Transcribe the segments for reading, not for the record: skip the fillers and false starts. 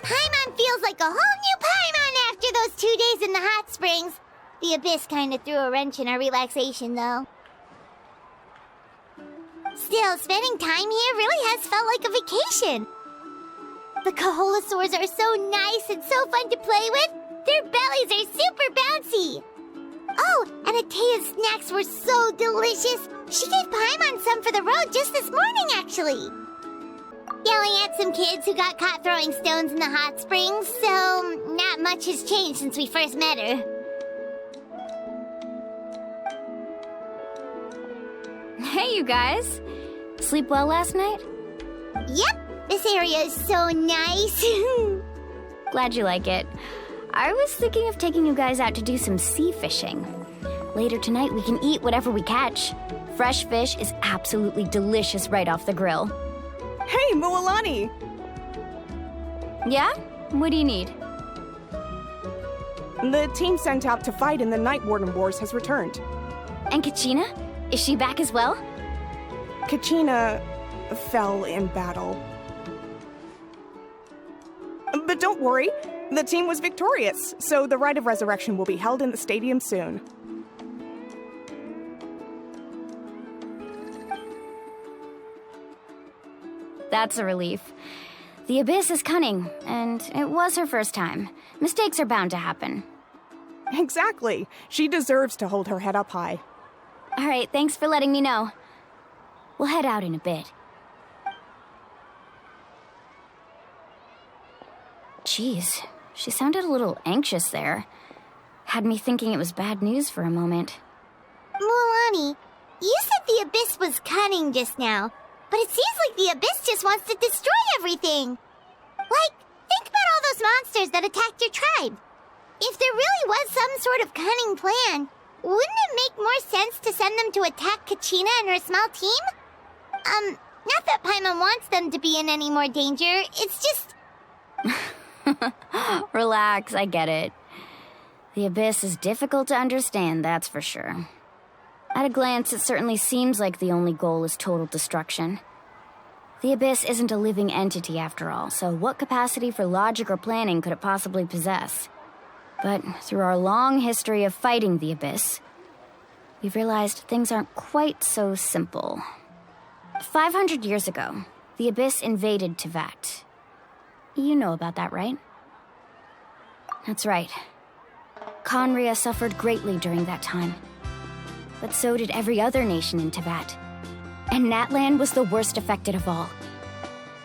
Paimon feels like a whole new Paimon after those 2 days in the hot springs. The Abyss kind of threw a wrench in our relaxation, though. Still, spending time here really has felt like a vacation. The Kaholosaurs are so nice and so fun to play with. Their bellies are super bouncy. Oh, and Atea's snacks were so delicious. She gave Paimon some for the road just this morning, actually. Yelling at some kids who got caught throwing stones in the hot springs, so not much has changed since we first met her. Hey, you guys. Sleep well last night? Yep, this area is so nice. Glad you like it. I was thinking of taking you guys out to do some sea fishing. Later tonight, we can eat whatever we catch. Fresh fish is absolutely delicious right off the grill. Hey, Mualani! Yeah? What do you need? The team sent out to fight in the Night Warden Wars has returned. And Kachina? Is she back as well? Kachina fell in battle. But don't worry, the team was victorious, so the Rite of Resurrection will be held in the stadium soon. That's a relief. The Abyss is cunning, and it was her first time. Mistakes are bound to happen. Exactly. She deserves to hold her head up high. All right, thanks for letting me know. We'll head out in a bit. Jeez, she sounded a little anxious there. Had me thinking it was bad news for a moment. Mualani, you said the Abyss was cunning just now, but it seems like the Abyss just wants to destroy everything. Like, think about all those monsters that attacked your tribe. If there really was some sort of cunning plan, wouldn't it make more sense to send them to attack Kachina and her small team? Not that Paimon wants them to be in any more danger, it's just... Relax, I get it. The Abyss is difficult to understand, that's for sure. At a glance, it certainly seems like the only goal is total destruction. The Abyss isn't a living entity after all, so what capacity for logic or planning could it possibly possess? But through our long history of fighting the Abyss, we've realized things aren't quite so simple. 500 years ago, the Abyss invaded Teyvat. You know about that, right? That's right. Conria suffered greatly during that time. But so did every other nation in Teyvat. And Natlan was the worst affected of all.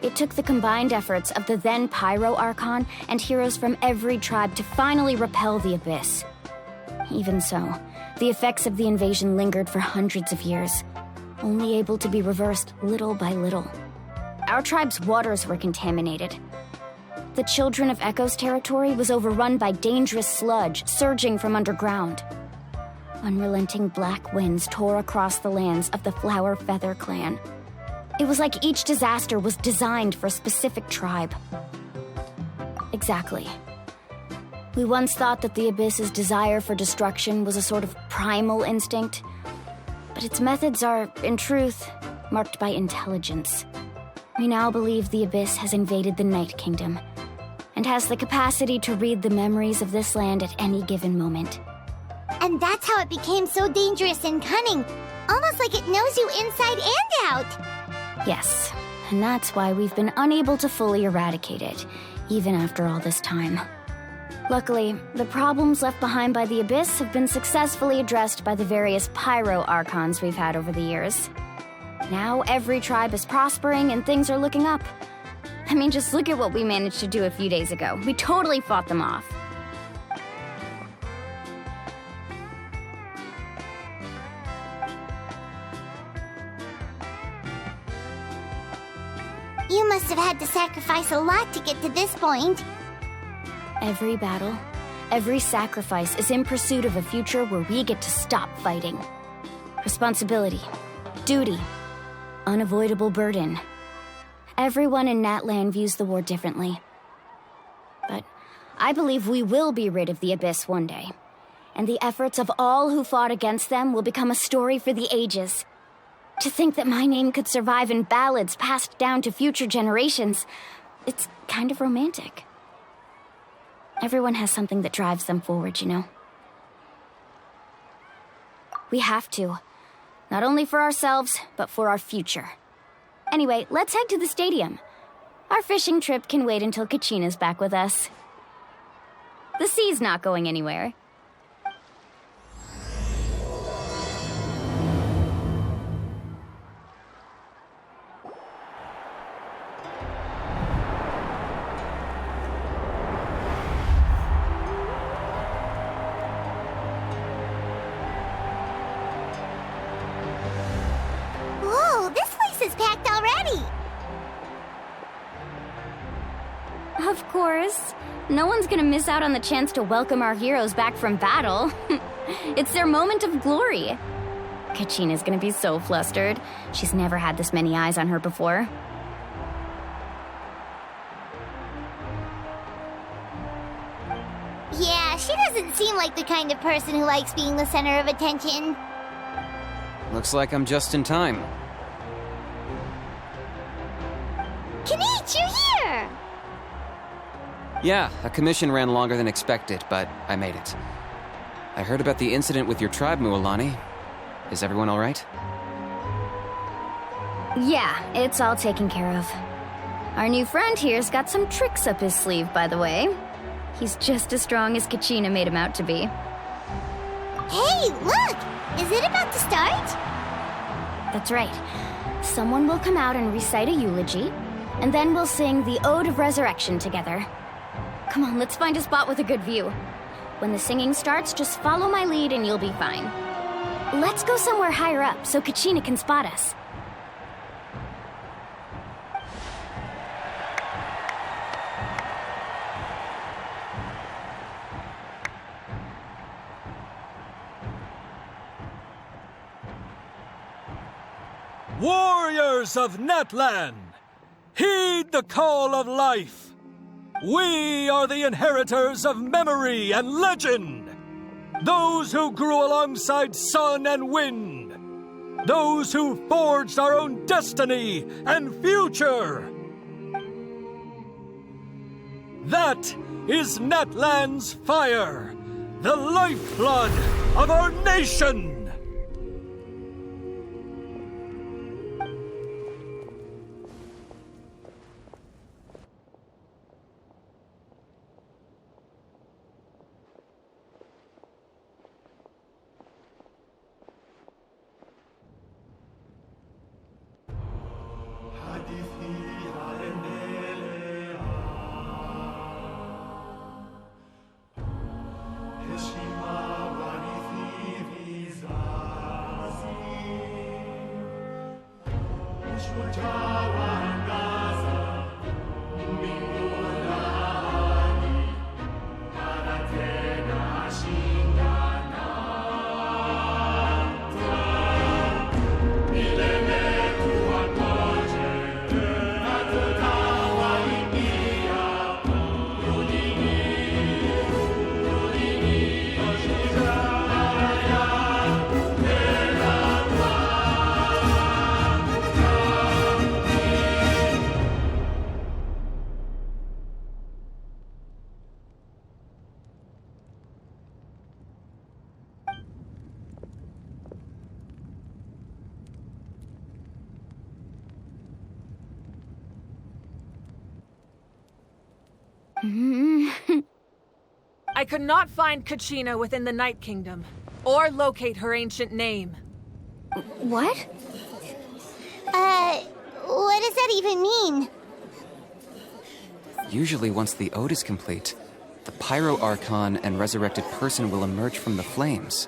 It took the combined efforts of the then Pyro Archon and heroes from every tribe to finally repel the Abyss. Even so, the effects of the invasion lingered for hundreds of years, only able to be reversed little by little. Our tribe's waters were contaminated. The Children of Echo's territory was overrun by dangerous sludge surging from underground. Unrelenting black winds tore across the lands of the Flower Feather clan. It was like each disaster was designed for a specific tribe. Exactly. We once thought that the Abyss's desire for destruction was a sort of primal instinct, but its methods are, in truth, marked by intelligence. We now believe the Abyss has invaded the Night Kingdom, and has the capacity to read the memories of this land at any given moment. And that's how it became so dangerous and cunning, almost like it knows you inside and out. Yes, and that's why we've been unable to fully eradicate it, even after all this time. Luckily, the problems left behind by the Abyss have been successfully addressed by the various Pyro Archons we've had over the years. Now every tribe is prospering and things are looking up. I mean, just look at what we managed to do a few days ago. We totally fought them off. You must have had to sacrifice a lot to get to this point. Every battle, every sacrifice is in pursuit of a future where we get to stop fighting. Responsibility, duty, unavoidable burden. Everyone in Natlan views the war differently. But I believe we will be rid of the Abyss one day, and the efforts of all who fought against them will become a story for the ages. To think that my name could survive in ballads passed down to future generations, it's kind of romantic. Everyone has something that drives them forward, you know? We have to. Not only for ourselves, but for our future. Anyway, let's head to the stadium. Our fishing trip can wait until Kachina's back with us. The sea's not going anywhere. Whoa, this place is packed already! Of course. No one's gonna miss out on the chance to welcome our heroes back from battle. It's their moment of glory. Kachina's gonna be so flustered. She's never had this many eyes on her before. Yeah, she doesn't seem like the kind of person who likes being the center of attention. Looks like I'm just in time. Kinich, you're here! Yeah, a commission ran longer than expected, but I made it. I heard about the incident with your tribe, Mualani. Is everyone all right? Yeah, it's all taken care of. Our new friend here's got some tricks up his sleeve, by the way. He's just as strong as Kachina made him out to be. Hey, look! Is it about to start? That's right. Someone will come out and recite a eulogy, and then we'll sing the Ode of Resurrection together. Come on, let's find a spot with a good view. When the singing starts, just follow my lead and you'll be fine. Let's go somewhere higher up so Kachina can spot us. Warriors of Natlan, heed the call of life. We are the inheritors of memory and legend. Those who grew alongside sun and wind. Those who forged our own destiny and future. That is Natlan's fire, the lifeblood of our nation. I could not find Kachina within the Night Kingdom, or locate her ancient name. What? What does that even mean? Usually once the ode is complete, the Pyro Archon and resurrected person will emerge from the flames.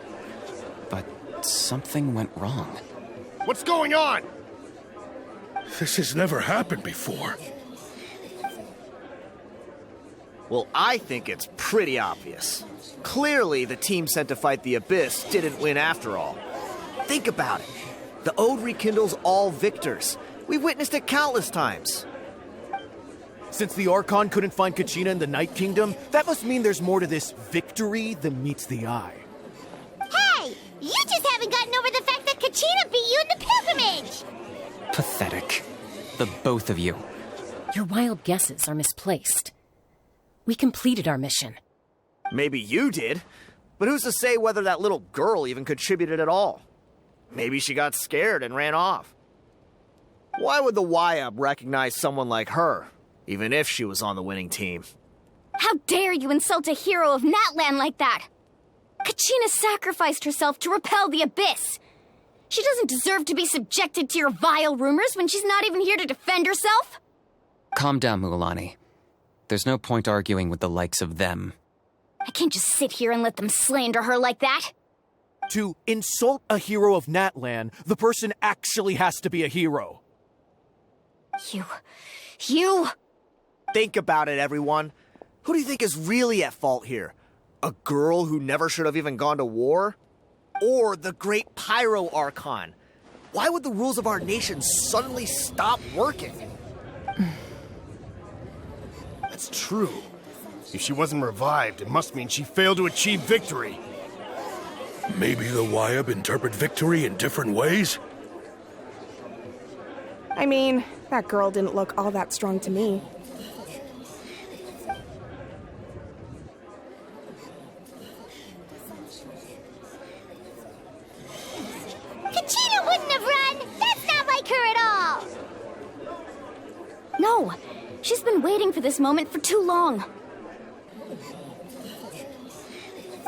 But something went wrong. What's going on? This has never happened before. Well, I think it's pretty obvious. Clearly, the team sent to fight the Abyss didn't win after all. Think about it. The Ode rekindles all victors. We've witnessed it countless times. Since the Archon couldn't find Kachina in the Night Kingdom, that must mean there's more to this victory than meets the eye. Hey! You just haven't gotten over the fact that Kachina beat you in the pilgrimage! Pathetic. The both of you. Your wild guesses are misplaced. We completed our mission. Maybe you did, but who's to say whether that little girl even contributed at all? Maybe she got scared and ran off. Why would the YUB recognize someone like her, even if she was on the winning team? How dare you insult a hero of Natlan like that? Kachina sacrificed herself to repel the Abyss. She doesn't deserve to be subjected to your vile rumors when she's not even here to defend herself. Calm down, Mualani. There's no point arguing with the likes of them. I can't just sit here and let them slander her like that. To insult a hero of Natlan, the person actually has to be a hero. You... Think about it, everyone. Who do you think is really at fault here? A girl who never should have even gone to war? Or the great Pyro Archon? Why would the rules of our nation suddenly stop working? That's true. If she wasn't revived, it must mean she failed to achieve victory. Maybe the YUB interpret victory in different ways? I mean, that girl didn't look all that strong to me. Kachina wouldn't have run! That's not like her at all! No, she's been waiting for this moment for too long.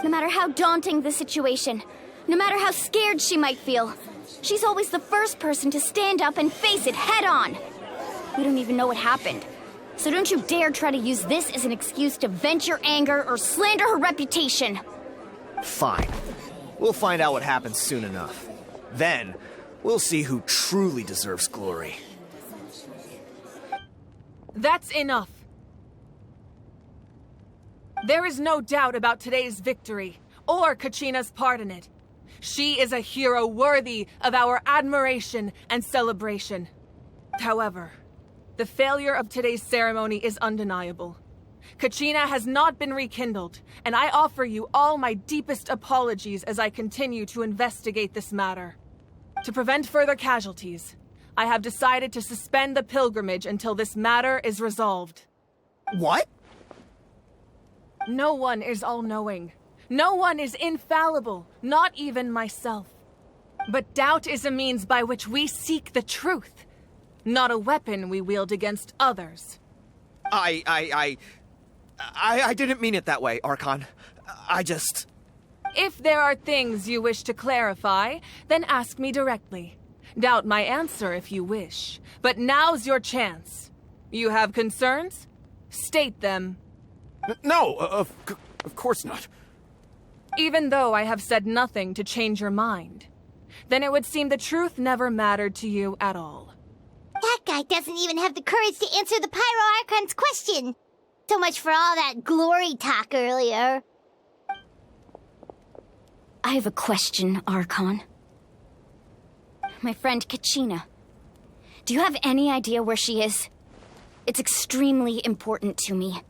No matter how daunting the situation, no matter how scared she might feel, she's always the first person to stand up and face it head on. We don't even know what happened, so don't you dare try to use this as an excuse to vent your anger or slander her reputation. Fine. We'll find out what happens soon enough. Then, we'll see who truly deserves glory. That's enough. There is no doubt about today's victory, or Kachina's part in it. She is a hero worthy of our admiration and celebration. However, the failure of today's ceremony is undeniable. Kachina has not been rekindled, and I offer you all my deepest apologies as I continue to investigate this matter. To prevent further casualties, I have decided to suspend the pilgrimage until this matter is resolved. What? No one is all-knowing. No one is infallible, not even myself. But doubt is a means by which we seek the truth, not a weapon we wield against others. I didn't mean it that way, Archon. If there are things you wish to clarify, then ask me directly. Doubt my answer if you wish. But now's your chance. You have concerns? State them. No, of course not. Even though I have said nothing to change your mind, then it would seem the truth never mattered to you at all. That guy doesn't even have the courage to answer the Pyro Archon's question. So much for all that glory talk earlier. I have a question, Archon. My friend Kachina. Do you have any idea where she is? It's extremely important to me.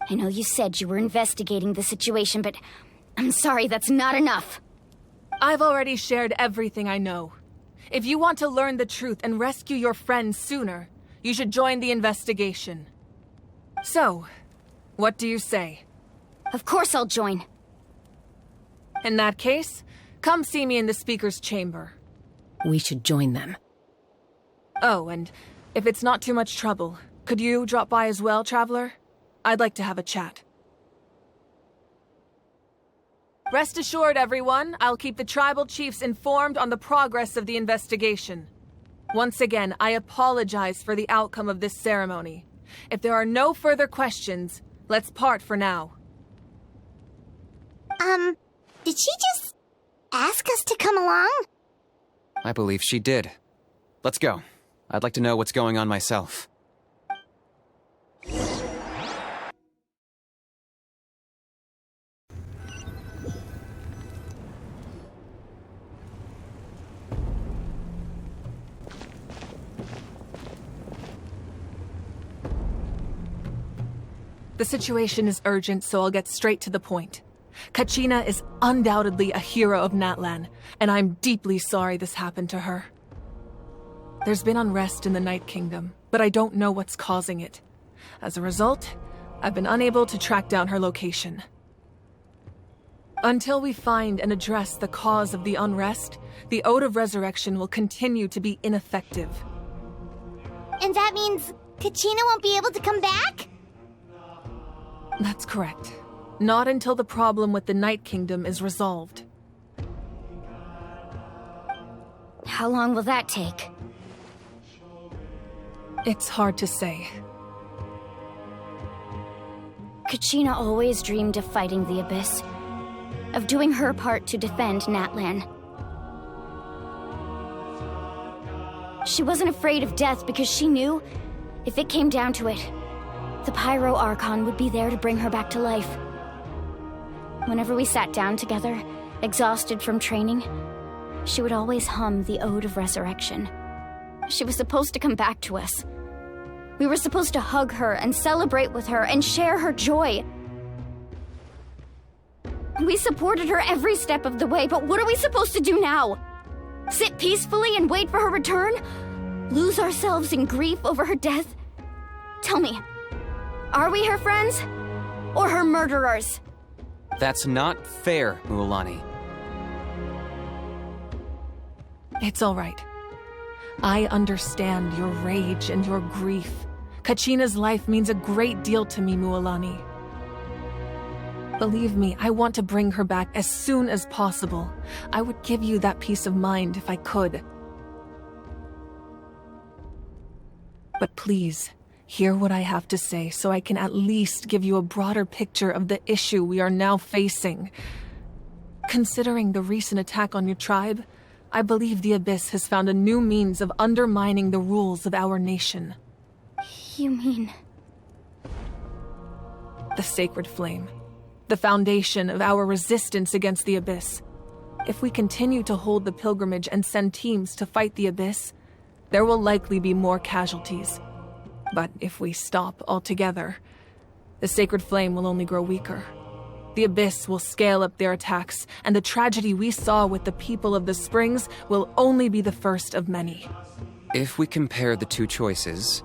I know you said you were investigating the situation, but I'm sorry, that's not enough. I've already shared everything I know. If you want to learn the truth and rescue your friend sooner, you should join the investigation. So, what do you say? Of course I'll join. In that case, come see me in the speaker's chamber. We should join them. Oh, and if it's not too much trouble, could you drop by as well, Traveler? I'd like to have a chat. Rest assured, everyone, I'll keep the tribal chiefs informed on the progress of the investigation. Once again, I apologize for the outcome of this ceremony. If there are no further questions, let's part for now. Did she just ask us to come along? I believe she did. Let's go. I'd like to know what's going on myself. The situation is urgent, so I'll get straight to the point. Kachina is undoubtedly a hero of Natlan, and I'm deeply sorry this happened to her. There's been unrest in the Night Kingdom, but I don't know what's causing it. As a result, I've been unable to track down her location. Until we find and address the cause of the unrest, the Ode of Resurrection will continue to be ineffective. And that means Kachina won't be able to come back? That's correct. Not until the problem with the Night Kingdom is resolved. How long will that take? It's hard to say. Kachina always dreamed of fighting the Abyss, of doing her part to defend Natlan. She wasn't afraid of death because she knew, if it came down to it, the Pyro Archon would be there to bring her back to life. Whenever we sat down together, exhausted from training, she would always hum the Ode of Resurrection. She was supposed to come back to us. We were supposed to hug her and celebrate with her and share her joy. We supported her every step of the way, but what are we supposed to do now? Sit peacefully and wait for her return? Lose ourselves in grief over her death? Tell me, are we her friends? Or her murderers? That's not fair, Mualani. It's all right. I understand your rage and your grief. Kachina's life means a great deal to me, Mualani. Believe me, I want to bring her back as soon as possible. I would give you that peace of mind if I could. But please, hear what I have to say so I can at least give you a broader picture of the issue we are now facing. Considering the recent attack on your tribe, I believe the Abyss has found a new means of undermining the rules of our nation. You mean... The Sacred Flame. The foundation of our resistance against the Abyss. If we continue to hold the pilgrimage and send teams to fight the Abyss, there will likely be more casualties. But if we stop altogether, the Sacred Flame will only grow weaker. The Abyss will scale up their attacks, and the tragedy we saw with the people of the Springs will only be the first of many. If we compare the two choices,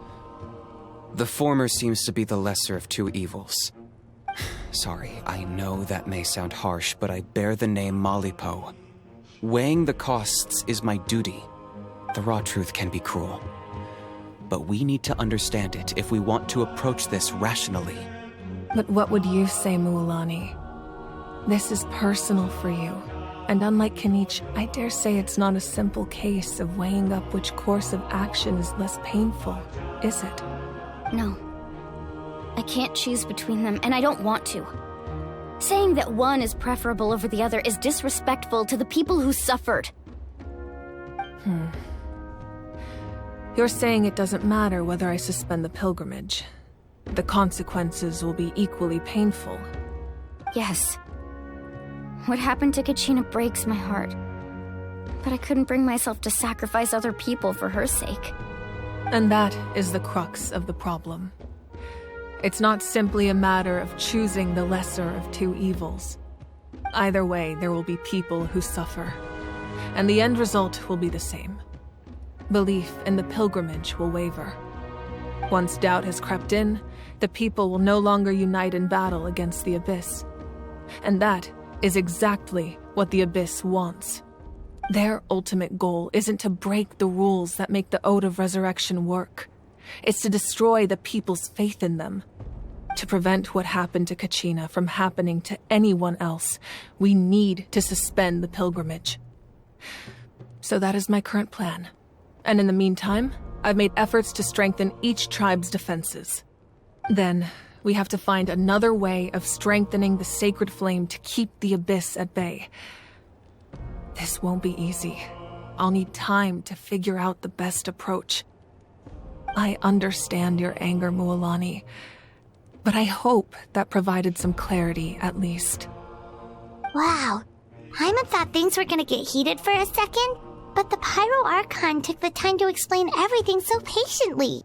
the former seems to be the lesser of two evils. Sorry, I know that may sound harsh, but I bear the name Malipo. Weighing the costs is my duty. The raw truth can be cruel. But we need to understand it if we want to approach this rationally. But what would you say, Mualani? This is personal for you. And unlike Kanich, I dare say it's not a simple case of weighing up which course of action is less painful, is it? No. I can't choose between them, and I don't want to. Saying that one is preferable over the other is disrespectful to the people who suffered. You're saying it doesn't matter whether I suspend the pilgrimage. The consequences will be equally painful. Yes. What happened to Kachina breaks my heart. But I couldn't bring myself to sacrifice other people for her sake. And that is the crux of the problem. It's not simply a matter of choosing the lesser of two evils. Either way, there will be people who suffer. And the end result will be the same. Belief in the pilgrimage will waver. Once doubt has crept in, the people will no longer unite in battle against the Abyss. And that is exactly what the Abyss wants. Their ultimate goal isn't to break the rules that make the Ode of Resurrection work. It's to destroy the people's faith in them. To prevent what happened to Kachina from happening to anyone else, we need to suspend the pilgrimage. So that is my current plan. And in the meantime, I've made efforts to strengthen each tribe's defenses. Then, we have to find another way of strengthening the Sacred Flame to keep the Abyss at bay. This won't be easy. I'll need time to figure out the best approach. I understand your anger, Mualani, but I hope that provided some clarity at least. Wow. Hyman thought things were gonna get heated for a second, but the Pyro Archon took the time to explain everything so patiently.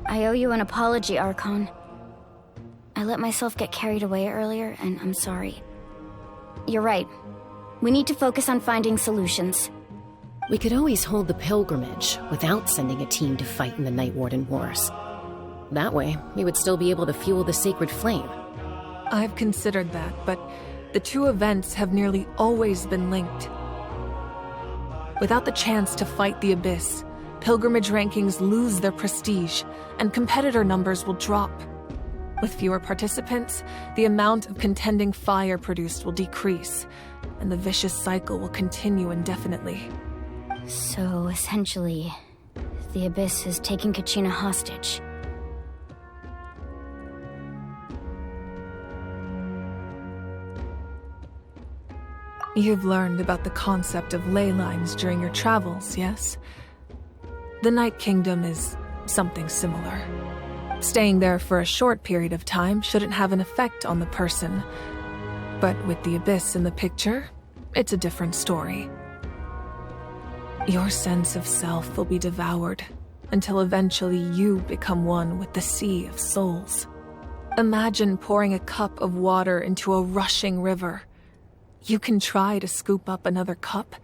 I owe you an apology, Archon. I let myself get carried away earlier, and I'm sorry. You're right. We need to focus on finding solutions. We could always hold the pilgrimage without sending a team to fight in the Night Warden Wars. That way, we would still be able to fuel the Sacred Flame. I've considered that, but the two events have nearly always been linked. Without the chance to fight the Abyss, pilgrimage rankings lose their prestige, and competitor numbers will drop. With fewer participants, the amount of contending fire produced will decrease, and the vicious cycle will continue indefinitely. So, essentially, the Abyss is taking Kachina hostage. You've learned about the concept of ley lines during your travels, yes? The Night Kingdom is something similar. Staying there for a short period of time shouldn't have an effect on the person. But with the Abyss in the picture, it's a different story. Your sense of self will be devoured until eventually you become one with the sea of souls. Imagine pouring a cup of water into a rushing river. You can try to scoop up another cup,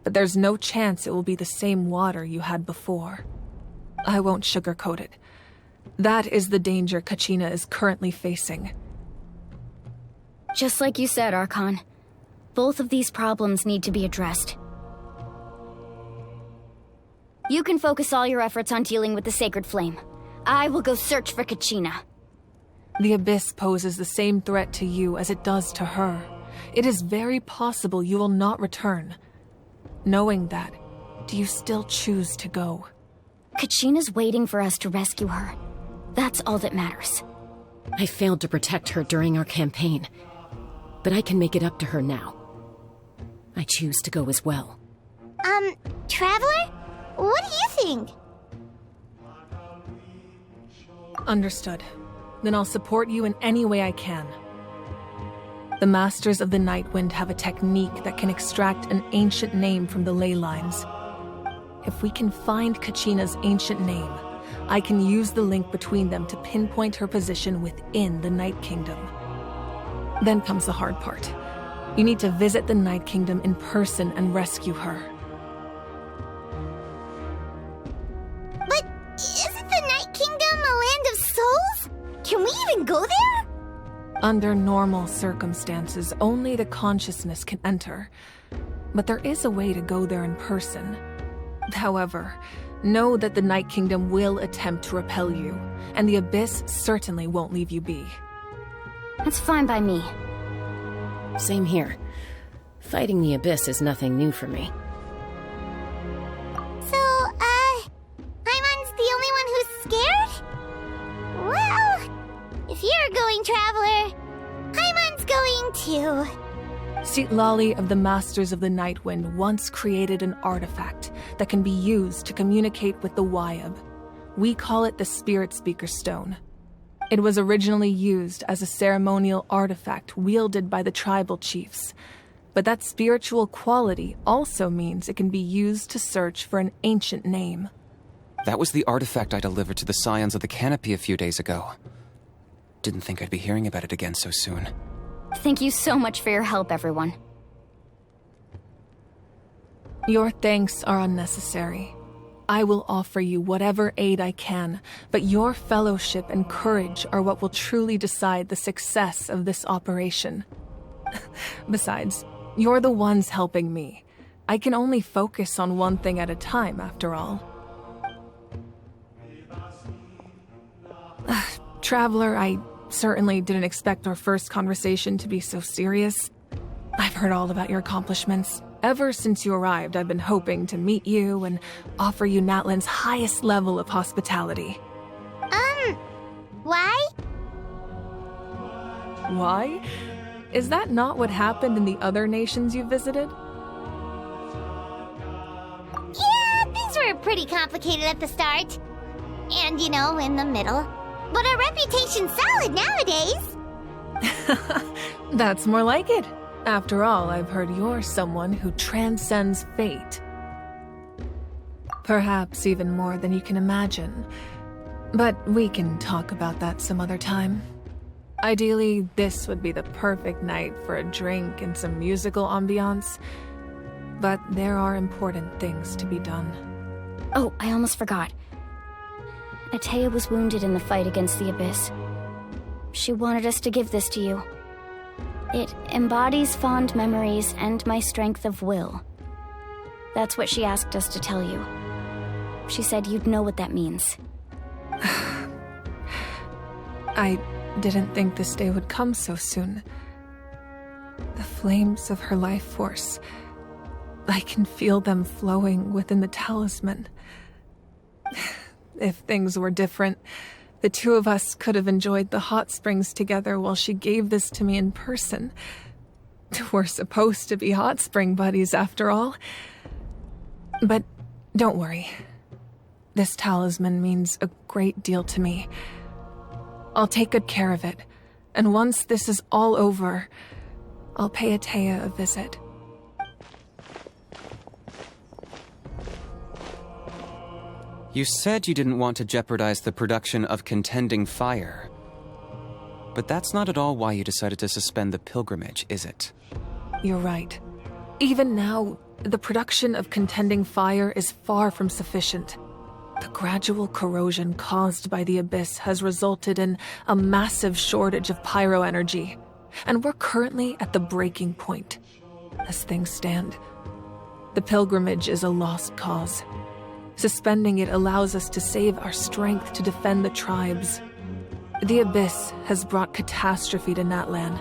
but there's no chance it will be the same water you had before. I won't sugarcoat it. That is the danger Kachina is currently facing. Just like you said, Archon. Both of these problems need to be addressed. You can focus all your efforts on dealing with the Sacred Flame. I will go search for Kachina. The Abyss poses the same threat to you as it does to her. It is very possible you will not return. Knowing that, do you still choose to go? Kachina's waiting for us to rescue her. That's all that matters. I failed to protect her during our campaign, but I can make it up to her now. I choose to go as well. Traveler? What do you think? Understood. Then I'll support you in any way I can. The Masters of the Nightwind have a technique that can extract an ancient name from the ley lines. If we can find Kachina's ancient name, I can use the link between them to pinpoint her position within the Night Kingdom. Then comes the hard part. You need to visit the Night Kingdom in person and rescue her. But isn't the Night Kingdom a land of souls? Can we even go there? Under normal circumstances, only the consciousness can enter. But there is a way to go there in person. However, know that the Night Kingdom will attempt to repel you, and the Abyss certainly won't leave you be. That's fine by me. Same here. Fighting the Abyss is nothing new for me. So, Paimon's the only one who's scared? Well, if you're going, Traveler, Paimon's going too. Citlali of the Masters of the Nightwind once created an artifact that can be used to communicate with the Wyab. We call it the Spirit Speaker Stone. It was originally used as a ceremonial artifact wielded by the tribal chiefs, but that spiritual quality also means it can be used to search for an ancient name. That was the artifact I delivered to the Scions of the Canopy a few days ago. Didn't think I'd be hearing about it again so soon. Thank you so much for your help, everyone. Your thanks are unnecessary. I will offer you whatever aid I can, but your fellowship and courage are what will truly decide the success of this operation. Besides, you're the ones helping me. I can only focus on one thing at a time, after all. Traveler, I certainly didn't expect our first conversation to be so serious. I've heard all about your accomplishments. Ever since you arrived, I've been hoping to meet you and offer you Natlan's highest level of hospitality. Why? Why? Is that not what happened in the other nations you visited? Yeah, things were pretty complicated at the start. And, in the middle. But our reputation's solid nowadays. That's more like it. After all, I've heard you're someone who transcends fate. Perhaps even more than you can imagine. But we can talk about that some other time. Ideally, this would be the perfect night for a drink and some musical ambiance. But there are important things to be done. Oh, I almost forgot. Atea was wounded in the fight against the Abyss. She wanted us to give this to you. It embodies fond memories and my strength of will. That's what she asked us to tell you. She said you'd know what that means. I didn't think this day would come so soon. The flames of her life force. I can feel them flowing within the talisman. If things were different, the two of us could have enjoyed the hot springs together while she gave this to me in person. We're supposed to be hot spring buddies after all. But don't worry. This talisman means a great deal to me. I'll take good care of it, and once this is all over, I'll pay Atea a visit. You said you didn't want to jeopardize the production of Contending Fire. But that's not at all why you decided to suspend the pilgrimage, is it? You're right. Even now, the production of Contending Fire is far from sufficient. The gradual corrosion caused by the Abyss has resulted in a massive shortage of pyro energy, and we're currently at the breaking point. As things stand, the pilgrimage is a lost cause. Suspending it allows us to save our strength to defend the tribes. The Abyss has brought catastrophe to Natlan,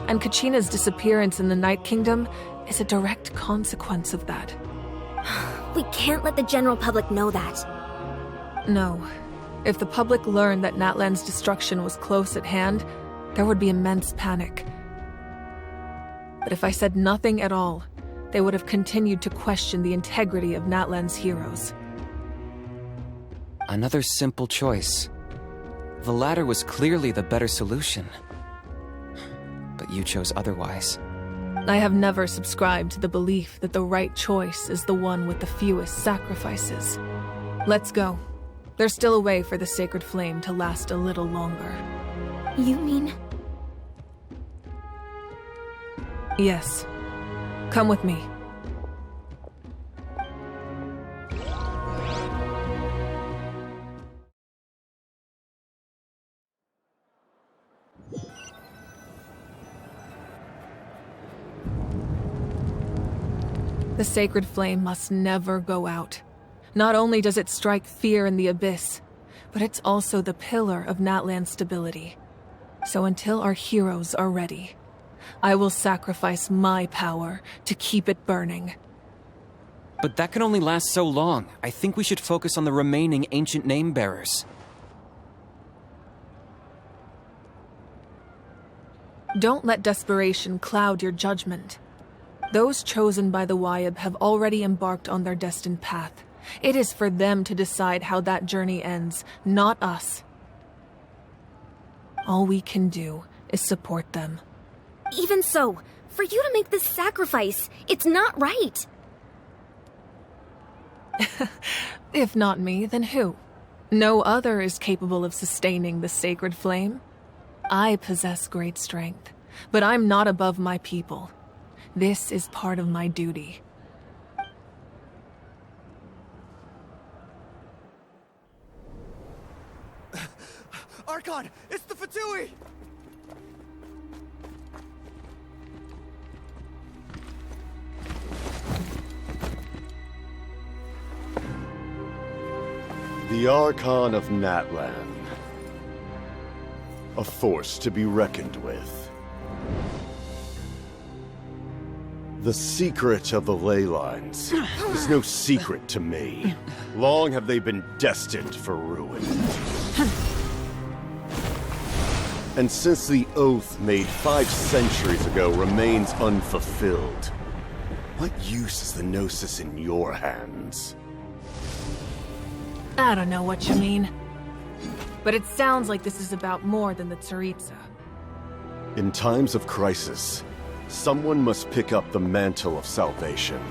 and Kachina's disappearance in the Night Kingdom is a direct consequence of that. We can't let the general public know that. No. If the public learned that Natlan's destruction was close at hand, there would be immense panic. But if I said nothing at all, they would have continued to question the integrity of Natlan's heroes. Another simple choice. The latter was clearly the better solution. But you chose otherwise. I have never subscribed to the belief that the right choice is the one with the fewest sacrifices. Let's go. There's still a way for the sacred flame to last a little longer. You mean? Yes. Come with me. The sacred flame must never go out. Not only does it strike fear in the Abyss, but it's also the pillar of Natlan's stability. So until our heroes are ready, I will sacrifice my power to keep it burning. But that can only last so long. I think we should focus on the remaining ancient name-bearers. Don't let desperation cloud your judgment. Those chosen by the Wayab have already embarked on their destined path. It is for them to decide how that journey ends, not us. All we can do is support them. Even so, for you to make this sacrifice, it's not right. If not me, then who? No other is capable of sustaining the sacred flame. I possess great strength, but I'm not above my people. This is part of my duty. Archon, it's the Fatui! The Archon of Natlan. A force to be reckoned with. The secret of the ley lines is no secret to me. Long have they been destined for ruin. And since the oath made 5 centuries ago remains unfulfilled, what use is the Gnosis in your hands? I don't know what you mean. But it sounds like this is about more than the Tsaritsa. In times of crisis, someone must pick up the mantle of salvation.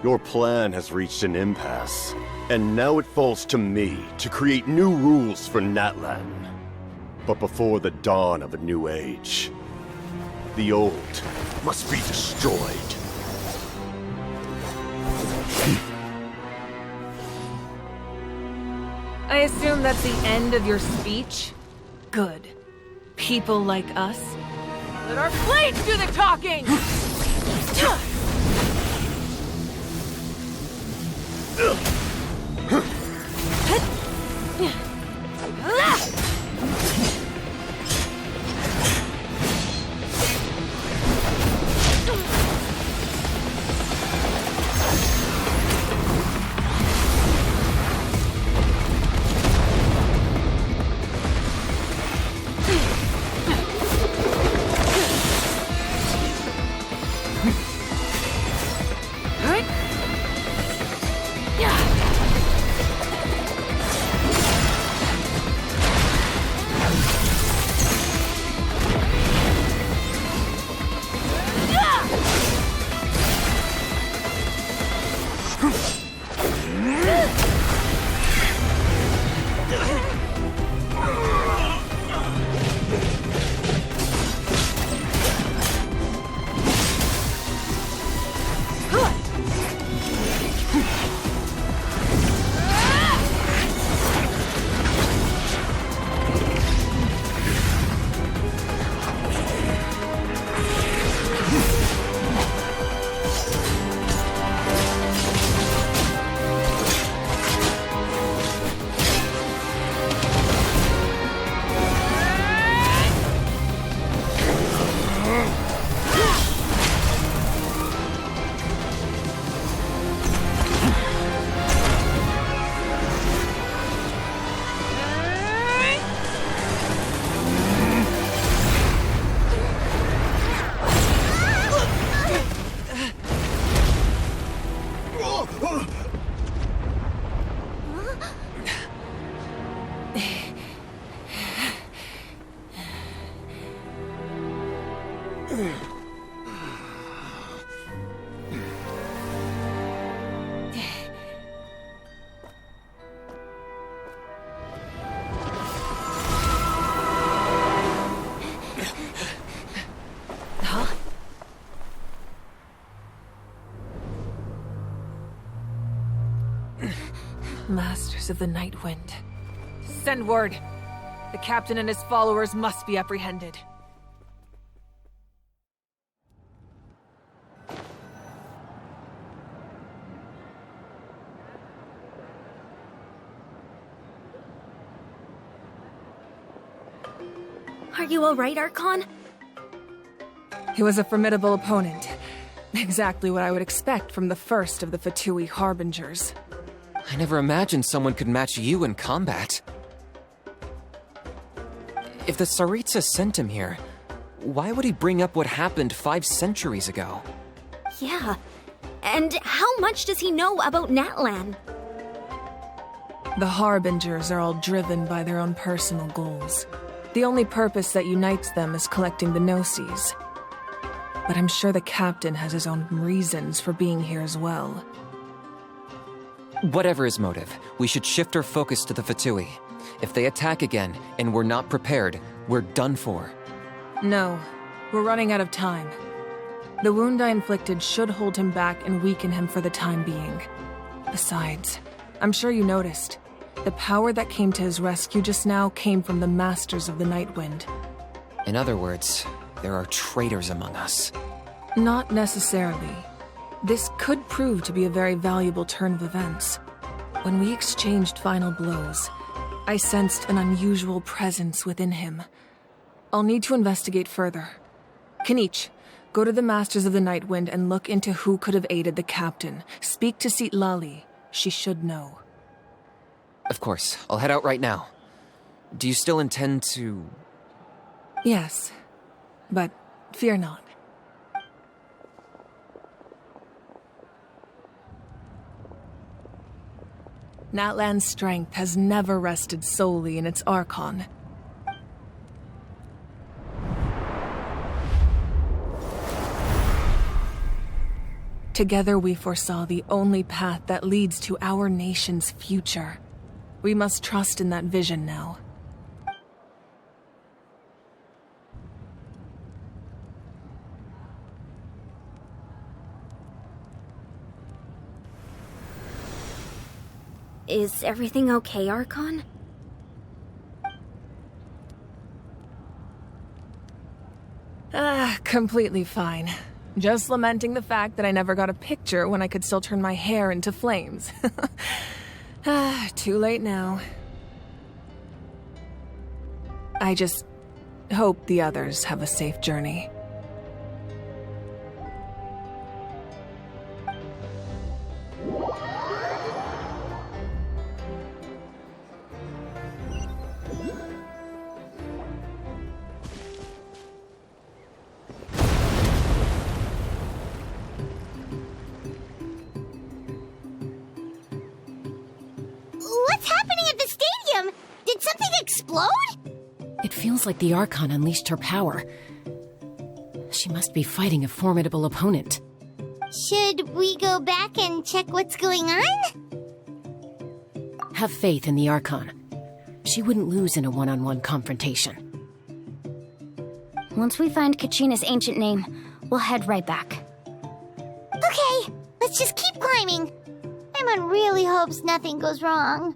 Your plan has reached an impasse, and now it falls to me to create new rules for Natlan. But before the dawn of a new age, the old must be destroyed. I assume that's the end of your speech? Good. People like us? Let our blades do the talking! Masters of the Night Wind. Send word. The captain and his followers must be apprehended. Are you alright, Archon? He was a formidable opponent. Exactly what I would expect from the first of the Fatui Harbingers. I never imagined someone could match you in combat. If the Tsaritsa sent him here, why would he bring up what happened 5 centuries ago? Yeah. And how much does he know about Natlan? The Harbingers are all driven by their own personal goals. The only purpose that unites them is collecting the Gnosis. But I'm sure the captain has his own reasons for being here as well. Whatever his motive, we should shift our focus to the Fatui. If they attack again, and we're not prepared, we're done for. No, we're running out of time. The wound I inflicted should hold him back and weaken him for the time being. Besides, I'm sure you noticed, the power that came to his rescue just now came from the Masters of the Night Wind. In other words, there are traitors among us. Not necessarily. This could prove to be a very valuable turn of events. When we exchanged final blows, I sensed an unusual presence within him. I'll need to investigate further. Kenichi, go to the Masters of the Night Wind and look into who could have aided the captain. Speak to Citlali. She should know. Of course, I'll head out right now. Do you still intend to... Yes, but fear not. Natlan's strength has never rested solely in its Archon. Together we foresaw the only path that leads to our nation's future. We must trust in that vision now. Is everything okay, Archon? Completely fine. Just lamenting the fact that I never got a picture when I could still turn my hair into flames. Too late now. I just hope the others have a safe journey. What's happening at the stadium? Did something explode? It feels like the Archon unleashed her power. She must be fighting a formidable opponent. Should we go back and check what's going on? Have faith in the Archon. She wouldn't lose in a one-on-one confrontation. Once we find Kachina's ancient name, we'll head right back. Okay, let's just keep climbing. Emon really hopes nothing goes wrong.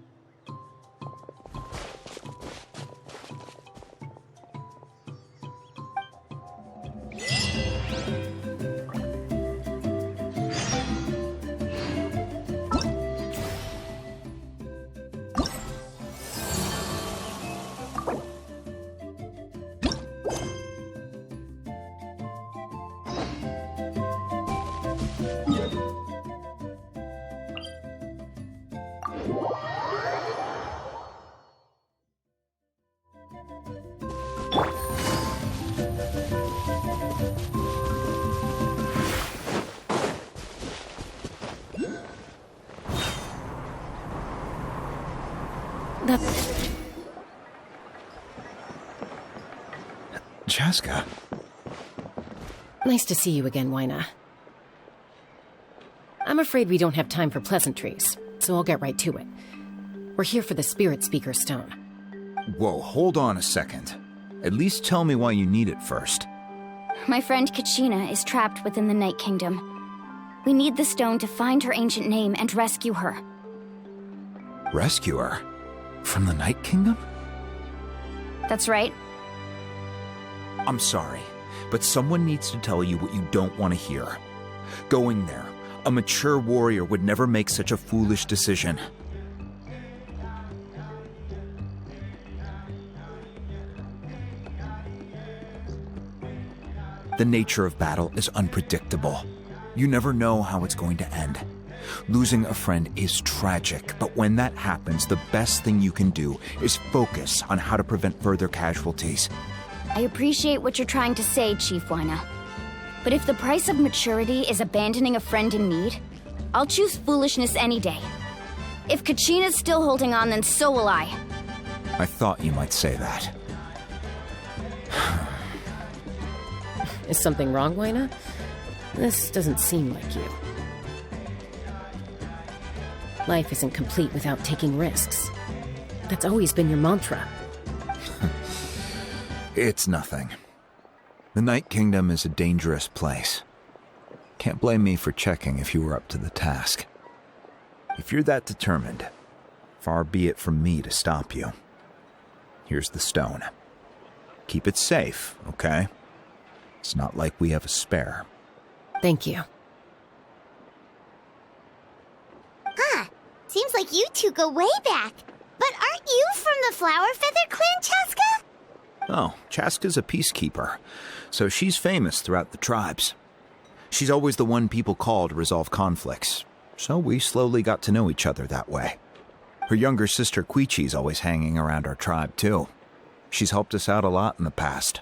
Chaska. Nice to see you again, Wyna. I'm afraid we don't have time for pleasantries, so I'll get right to it. We're here for the Spirit Speaker Stone. Whoa, hold on a second. At least tell me why you need it first. My friend Kachina is trapped within the Night Kingdom. We need the stone to find her ancient name and rescue her. Rescue her? From the Night Kingdom? That's right. I'm sorry, but someone needs to tell you what you don't want to hear. Going there, a mature warrior would never make such a foolish decision. The nature of battle is unpredictable. You never know how it's going to end. Losing a friend is tragic, but when that happens, the best thing you can do is focus on how to prevent further casualties. I appreciate what you're trying to say, Chief Wyna. But if the price of maturity is abandoning a friend in need, I'll choose foolishness any day. If Kachina's still holding on, then so will I. I thought you might say that. Is something wrong, Wyna? This doesn't seem like you. Life isn't complete without taking risks. That's always been your mantra. It's nothing. The Night Kingdom is a dangerous place. Can't blame me for checking if you were up to the task. If you're that determined, far be it from me to stop you. Here's the stone. Keep it safe, okay? It's not like we have a spare. Thank you. Seems like you two go way back. But aren't you from the Flower Feather Clan, Chaska? Oh, Chaska's a peacekeeper, so she's famous throughout the tribes. She's always the one people call to resolve conflicts, so we slowly got to know each other that way. Her younger sister Quichi's always hanging around our tribe, too. She's helped us out a lot in the past.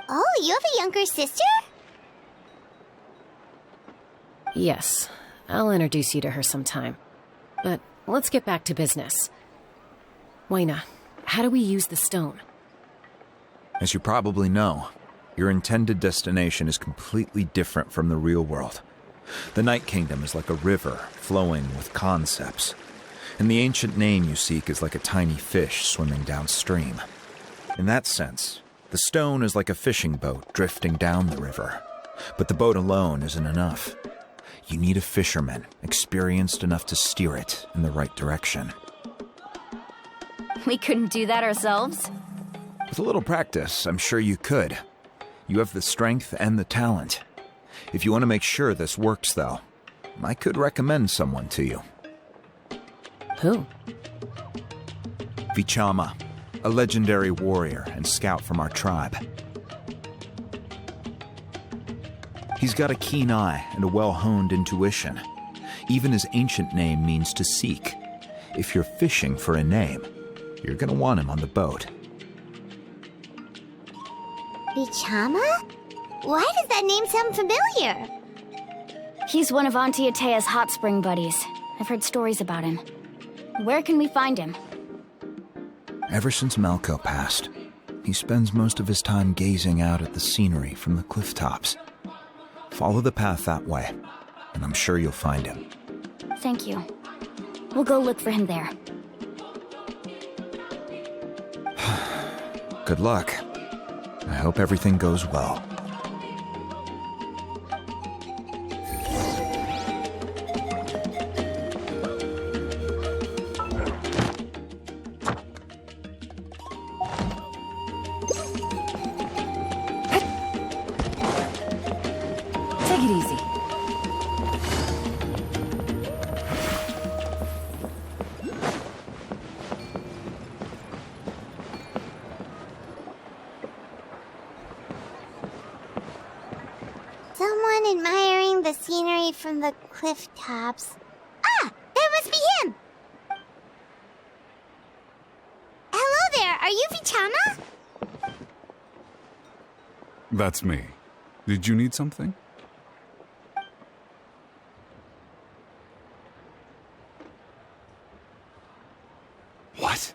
Oh, you have a younger sister? Yes, I'll introduce you to her sometime. But let's get back to business. Wyna, how do we use the stone? As you probably know, your intended destination is completely different from the real world. The Night Kingdom is like a river flowing with concepts, and the ancient name you seek is like a tiny fish swimming downstream. In that sense, the stone is like a fishing boat drifting down the river, but the boat alone isn't enough. You need a fisherman experienced enough to steer it in the right direction. We couldn't do that ourselves? With a little practice, I'm sure you could. You have the strength and the talent. If you want to make sure this works, though, I could recommend someone to you. Who? Vichama, a legendary warrior and scout from our tribe. He's got a keen eye and a well-honed intuition. Even his ancient name means to seek. If you're fishing for a name, you're gonna want him on the boat. Vichama? Why does that name sound familiar? He's one of Auntie Atea's hot spring buddies. I've heard stories about him. Where can we find him? Ever since Malco passed, he spends most of his time gazing out at the scenery from the cliff tops. Follow the path that way, and I'm sure you'll find him. Thank you. We'll go look for him there. Good luck. I hope everything goes well. Take it easy. Someone admiring the scenery from the cliff tops. Ah! That must be him! Hello there, are you Vichama? That's me. Did you need something? What?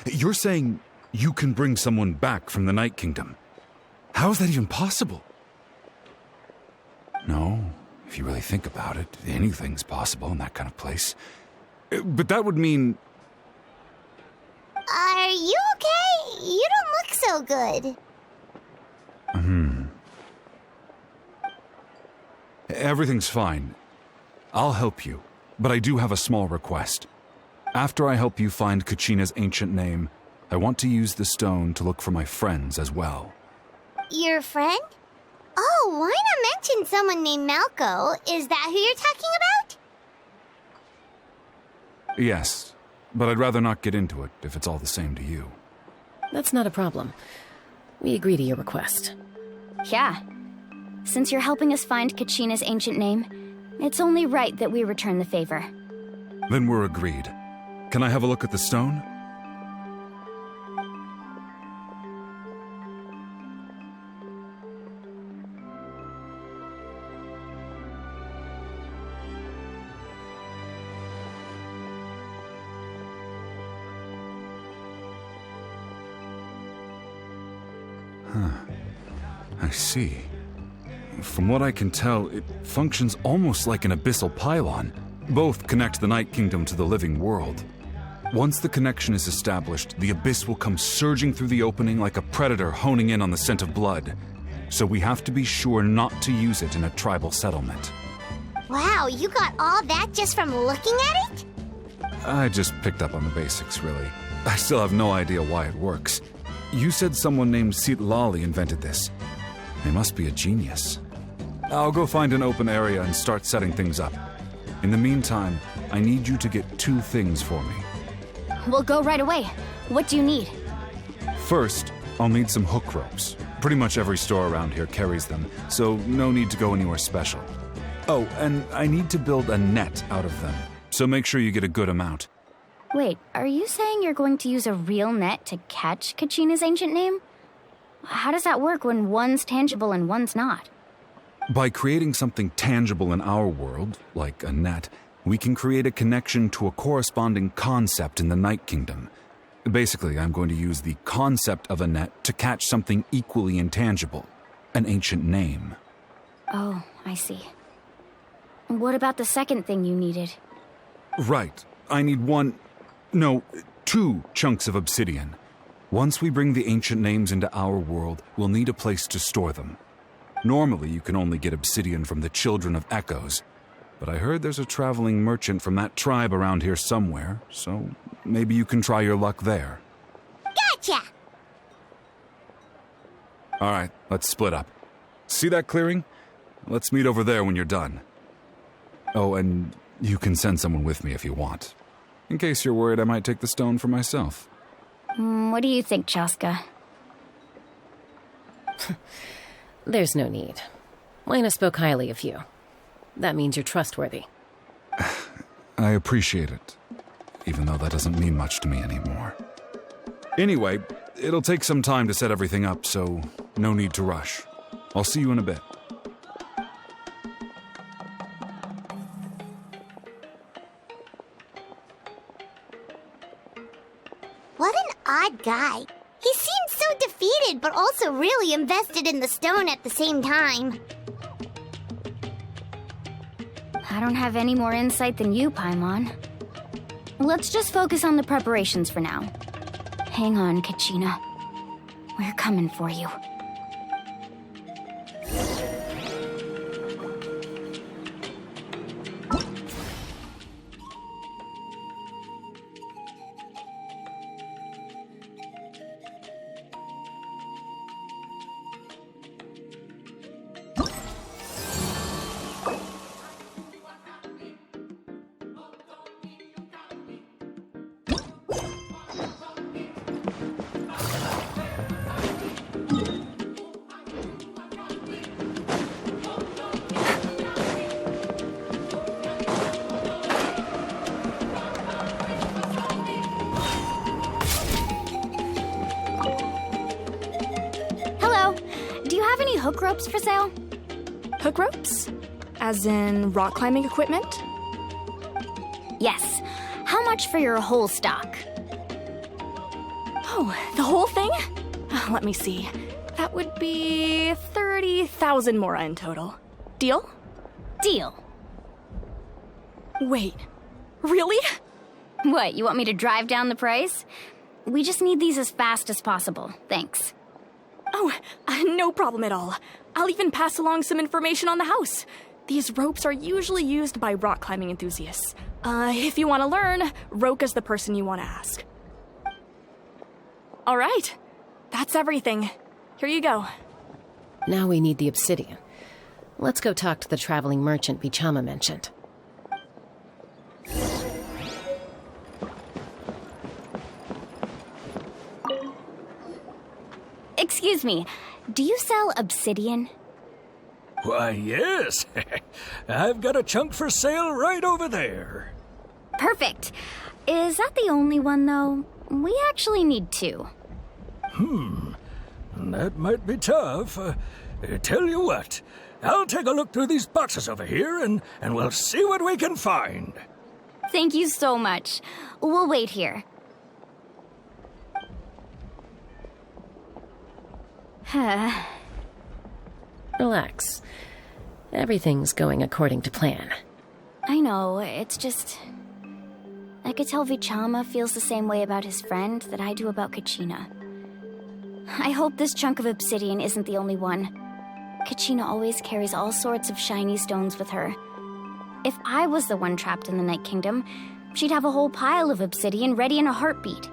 You're saying you can bring someone back from the Night Kingdom? How is that even possible? No, if you really think about it, anything's possible in that kind of place. But that would mean... Are you okay? You don't look so good. Everything's fine. I'll help you, but I do have a small request. After I help you find Kachina's ancient name, I want to use the stone to look for my friends as well. Your friend? Oh, why not mention someone named Malco? Is that who you're talking about? Yes, but I'd rather not get into it if it's all the same to you. That's not a problem. We agree to your request. Yeah. Since you're helping us find Kachina's ancient name, it's only right that we return the favor. Then we're agreed. Can I have a look at the stone? I see. From what I can tell, it functions almost like an abyssal pylon. Both connect the Night Kingdom to the living world. Once the connection is established, the abyss will come surging through the opening like a predator honing in on the scent of blood. So we have to be sure not to use it in a tribal settlement. Wow, you got all that just from looking at it? I just picked up on the basics, really. I still have no idea why it works. You said someone named Lali invented this. They must be a genius. I'll go find an open area and start setting things up. In the meantime, I need you to get 2 things for me. We'll go right away. What do you need? First, I'll need some hook ropes. Pretty much every store around here carries them, so no need to go anywhere special. Oh, and I need to build a net out of them, so make sure you get a good amount. Wait, are you saying you're going to use a real net to catch Kachina's ancient name? How does that work when one's tangible and one's not? By creating something tangible in our world, like a net, we can create a connection to a corresponding concept in the Night Kingdom. Basically, I'm going to use the concept of a net to catch something equally intangible, an ancient name. Oh, I see. What about the second thing you needed? Right. I need 2 chunks of obsidian. Once we bring the ancient names into our world, we'll need a place to store them. Normally, you can only get obsidian from the Children of Echoes, but I heard there's a traveling merchant from that tribe around here somewhere, so maybe you can try your luck there. Gotcha! All right, let's split up. See that clearing? Let's meet over there when you're done. Oh, and you can send someone with me if you want. In case you're worried I might take the stone for myself. What do you think, Chaska? There's no need. Lena spoke highly of you. That means you're trustworthy. I appreciate it, even though that doesn't mean much to me anymore. Anyway, it'll take some time to set everything up, so no need to rush. I'll see you in a bit. What an odd guy. He seems so defeated, but also really invested in the stone at the same time. I don't have any more insight than you, Paimon. Let's just focus on the preparations for now. Hang on, Kachina. We're coming for you. Hook ropes for sale? Hook ropes? As in rock climbing equipment? Yes. How much for your whole stock? Oh, the whole thing? Let me see. That would be 30,000 mora in total. Deal? Deal. Wait, really? What, you want me to drive down the price? We just need these as fast as possible. Thanks. Oh, no problem at all. I'll even pass along some information on the house. These ropes are usually used by rock climbing enthusiasts. If you want to learn, Roka's the person you want to ask. All right, that's everything. Here you go. Now we need the obsidian. Let's go talk to the traveling merchant Bichama mentioned. Excuse me, do you sell obsidian? Why, yes. I've got a chunk for sale right over there. Perfect. Is that the only one, though? We actually need two. That might be tough. Tell you what, I'll take a look through these boxes over here, and we'll see what we can find. Thank you so much. We'll wait here. Relax. Everything's going according to plan. I know, it's just... I could tell Vichama feels the same way about his friend that I do about Kachina. I hope this chunk of obsidian isn't the only one. Kachina always carries all sorts of shiny stones with her. If I was the one trapped in the Night Kingdom, she'd have a whole pile of obsidian ready in a heartbeat.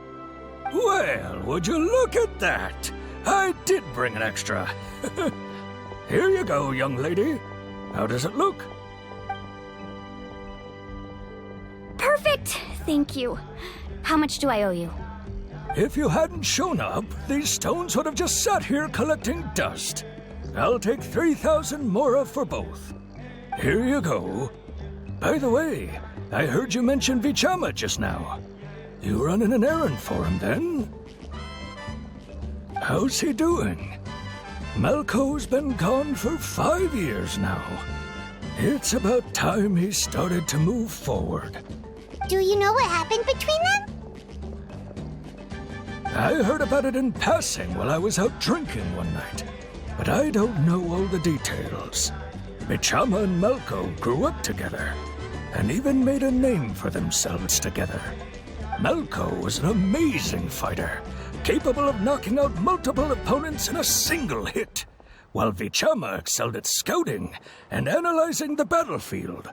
Well, would you look at that? I did bring an extra. Here you go, young lady. How does it look? Perfect! Thank you. How much do I owe you? If you hadn't shown up, these stones would have just sat here collecting dust. I'll take 3,000 mora for both. Here you go. By the way, I heard you mention Vichama just now. You running an errand for him, then? How's he doing? Malco's been gone for 5 years now. It's about time he started to move forward. Do you know what happened between them? I heard about it in passing while I was out drinking one night, but I don't know all the details. Vichama and Malco grew up together, and even made a name for themselves together. Malco was an amazing fighter, capable of knocking out multiple opponents in a single hit, while Vichama excelled at scouting and analyzing the battlefield.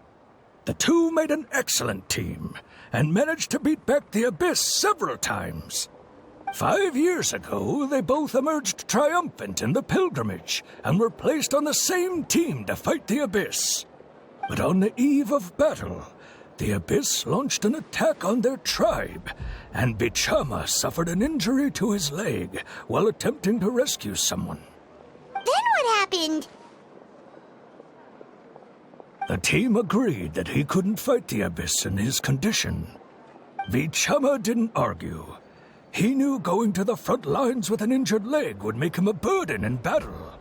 The two made an excellent team, and managed to beat back the Abyss several times. 5 years ago, they both emerged triumphant in the pilgrimage and were placed on the same team to fight the Abyss. But on the eve of battle, the Abyss launched an attack on their tribe, and Bichama suffered an injury to his leg while attempting to rescue someone. Then what happened? The team agreed that he couldn't fight the Abyss in his condition. Bichama didn't argue. He knew going to the front lines with an injured leg would make him a burden in battle.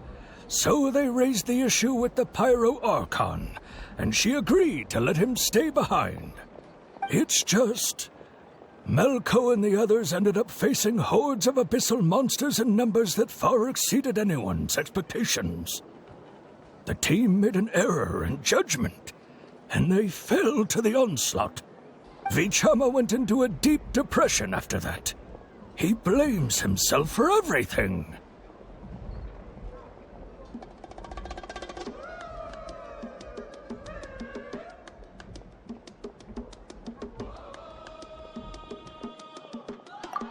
So they raised the issue with the Pyro Archon, and she agreed to let him stay behind. It's just... Melko and the others ended up facing hordes of abyssal monsters in numbers that far exceeded anyone's expectations. The team made an error in judgment, and they fell to the onslaught. Vichama went into a deep depression after that. He blames himself for everything.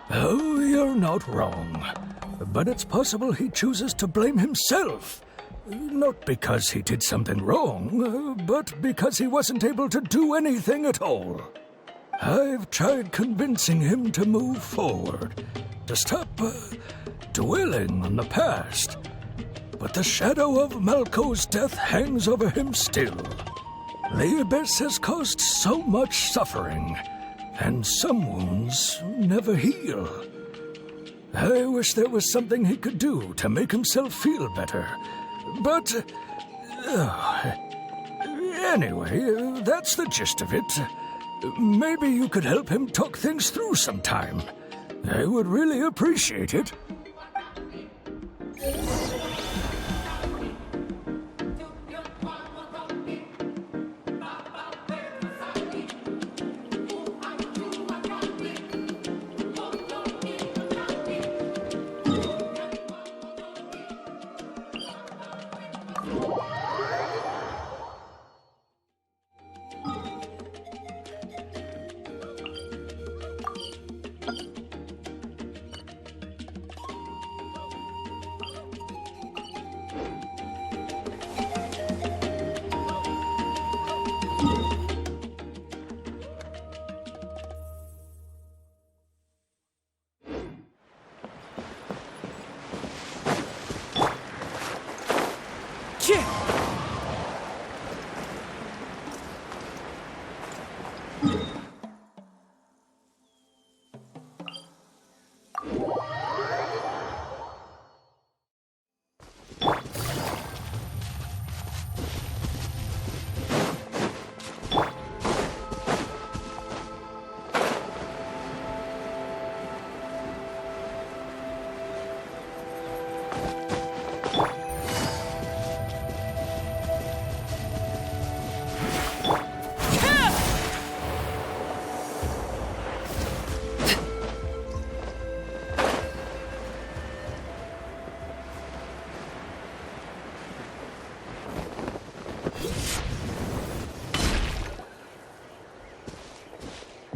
Oh, you're not wrong. But it's possible he chooses to blame himself. Not because he did something wrong, but because he wasn't able to do anything at all. I've tried convincing him to move forward, to stop dwelling on the past. But the shadow of Malko's death hangs over him still. The Abyss has caused so much suffering, and some wounds never heal. I wish there was something he could do to make himself feel better. But... anyway, that's the gist of it. Maybe you could help him talk things through sometime. I would really appreciate it.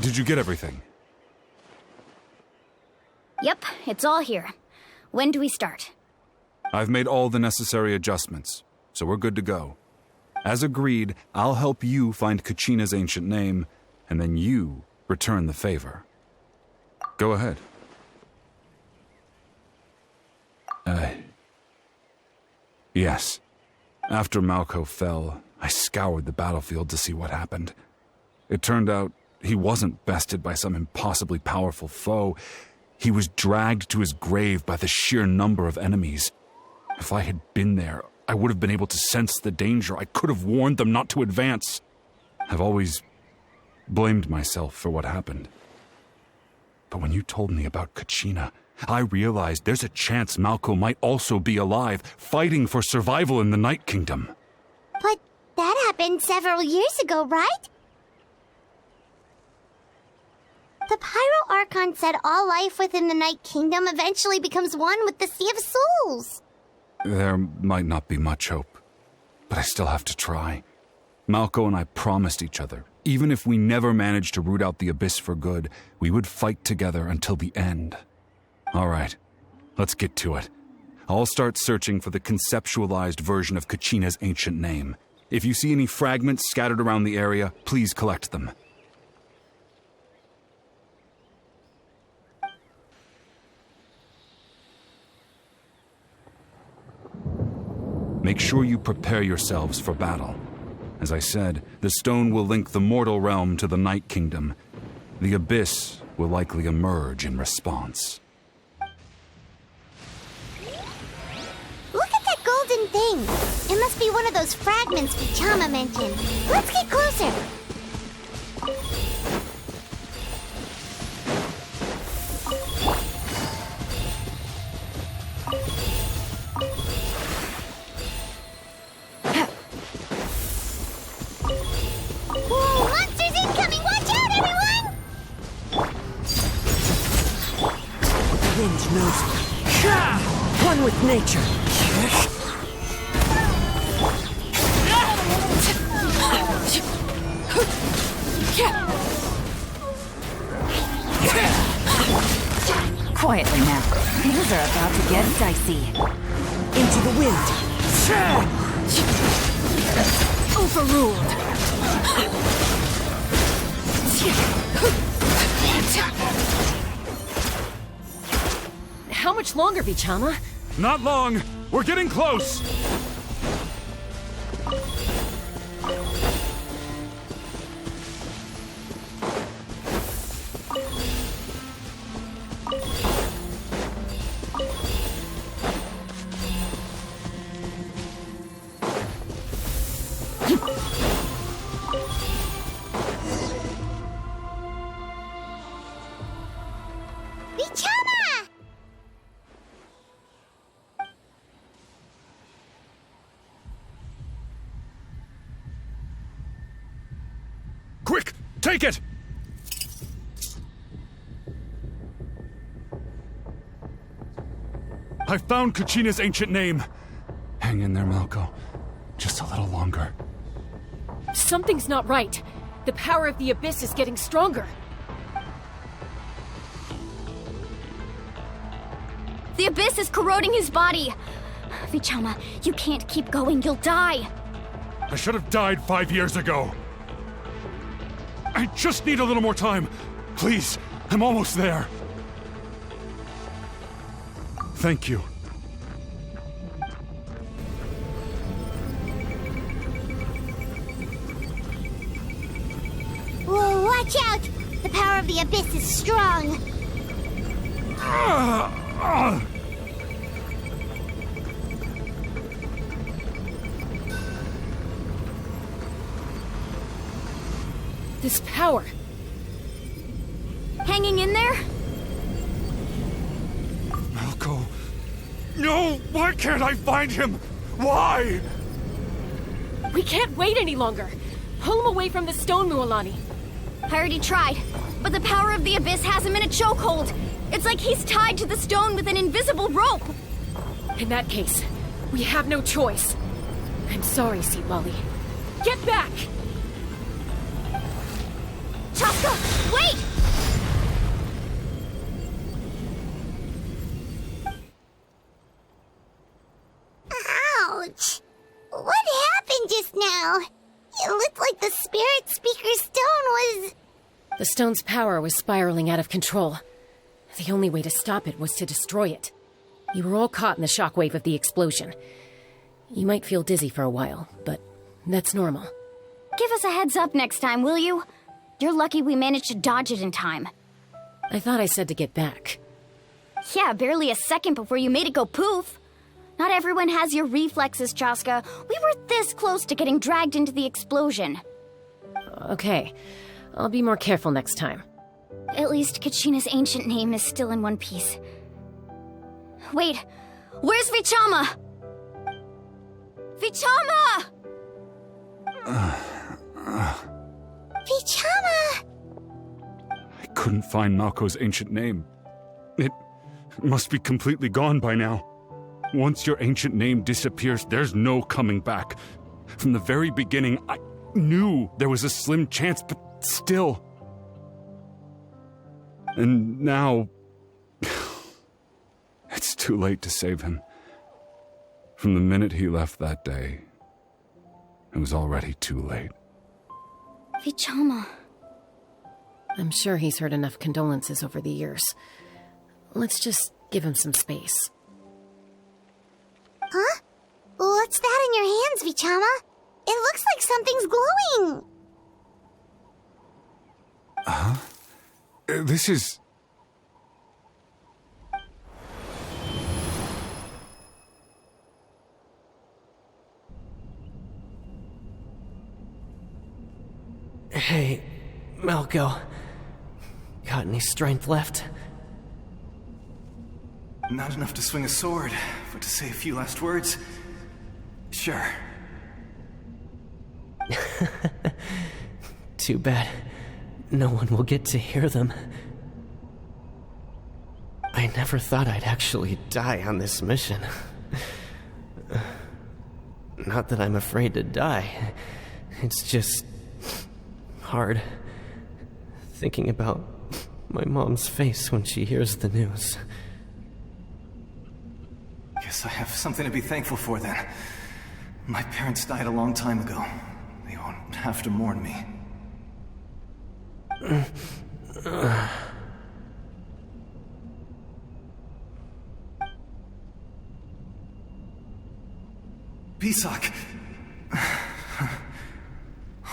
Did you get everything? Yep, it's all here. When do we start? I've made all the necessary adjustments, so we're good to go. As agreed, I'll help you find Kachina's ancient name, and then you return the favor. Go ahead. Yes. After Malko fell, I scoured the battlefield to see what happened. It turned out he wasn't bested by some impossibly powerful foe. He was dragged to his grave by the sheer number of enemies. If I had been there, I would have been able to sense the danger. I could have warned them not to advance. I've always blamed myself for what happened. But when you told me about Kachina, I realized there's a chance Malko might also be alive, fighting for survival in the Night Kingdom. But that happened several years ago, right? The Pyro Archon said all life within the Night Kingdom eventually becomes one with the Sea of Souls. There might not be much hope, but I still have to try. Malko and I promised each other, even if we never managed to root out the Abyss for good, we would fight together until the end. Alright, let's get to it. I'll start searching for the conceptualized version of Kachina's ancient name. If you see any fragments scattered around the area, please collect them. Make sure you prepare yourselves for battle. As I said, the stone will link the mortal realm to the Night Kingdom. The Abyss will likely emerge in response. Look at that golden thing. It must be one of those fragments Vichama mentioned. Let's get closer. Whoa, monsters incoming! Watch out, everyone! Wind knows me. One with nature. Quietly now. Things are about to get dicey. Into the wind. Overruled. How much longer, Vichama? Not long! We're getting close! Vichama! Quick! Take it! I found Kachina's ancient name. Hang in there, Malko. Just a little longer. Something's not right. The power of the Abyss is getting stronger. The Abyss is corroding his body. Vichama, you can't keep going. You'll die. I should have died 5 years ago. I just need a little more time. Please, I'm almost there. Thank you. Whoa, watch out! The power of the Abyss is strong. This power. Hanging in there? Malko. No! Why can't I find him? Why? We can't wait any longer. Pull him away from the stone, Mualani. I already tried, but the power of the Abyss has him in a chokehold. It's like he's tied to the stone with an invisible rope. In that case, we have no choice. I'm sorry, Seat Lolly. Get back! Chaska, wait! Ouch! What happened just now? It looked like the Spirit Speaker's stone was... The stone's power was spiraling out of control. The only way to stop it was to destroy it. You were all caught in the shockwave of the explosion. You might feel dizzy for a while, but that's normal. Give us a heads up next time, will you? You're lucky we managed to dodge it in time. I thought I said to get back. Yeah, barely a second before you made it go poof. Not everyone has your reflexes, Chaska. We were this close to getting dragged into the explosion. Okay, I'll be more careful next time. At least Kachina's ancient name is still in one piece. Wait, where's Vichama? Vichama! Vichama! I couldn't find Malko's ancient name. It must be completely gone by now. Once your ancient name disappears, there's no coming back. From the very beginning, I knew there was a slim chance, but still. And now... It's too late to save him. From the minute he left that day, it was already too late. Vichama. I'm sure he's heard enough condolences over the years. Let's just give him some space. Huh? What's that in your hands, Vichama? It looks like something's glowing! Huh? This is... Hey, Malco. Got any strength left? Not enough to swing a sword, but to say a few last words? Sure. Too bad. No one will get to hear them. I never thought I'd actually die on this mission. Not that I'm afraid to die. It's just... hard. Thinking about my mom's face when she hears the news. Guess I have something to be thankful for then. My parents died a long time ago. They won't have to mourn me. Pisak!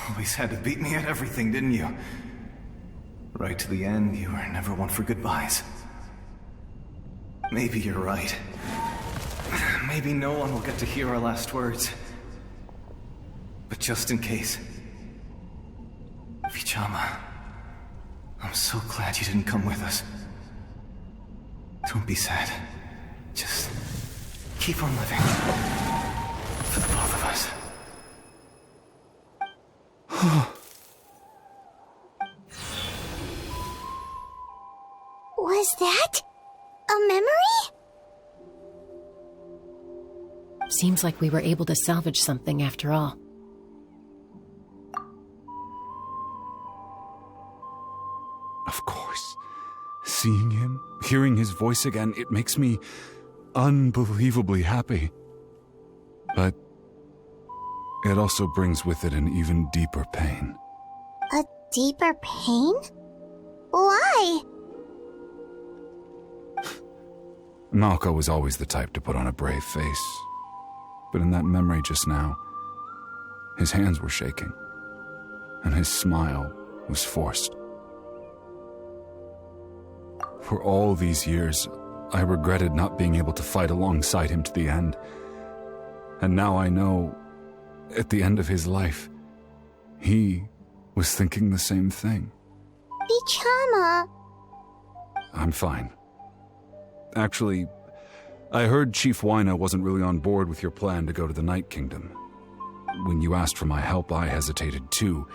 Always had to beat me at everything, didn't you? Right to the end, you were never one for goodbyes. Maybe you're right. Maybe no one will get to hear our last words. But just in case... Vichama, I'm so glad you didn't come with us. Don't be sad. Just keep on living. For the both of us. Was that a memory? Seems like we were able to salvage something after all. Of course. Seeing him, hearing his voice again, it makes me unbelievably happy. But it also brings with it an even deeper pain. A deeper pain? Why? Malco was always the type to put on a brave face. But in that memory just now, his hands were shaking, and his smile was forced. For all these years, I regretted not being able to fight alongside him to the end. And now I know, at the end of his life, he was thinking the same thing. Vichama. I'm fine. Actually, I heard Chief Wyna wasn't really on board with your plan to go to the Night Kingdom. When you asked for my help, I hesitated too.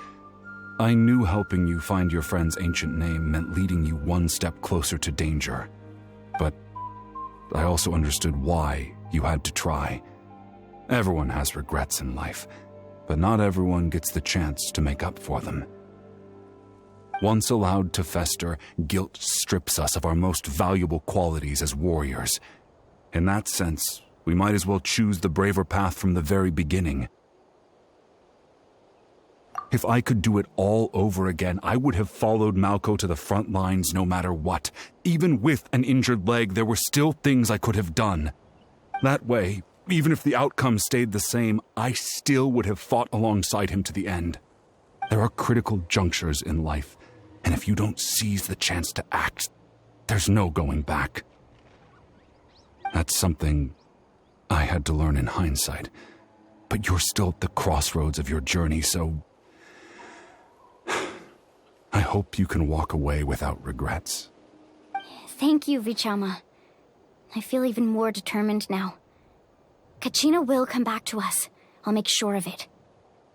I knew helping you find your friend's ancient name meant leading you one step closer to danger. But I also understood why you had to try. Everyone has regrets in life, but not everyone gets the chance to make up for them. Once allowed to fester, guilt strips us of our most valuable qualities as warriors. In that sense, we might as well choose the braver path from the very beginning. If I could do it all over again, I would have followed Malco to the front lines no matter what. Even with an injured leg, there were still things I could have done. That way, even if the outcome stayed the same, I still would have fought alongside him to the end. There are critical junctures in life, and if you don't seize the chance to act, there's no going back. That's something I had to learn in hindsight. But you're still at the crossroads of your journey, so I hope you can walk away without regrets. Thank you, Vichama. I feel even more determined now. Kachina will come back to us. I'll make sure of it.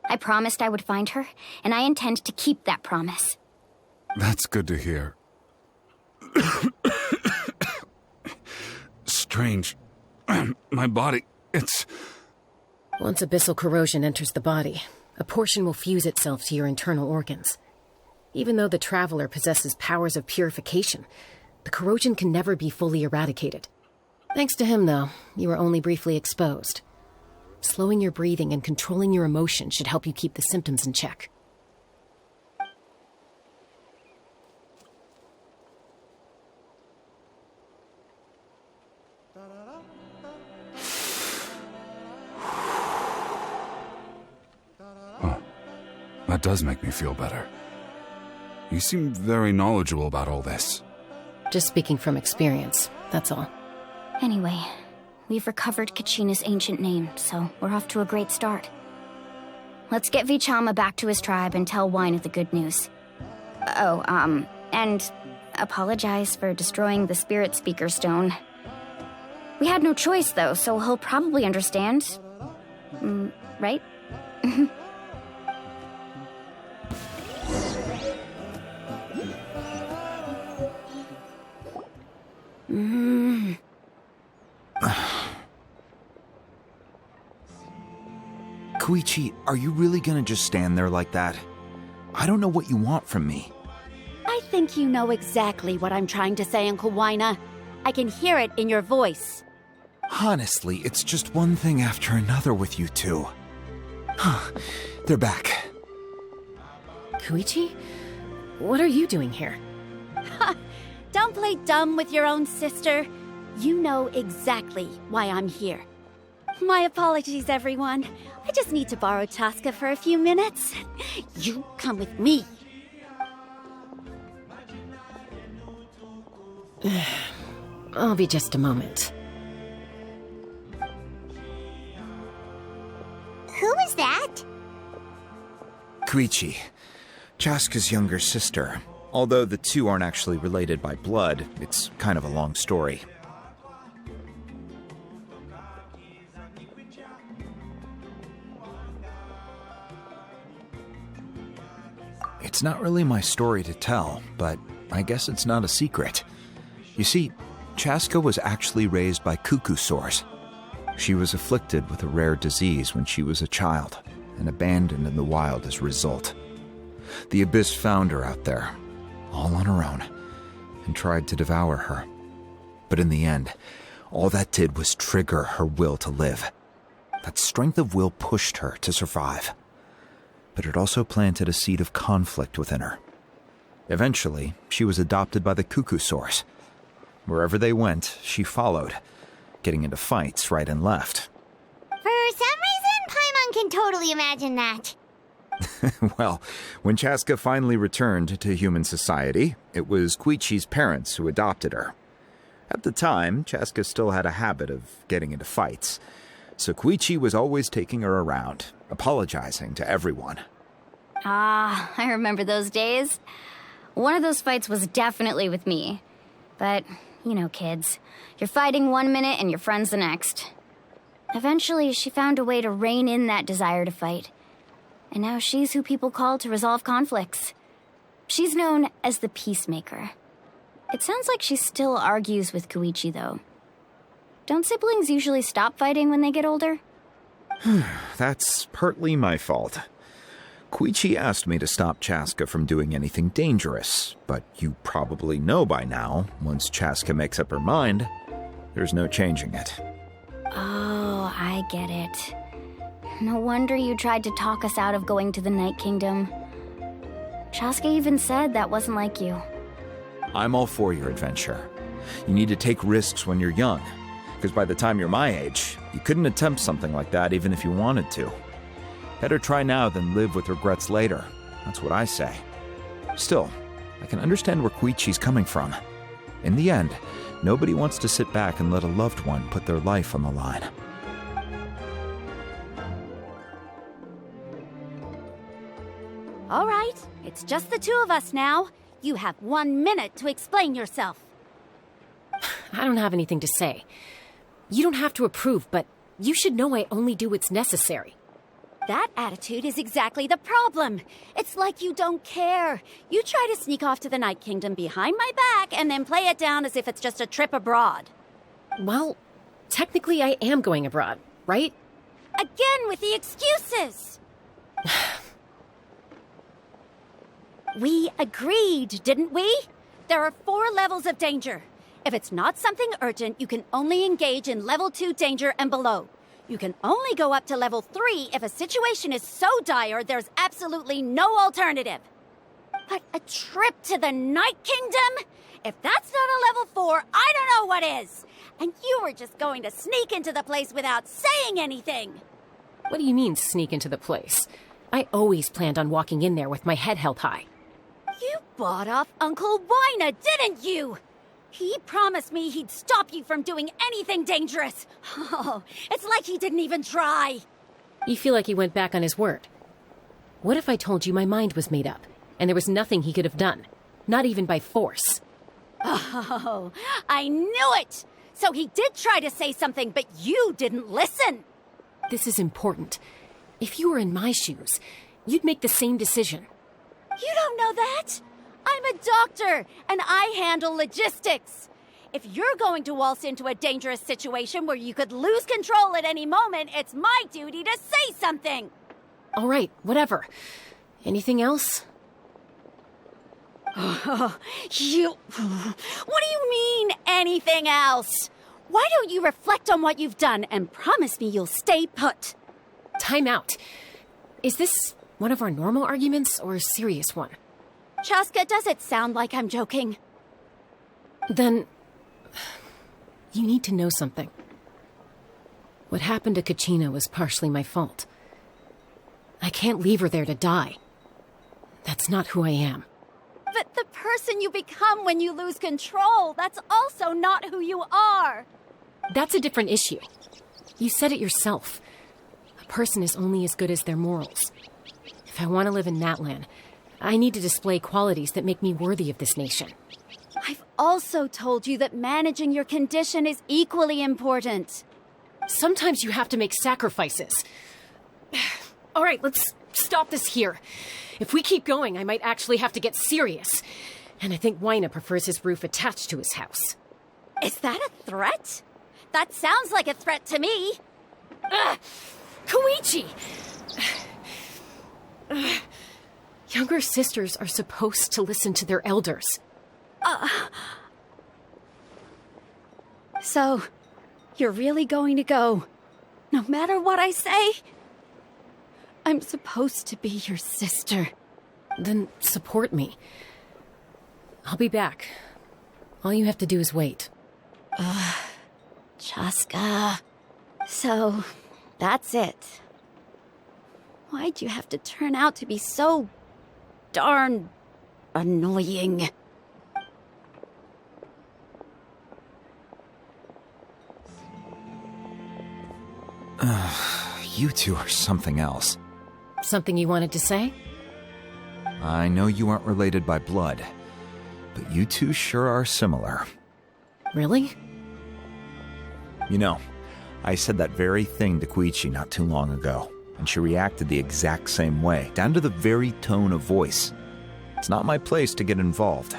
I promised I would find her, and I intend to keep that promise. That's good to hear. Strange. My body, it's... Once abyssal corrosion enters the body, a portion will fuse itself to your internal organs. Even though the Traveler possesses powers of purification, the corrosion can never be fully eradicated. Thanks to him, though, you were only briefly exposed. Slowing your breathing and controlling your emotions should help you keep the symptoms in check. Oh, that does make me feel better. You seem very knowledgeable about all this. Just speaking from experience, that's all. Anyway, we've recovered Kachina's ancient name, so we're off to a great start. Let's get Vichama back to his tribe and tell Wina the good news. Oh, and apologize for destroying the Spirit Speaker Stone. We had no choice, though, so he'll probably understand. Right? Koichi, are you really gonna just stand there like that? I don't know what you want from me. I think you know exactly what I'm trying to say, Uncle Wina. I can hear it in your voice. Honestly, it's just one thing after another with you two. They're back. Koichi? What are you doing here? Don't play dumb with your own sister. You know exactly why I'm here. My apologies, everyone. I just need to borrow Chaska for a few minutes. You come with me. I'll be just a moment. Who is that? Koichi, Chaska's younger sister. Although the two aren't actually related by blood, it's kind of a long story. It's not really my story to tell, but I guess it's not a secret. You see, Chaska was actually raised by cuckoo sores. She was afflicted with a rare disease when she was a child, and abandoned in the wild as a result. The Abyss found her out there, all on her own, and tried to devour her. But in the end, all that did was trigger her will to live. That strength of will pushed her to survive. But it also planted a seed of conflict within her. Eventually, she was adopted by the cuckoo sores. Wherever they went, she followed, getting into fights right and left. For some reason, Paimon can totally imagine that. Well, when Chaska finally returned to human society, it was Koichi's parents who adopted her. At the time, Chaska still had a habit of getting into fights, so Koichi was always taking her around, apologizing to everyone. Ah, I remember those days. One of those fights was definitely with me. But, you know, kids. You're fighting one minute and your friends the next. Eventually, she found a way to rein in that desire to fight. And now she's who people call to resolve conflicts. She's known as the Peacemaker. It sounds like she still argues with Koichi, though. Don't siblings usually stop fighting when they get older? That's partly my fault. Koichi asked me to stop Chaska from doing anything dangerous, but you probably know by now, once Chaska makes up her mind, there's no changing it. Oh, I get it. No wonder you tried to talk us out of going to the Night Kingdom. Chaska even said that wasn't like you. I'm all for your adventure. You need to take risks when you're young, because by the time you're my age, you couldn't attempt something like that even if you wanted to. Better try now than live with regrets later. That's what I say. Still, I can understand where Koichi's coming from. In the end, nobody wants to sit back and let a loved one put their life on the line. All right, it's just the two of us now. You have 1 minute to explain yourself. I don't have anything to say. You don't have to approve, but you should know I only do what's necessary. That attitude is exactly the problem. It's like you don't care. You try to sneak off to the Night Kingdom behind my back and then play it down as if it's just a trip abroad. Well, technically I am going abroad, right? Again with the excuses! We agreed, didn't we? There are 4 levels of danger. If it's not something urgent, you can only engage in level 2 danger and below. You can only go up to level 3 if a situation is so dire there's absolutely no alternative. But a trip to the Night Kingdom? If that's not a level 4, I don't know what is. And you were just going to sneak into the place without saying anything. What do you mean, sneak into the place? I always planned on walking in there with my head held high. You bought off Uncle Wina, didn't you? He promised me he'd stop you from doing anything dangerous. Oh, it's like he didn't even try. You feel like he went back on his word. What if I told you my mind was made up, and there was nothing he could have done? Not even by force. Oh, I knew it! So he did try to say something, but you didn't listen. This is important. If you were in my shoes, you'd make the same decision. You don't know that? I'm a doctor, and I handle logistics. If you're going to waltz into a dangerous situation where you could lose control at any moment, it's my duty to say something. All right, whatever. Anything else? What do you mean, anything else? Why don't you reflect on what you've done and promise me you'll stay put? Time out. Is this one of our normal arguments or a serious one? Chaska, does it sound like I'm joking? Then, you need to know something. What happened to Kachina was partially my fault. I can't leave her there to die. That's not who I am. But the person you become when you lose control, that's also not who you are. That's a different issue. You said it yourself. A person is only as good as their morals. If I want to live in Natlan, I need to display qualities that make me worthy of this nation. I've also told you that managing your condition is equally important. Sometimes you have to make sacrifices. All right, let's stop this here. If we keep going, I might actually have to get serious. And I think Wina prefers his roof attached to his house. Is that a threat? That sounds like a threat to me. Koichi! Younger sisters are supposed to listen to their elders. So, you're really going to go, no matter what I say? I'm supposed to be your sister. Then support me. I'll be back. All you have to do is wait. Chaska. So, that's it. Why'd you have to turn out to be so darn annoying? You two are something else. Something you wanted to say? I know you aren't related by blood, but you two sure are similar. Really? You know, I said that very thing to Koichi not too long ago, and she reacted the exact same way, down to the very tone of voice. It's not my place to get involved,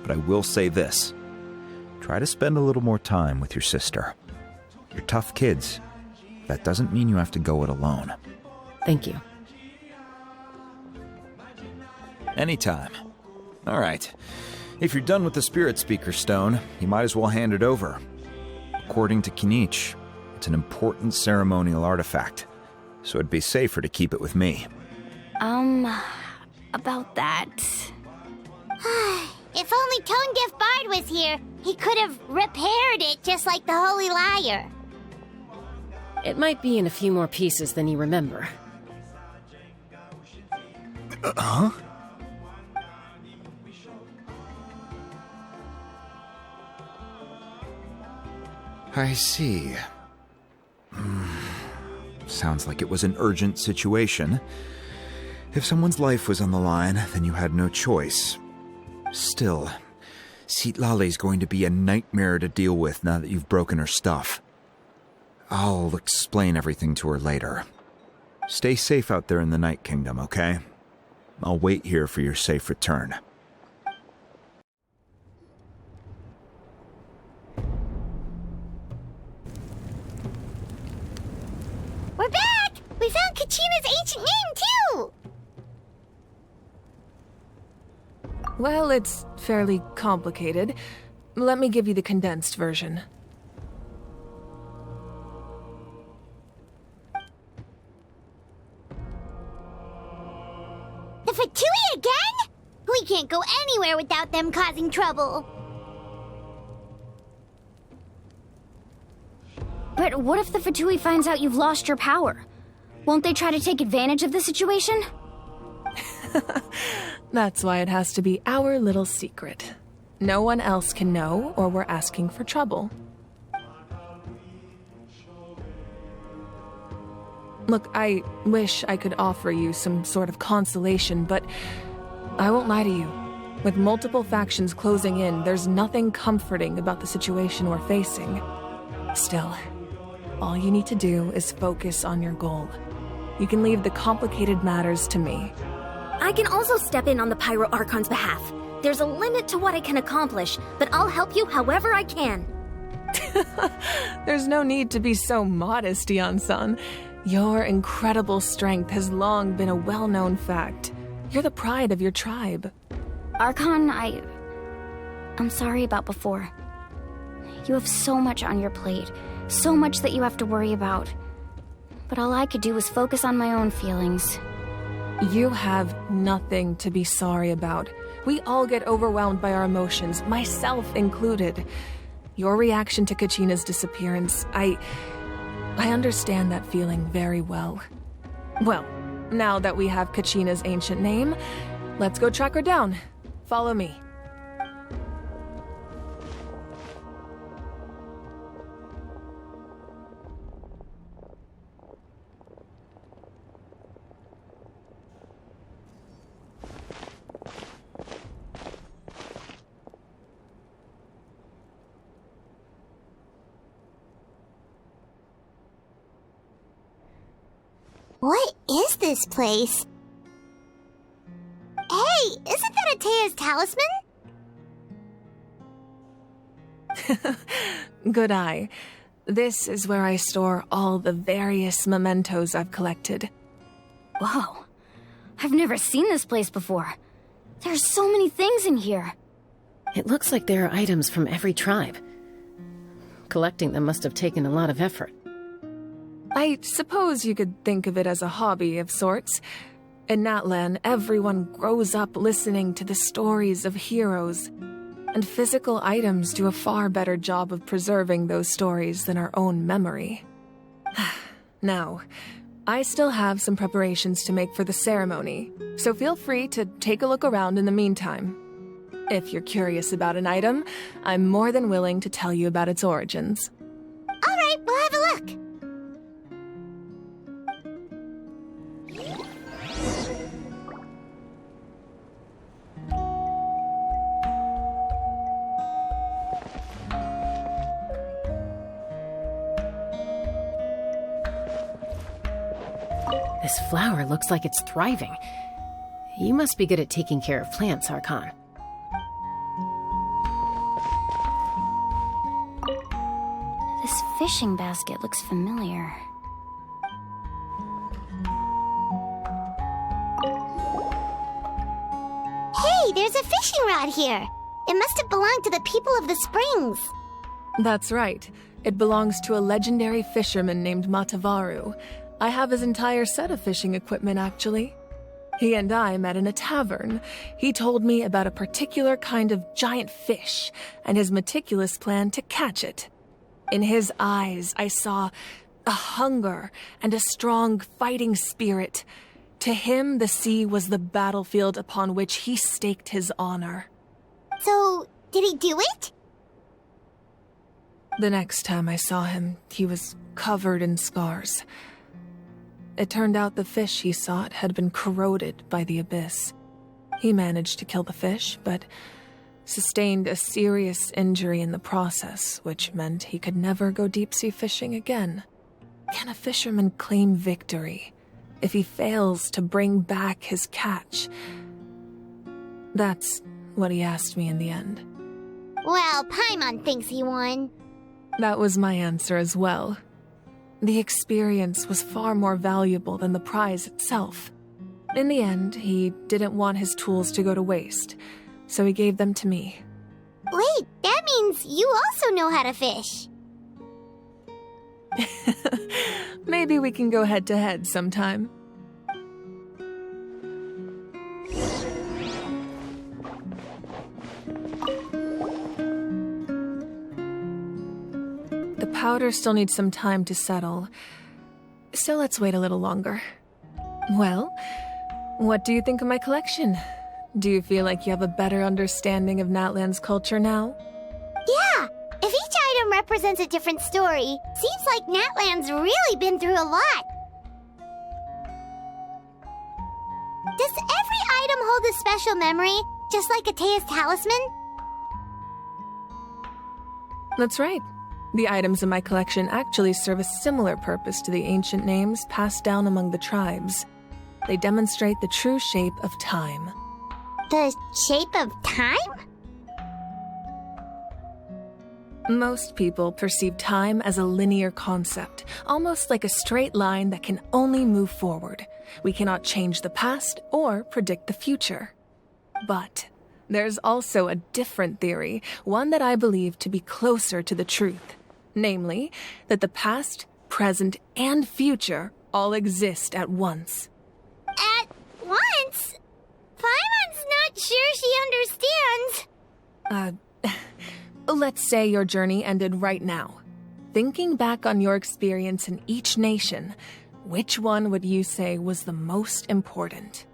but I will say this. Try to spend a little more time with your sister. You're tough kids. That doesn't mean you have to go it alone. Thank you. Anytime. All right. If you're done with the Spirit Speaker Stone, you might as well hand it over. According to Kinich, it's an important ceremonial artifact, so it'd be safer to keep it with me. About that. If only Tone Deaf Bard was here, he could have repaired it just like the Holy Liar. It might be in a few more pieces than you remember. Huh? I see. Sounds like it was an urgent situation. If someone's life was on the line, then you had no choice. Still, Citlali's going to be a nightmare to deal with now that you've broken her stuff. I'll explain everything to her later. Stay safe out there in the Night Kingdom, okay? I'll wait here for your safe return. We're back! We found Kachina's ancient name, too! Well, it's fairly complicated. let me give you the condensed version. The Fatui again? We can't go anywhere without them causing trouble. But what if the Fatui finds out you've lost your power? Won't they try to take advantage of the situation? That's why it has to be our little secret. No one else can know, or we're asking for trouble. Look, I wish I could offer you some sort of consolation, but I won't lie to you. With multiple factions closing in, there's nothing comforting about the situation we're facing. Still, all you need to do is focus on your goal. You can leave the complicated matters to me. I can also step in on the Pyro Archon's behalf. There's a limit to what I can accomplish, but I'll help you however I can. There's no need to be so modest, Yan-san. Your incredible strength has long been a well-known fact. You're the pride of your tribe. Archon, I'm sorry about before. You have so much on your plate, so much that you have to worry about. But all I could do was focus on my own feelings. You have nothing to be sorry about. We all get overwhelmed by our emotions, myself included. Your reaction to Kachina's disappearance, I understand that feeling very well. Well, now that we have Kachina's ancient name, let's go track her down. Follow me. What is this place? Hey, isn't that Atea's talisman? Good eye. This is where I store all the various mementos I've collected. Whoa. I've never seen this place before. There's so many things in here. It looks like there are items from every tribe. Collecting them must have taken a lot of effort. I suppose you could think of it as a hobby of sorts. In Natlan, everyone grows up listening to the stories of heroes, and physical items do a far better job of preserving those stories than our own memory. Now, I still have some preparations to make for the ceremony, so feel free to take a look around in the meantime. If you're curious about an item, I'm more than willing to tell you about its origins. All right, we'll have a look. This flower looks like it's thriving. You must be good at taking care of plants, Archon. This fishing basket looks familiar. Hey, there's a fishing rod here. It must have belonged to the people of the springs. That's right. It belongs to a legendary fisherman named Matavaru. I have his entire set of fishing equipment, actually. He and I met in a tavern. He told me about a particular kind of giant fish and his meticulous plan to catch it. In his eyes, I saw a hunger and a strong fighting spirit. To him, the sea was the battlefield upon which he staked his honor. So, did he do it? The next time I saw him, he was covered in scars. It turned out the fish he sought had been corroded by the abyss. He managed to kill the fish, but sustained a serious injury in the process, which meant he could never go deep-sea fishing again. Can a fisherman claim victory if he fails to bring back his catch? That's what he asked me in the end. Well, Paimon thinks he won. That was my answer as well. The experience was far more valuable than the prize itself. In the end, he didn't want his tools to go to waste, so he gave them to me. Wait, that means you also know how to fish. Maybe we can go head-to-head sometime. The powder still needs some time to settle, so let's wait a little longer. Well, what do you think of my collection? Do you feel like you have a better understanding of Natlan's culture now? Yeah! If each item represents a different story, seems like Natlan's really been through a lot. Does every item hold a special memory, just like Atea's talisman? That's right. The items in my collection actually serve a similar purpose to the ancient names passed down among the tribes. They demonstrate the true shape of time. The shape of time? Most people perceive time as a linear concept, almost like a straight line that can only move forward. We cannot change the past or predict the future. But there's also a different theory, one that I believe to be closer to the truth. Namely, that the past, present, and future all exist at once. At once? Paimon's not sure she understands. Let's say your journey ended right now. Thinking back on your experience in each nation, which one would you say was the most important?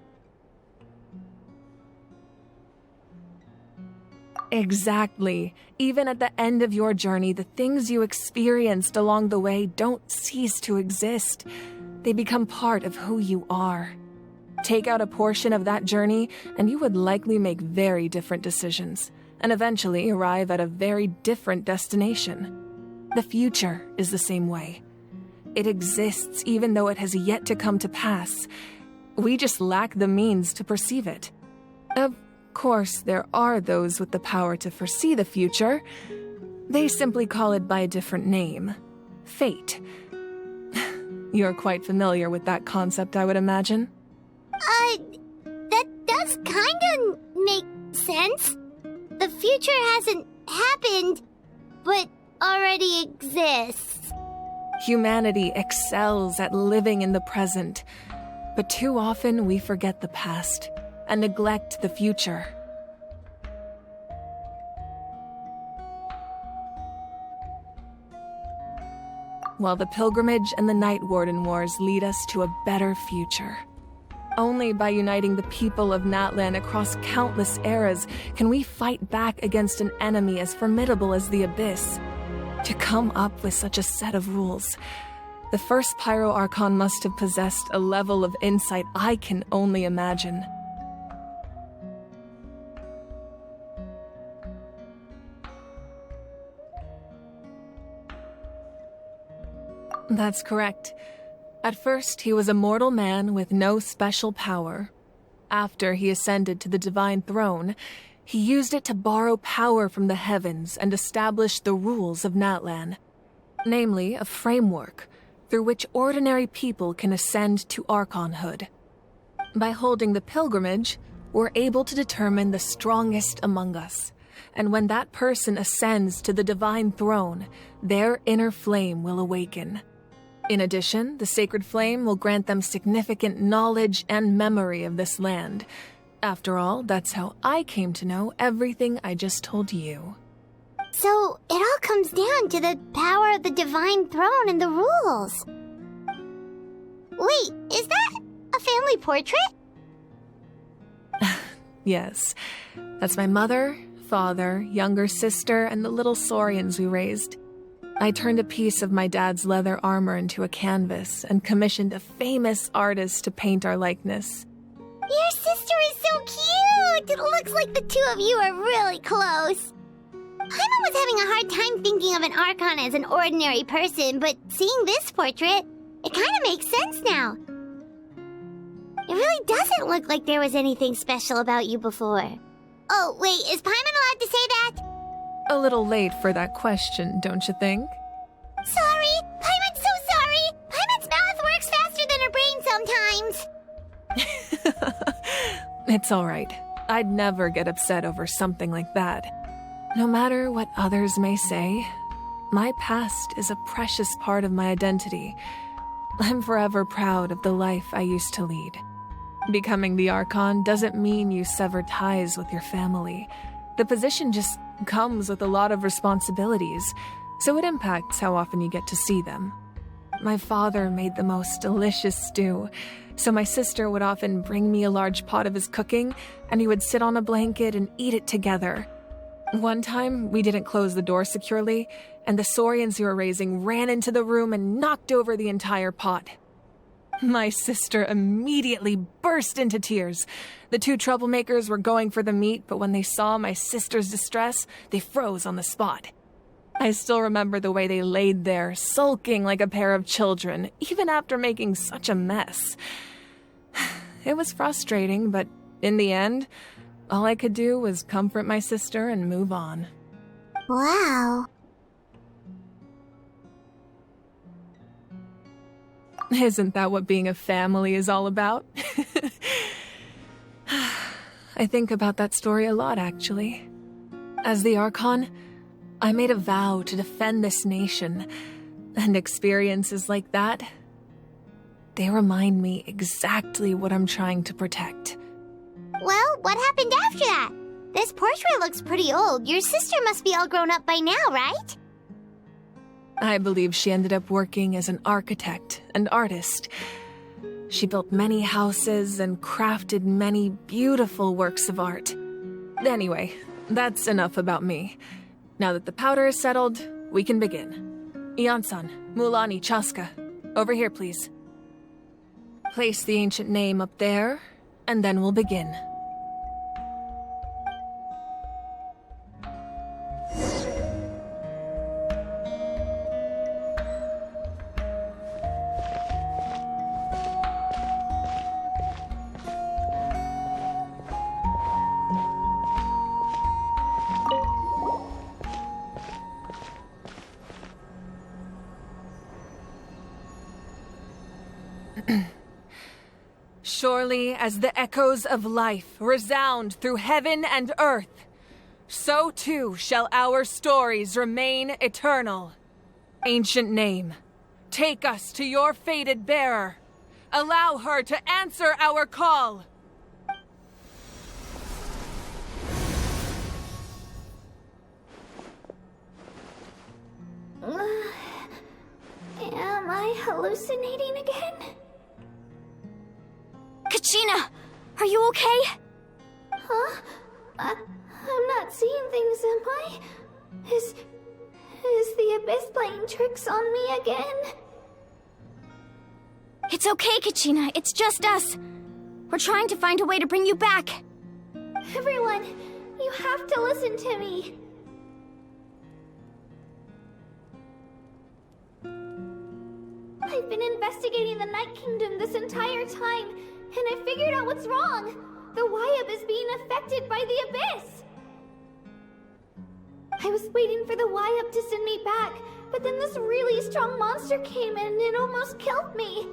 Exactly. Even at the end of your journey, the things you experienced along the way don't cease to exist. They become part of who you are. Take out a portion of that journey, and you would likely make very different decisions, and eventually arrive at a very different destination. The future is the same way. It exists even though it has yet to come to pass. We just lack the means to perceive it. Of course, there are those with the power to foresee the future. They simply call it by a different name. Fate. You're quite familiar with that concept, I would imagine. That does kinda make sense. The future hasn't happened, but already exists. Humanity excels at living in the present, but too often we forget the past and neglect the future. While the pilgrimage and the Night Warden Wars lead us to a better future. Only by uniting the people of Natlan across countless eras can we fight back against an enemy as formidable as the Abyss. To come up with such a set of rules, the first Pyro Archon must have possessed a level of insight I can only imagine. That's correct. At first, he was a mortal man with no special power. After he ascended to the divine throne, he used it to borrow power from the heavens and establish the rules of Natlan. Namely, a framework through which ordinary people can ascend to Archonhood. By holding the pilgrimage, we're able to determine the strongest among us. And when that person ascends to the divine throne, their inner flame will awaken. In addition, the sacred flame will grant them significant knowledge and memory of this land. After all, that's how I came to know everything I just told you. So, it all comes down to the power of the divine throne and the rules. Wait, is that a family portrait? Yes, that's my mother, father, younger sister, and the little saurians we raised. I turned a piece of my dad's leather armor into a canvas and commissioned a famous artist to paint our likeness. Your sister is so cute! It looks like the two of you are really close. Paimon was having a hard time thinking of an Archon as an ordinary person, but seeing this portrait, it kind of makes sense now. It really doesn't look like there was anything special about you before. Oh, wait, is Paimon allowed to say that? A little late for that question, don't you think? Sorry! Paimon's so sorry! Paimon's mouth works faster than her brain sometimes! It's all right. I'd never get upset over something like that. No matter what others may say, my past is a precious part of my identity. I'm forever proud of the life I used to lead. Becoming the Archon doesn't mean you sever ties with your family. The position just comes with a lot of responsibilities, so it impacts how often you get to see them. My father made the most delicious stew, so my sister would often bring me a large pot of his cooking, and we would sit on a blanket and eat it together. One time, we didn't close the door securely, and the Saurians who were raising ran into the room and knocked over the entire pot. My sister immediately burst into tears. The two troublemakers were going for the meat, but when they saw my sister's distress, they froze on the spot. I still remember the way they laid there, sulking like a pair of children, even after making such a mess. It was frustrating, but in the end, all I could do was comfort my sister and move on. Wow. Isn't that what being a family is all about? I think about that story a lot, actually. As the Archon, I made a vow to defend this nation, and experiences like that, they remind me exactly what I'm trying to protect. Well, what happened after that? This portrait looks pretty old. Your sister must be all grown up by now, right? I believe she ended up working as an architect and artist. She built many houses and crafted many beautiful works of art. Anyway, that's enough about me. Now that the powder is settled, we can begin. Ian-san, Mulani, Chaska, over here, please. Place the ancient name up there, and then we'll begin. Surely as the echoes of life resound through heaven and earth, so too shall our stories remain eternal. Ancient name, take us to your fated bearer. Allow her to answer our call. Am I hallucinating again? Kachina! Are you okay? Huh? I'm not seeing things, am I? Is the Abyss playing tricks on me again? It's okay, Kachina. It's just us. We're trying to find a way to bring you back. Everyone, you have to listen to me. I've been investigating the Night Kingdom this entire time, and I figured out what's wrong. The Wyab is being affected by the Abyss. I was waiting for the Wyab to send me back, but then this really strong monster came in and it almost killed me.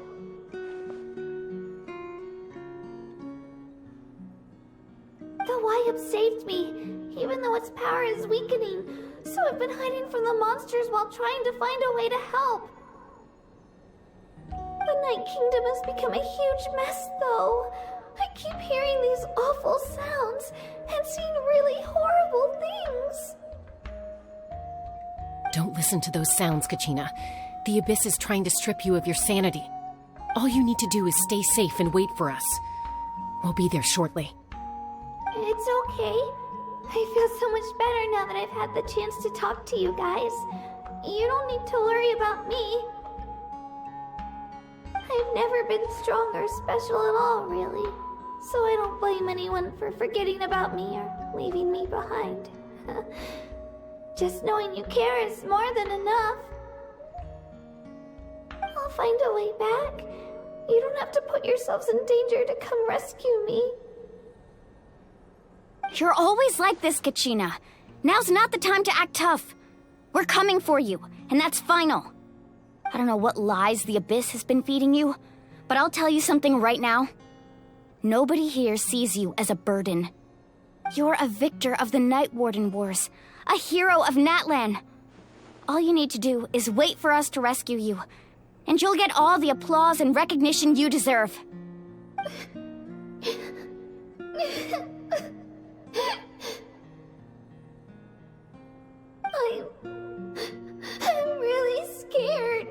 The Wyab saved me, even though its power is weakening, so I've been hiding from the monsters while trying to find a way to help. The Night Kingdom has become a huge mess, though. I keep hearing these awful sounds and seeing really horrible things. Don't listen to those sounds, Kachina. The Abyss is trying to strip you of your sanity. All you need to do is stay safe and wait for us. We'll be there shortly. It's okay. I feel so much better now that I've had the chance to talk to you guys. You don't need to worry about me. I've never been strong or special at all, really. So I don't blame anyone for forgetting about me or leaving me behind. Just knowing you care is more than enough. I'll find a way back. You don't have to put yourselves in danger to come rescue me. You're always like this, Kachina. Now's not the time to act tough. We're coming for you, and that's final. I don't know what lies the Abyss has been feeding you, but I'll tell you something right now. Nobody here sees you as a burden. You're a victor of the Night Warden Wars, a hero of Natlan. All you need to do is wait for us to rescue you, and you'll get all the applause and recognition you deserve. I'm really scared.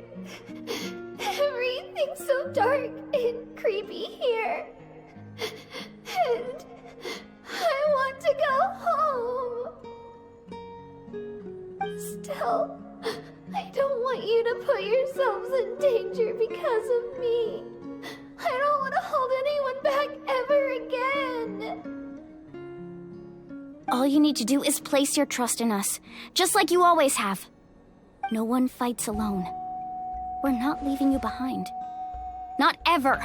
Everything's so dark and creepy here. And I want to go home. Still, I don't want you to put yourselves in danger because of me. I don't want to hold anyone back ever again. All you need to do is place your trust in us, just like you always have. No one fights alone. We're not leaving you behind. Not ever.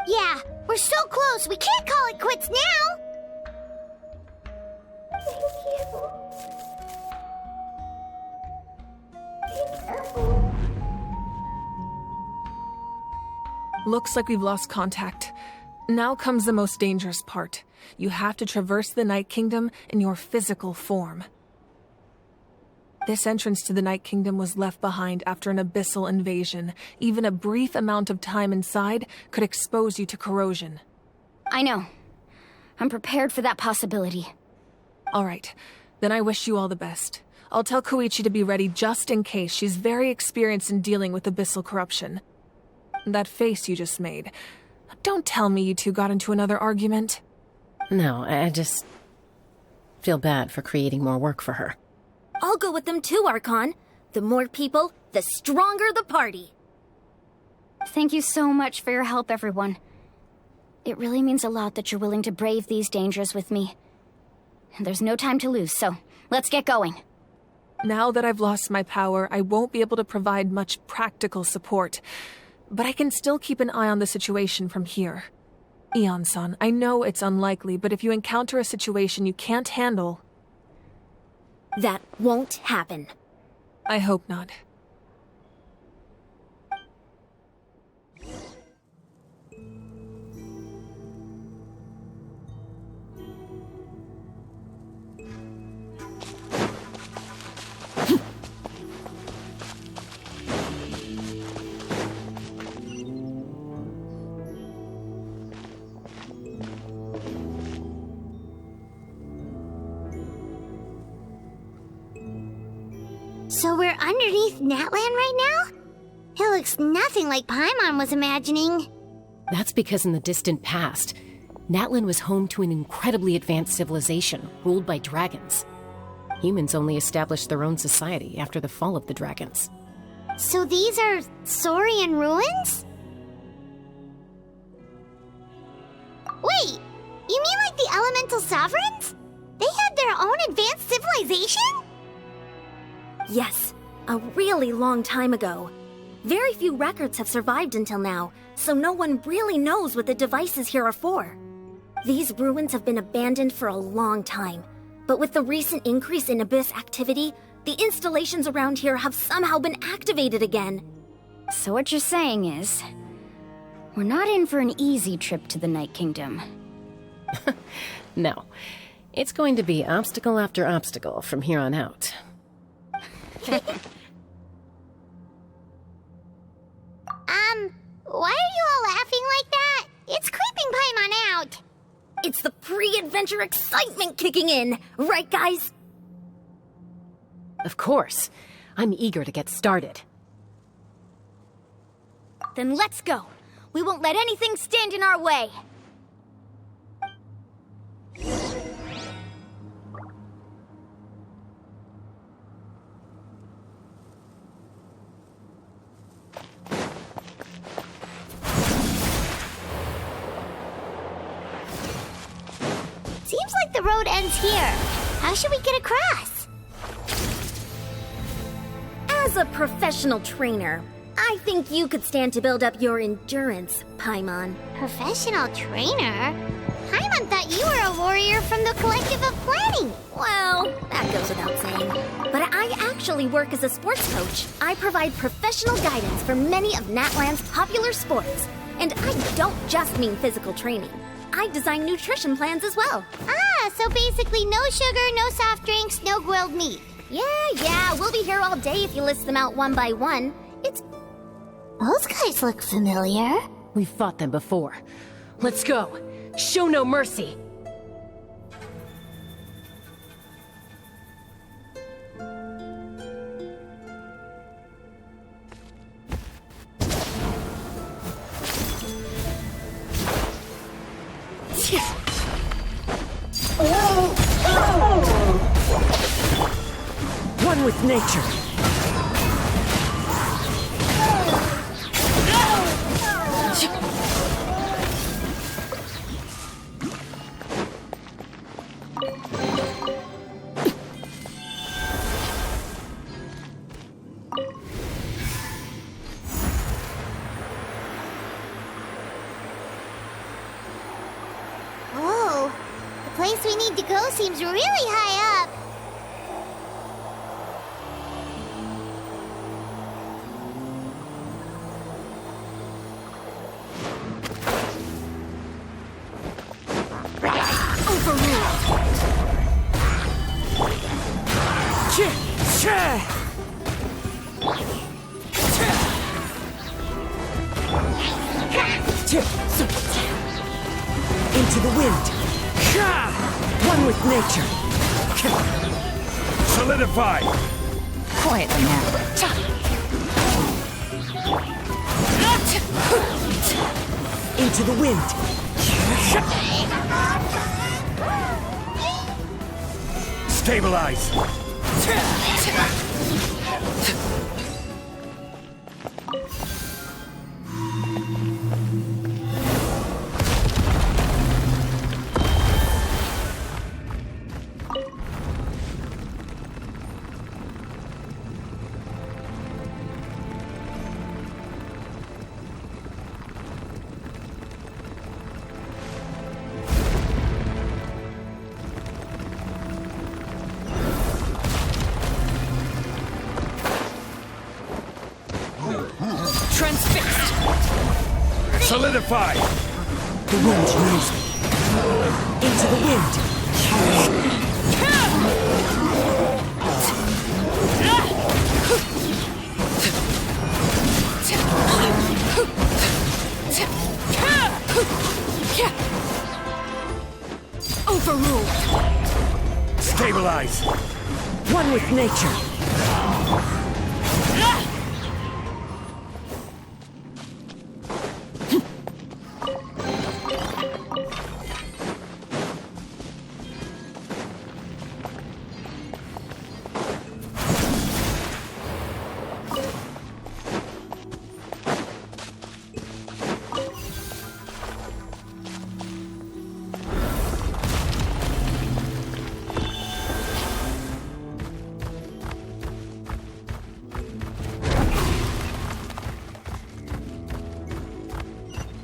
Yeah, we're so close, we can't call it quits now! Thank you. Be careful. Looks like we've lost contact. Now comes the most dangerous part. You have to traverse the Night Kingdom in your physical form. This entrance to the Night Kingdom was left behind after an abyssal invasion. Even a brief amount of time inside could expose you to corrosion. I know. I'm prepared for that possibility. All right. Then I wish you all the best. I'll tell Koichi to be ready just in case. She's very experienced in dealing with abyssal corruption. That face you just made. Don't tell me you two got into another argument. No, I just feel bad for creating more work for her. I'll go with them too, Archon. The more people, the stronger the party. Thank you so much for your help, everyone. It really means a lot that you're willing to brave these dangers with me. And there's no time to lose, so let's get going. Now that I've lost my power, I won't be able to provide much practical support. But I can still keep an eye on the situation from here. Eon-san, I know it's unlikely, but if you encounter a situation you can't handle... That won't happen. I hope not. So we're underneath Natlan right now? It looks nothing like Paimon was imagining. That's because in the distant past, Natlan was home to an incredibly advanced civilization ruled by dragons. Humans only established their own society after the fall of the dragons. So these are Saurian ruins? Wait, you mean like the elemental sovereigns? They had their own advanced civilization? Yes, a really long time ago. Very few records have survived until now, so no one really knows what the devices here are for. These ruins have been abandoned for a long time, but with the recent increase in Abyss activity, the installations around here have somehow been activated again. So what you're saying is, we're not in for an easy trip to the Night Kingdom. No, it's going to be obstacle after obstacle from here on out. Why are you all laughing like that? It's creeping Paimon out. It's the pre-adventure excitement kicking in, right guys? Of course. I'm eager to get started. Then let's go. We won't let anything stand in our way. Seems like the road ends here. How should we get across? As a professional trainer, I think you could stand to build up your endurance, Paimon. Professional trainer? Paimon thought you were a warrior from the Collective of Planning. Well, that goes without saying. But I actually work as a sports coach. I provide professional guidance for many of Natlan's popular sports. And I don't just mean physical training. I design nutrition plans as well. Ah, so basically no sugar, no soft drinks, no grilled meat. Yeah, we'll be here all day if you list them out one by one. Those guys look familiar. We've fought them before. Let's go. Show no mercy. One with nature. Oh, the place we need to go seems really high up. Into the wind. One with nature. Solidify! Quietly now. Into the wind. Stabilize! Transfixed. Solidify! The wind knows me. Into the wind. Overruled. Stabilize! One with nature.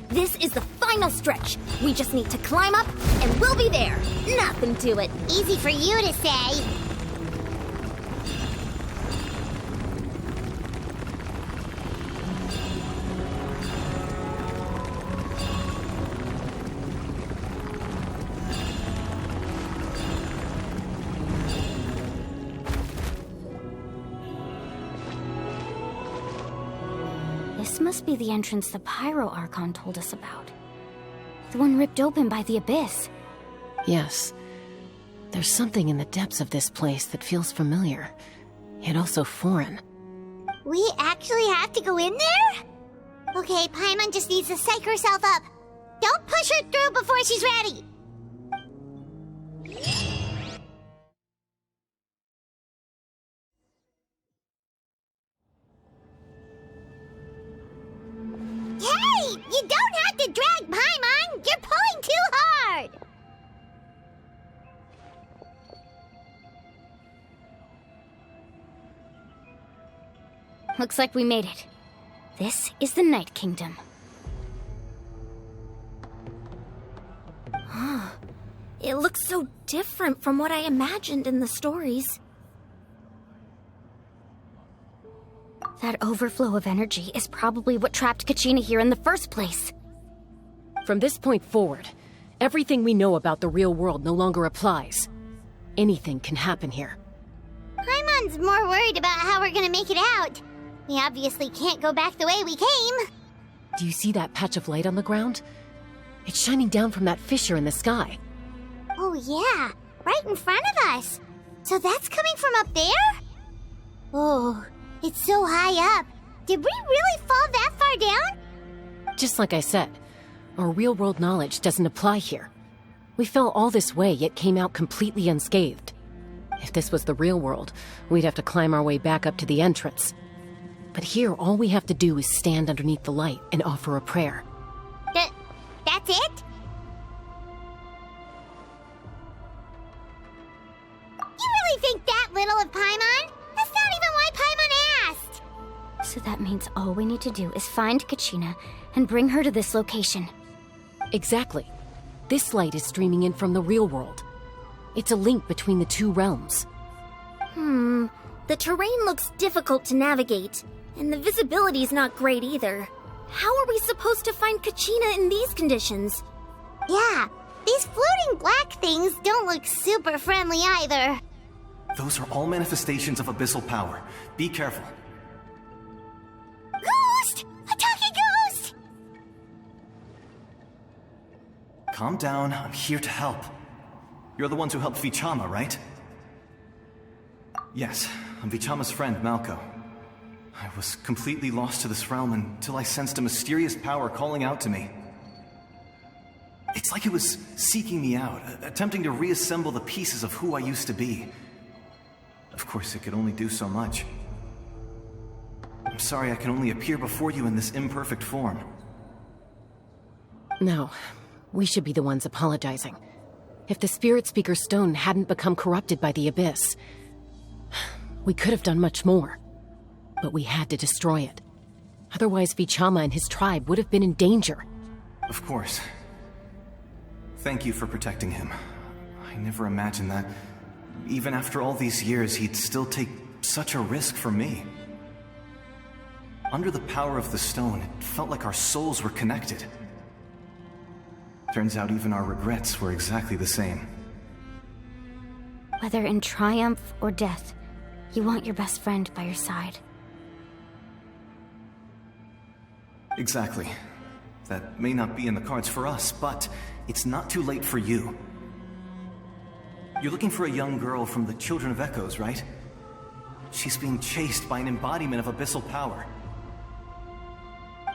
This is the final stretch. We just need to climb up, and we'll be there. Nothing to it. Easy for you to say. This must be the entrance the Pyro Archon told us about. The one ripped open by the Abyss. Yes. There's something in the depths of this place that feels familiar, yet also foreign. We actually have to go in there? Okay, Paimon just needs to psych herself up. Don't push her through before she's ready. Hey! You don't have to drag Paimon! You're pulling too hard! Looks like we made it. This is the Night Kingdom. It looks so different from what I imagined in the stories. That overflow of energy is probably what trapped Kachina here in the first place. From this point forward, Everything we know about the real world no longer applies. Anything can happen here. Paimon's more worried about how we're gonna make it out. We obviously can't go back the way we came. Do you see that patch of light on the ground? It's shining down from that fissure in the sky. Oh yeah, right in front of us. So that's coming from up there? Oh, it's so high up. Did we really fall that far down? Just like I said, our real-world knowledge doesn't apply here. We fell all this way, yet came out completely unscathed. If this was the real world, we'd have to climb our way back up to the entrance. But here, all we have to do is stand underneath the light and offer a prayer. That's it? You really think that little of Paimon? That's not even why Paimon asked! So that means all we need to do is find Kachina and bring her to this location. Exactly. This light is streaming in from the real world. It's a link between the two realms. The terrain looks difficult to navigate, and the visibility's not great either. How are we supposed to find Kachina in these conditions? Yeah, these floating black things don't look super friendly either. Those are all manifestations of abyssal power. Be careful. Ghost! A talking ghost! Calm down, I'm here to help. You're the ones who helped Vichama, right? Yes, I'm Vichama's friend, Malko. I was completely lost to this realm until I sensed a mysterious power calling out to me. It's like it was seeking me out, attempting to reassemble the pieces of who I used to be. Of course, it could only do so much. I'm sorry I can only appear before you in this imperfect form. No, we should be the ones apologizing. If the Spirit Speaker Stone hadn't become corrupted by the Abyss, we could have done much more. But we had to destroy it. Otherwise, Vichama and his tribe would have been in danger. Of course. Thank you for protecting him. I never imagined that, even after all these years, he'd still take such a risk for me. Under the power of the stone, it felt like our souls were connected. Turns out even our regrets were exactly the same. Whether in triumph or death, you want your best friend by your side. Exactly. That may not be in the cards for us, but it's not too late for you. You're looking for a young girl from the Children of Echoes, right? She's being chased by an embodiment of abyssal power.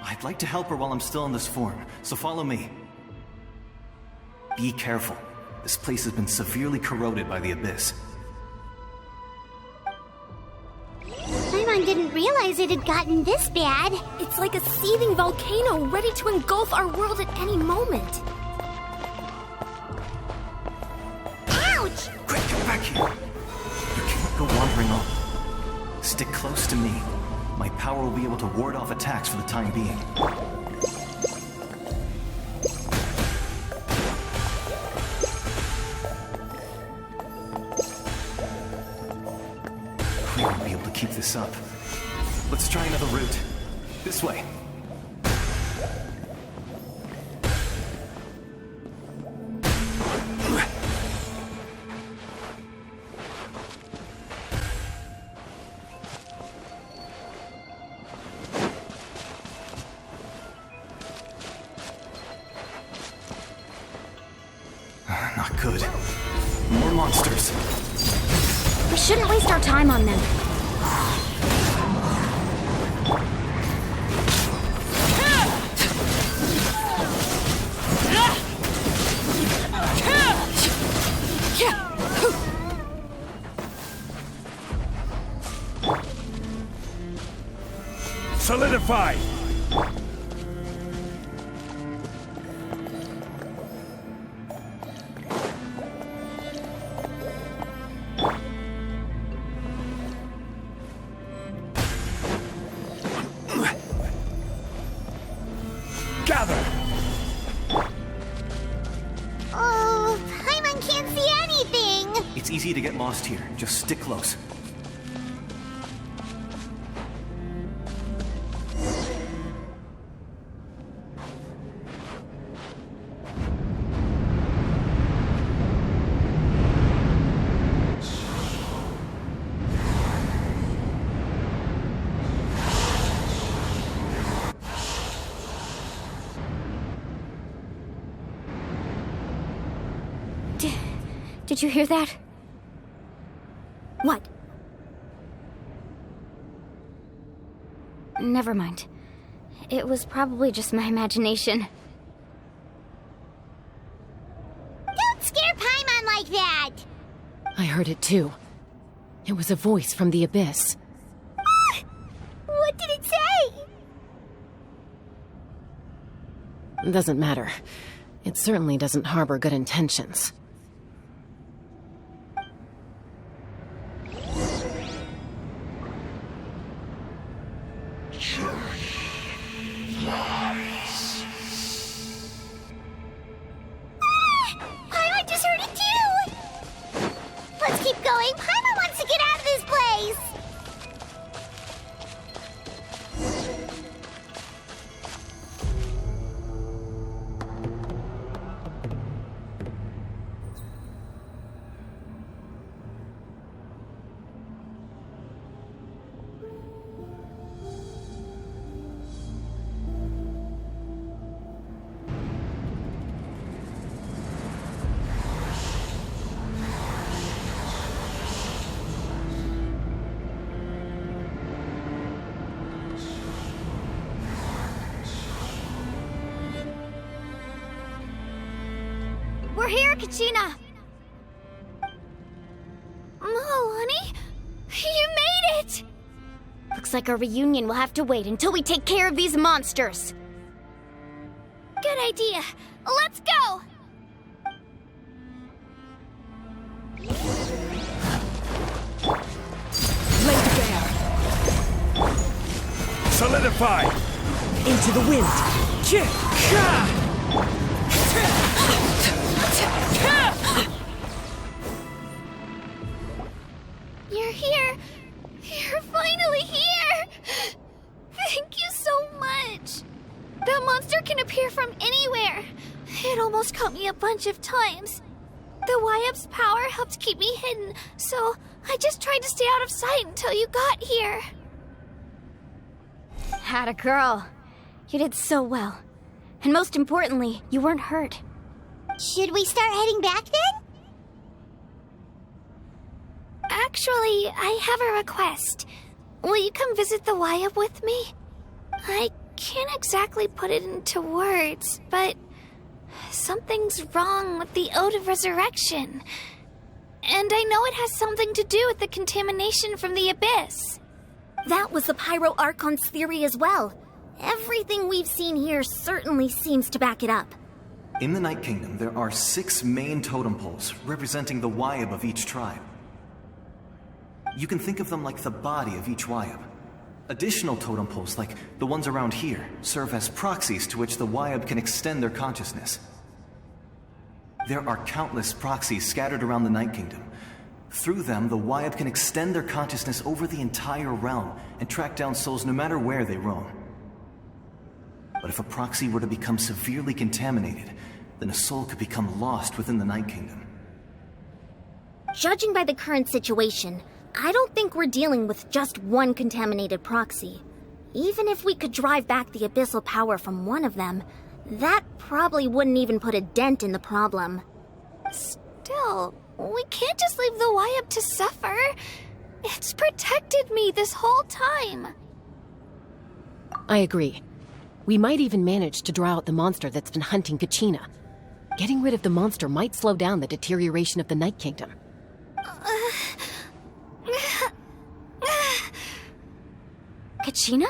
I'd like to help her while I'm still in this form, so follow me. Be careful. This place has been severely corroded by the Abyss. Paimon didn't realize it had gotten this bad. It's like a seething volcano ready to engulf our world at any moment. Ouch! Quick, get back here! You can't go wandering off. Stick close to me. My power will be able to ward off attacks for the time being. We won't be able to keep this up. Let's try another route. This way. Not good. More monsters. We shouldn't waste our time on them. Solidify! Gather! Oh, Paimon can't see anything! It's easy to get lost here. Just stick close. Did you hear that? What? Never mind. It was probably just my imagination. Don't scare Paimon like that! I heard it too. It was a voice from the abyss. What did it say? Doesn't matter. It certainly doesn't harbor good intentions. Paimon just heard it too! Let's keep going. Paimon wants to get out of this place! We're here, Kachina! Honey? You made it! Looks like our reunion will have to wait until we take care of these monsters. Good idea. Let's go! Lay to bear. Solidify! Into the wind. You're here! You're finally here! Thank you so much! That monster can appear from anywhere. It almost caught me a bunch of times. The Wyup's power helped keep me hidden, so I just tried to stay out of sight until you got here. Atta girl. You did so well. And most importantly, you weren't hurt. Should we start heading back then? Actually, I have a request. Will you come visit the Wyup with me? I can't exactly put it into words, but something's wrong with the Ode of Resurrection. And I know it has something to do with the contamination from the Abyss. That was the Pyro Archon's theory as well. Everything we've seen here certainly seems to back it up. In the Night Kingdom, there are 6 main totem poles representing the Wyub of each tribe. You can think of them like the body of each Wyub. Additional totem poles, like the ones around here, serve as proxies to which the Wyub can extend their consciousness. There are countless proxies scattered around the Night Kingdom. Through them, the Wyub can extend their consciousness over the entire realm and track down souls no matter where they roam. But if a proxy were to become severely contaminated, then a soul could become lost within the Night Kingdom. Judging by the current situation, I don't think we're dealing with just one contaminated proxy. Even if we could drive back the abyssal power from one of them, that probably wouldn't even put a dent in the problem. Still, we can't just leave the Wyup to suffer. It's protected me this whole time. I agree. We might even manage to draw out the monster that's been hunting Kachina. Getting rid of the monster might slow down the deterioration of the Night Kingdom. Kachina?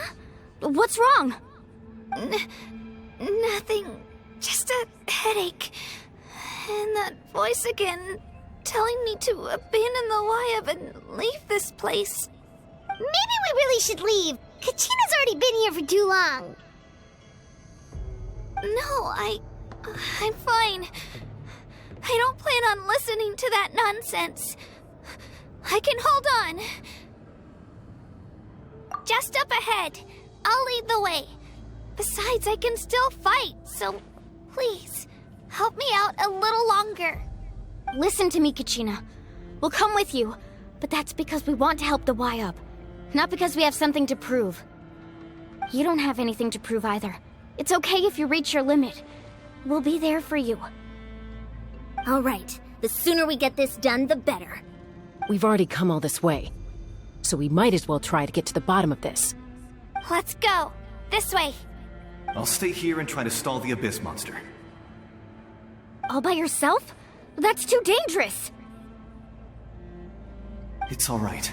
What's wrong? Nothing. Just a headache. And that voice again, telling me to abandon the Wyup and leave this place. Maybe we really should leave. Kachina's already been here for too long. No, I'm fine. I don't plan on listening to that nonsense. I can hold on. Just up ahead. I'll lead the way. Besides, I can still fight, so please, help me out a little longer. Listen to me, Kachina. We'll come with you, but that's because we want to help the Wyup, not because we have something to prove. You don't have anything to prove either. It's okay if you reach your limit. We'll be there for you. All right. The sooner we get this done, the better. We've already come all this way, so we might as well try to get to the bottom of this. Let's go. This way. I'll stay here and try to stall the Abyss monster. All by yourself? That's too dangerous! It's all right.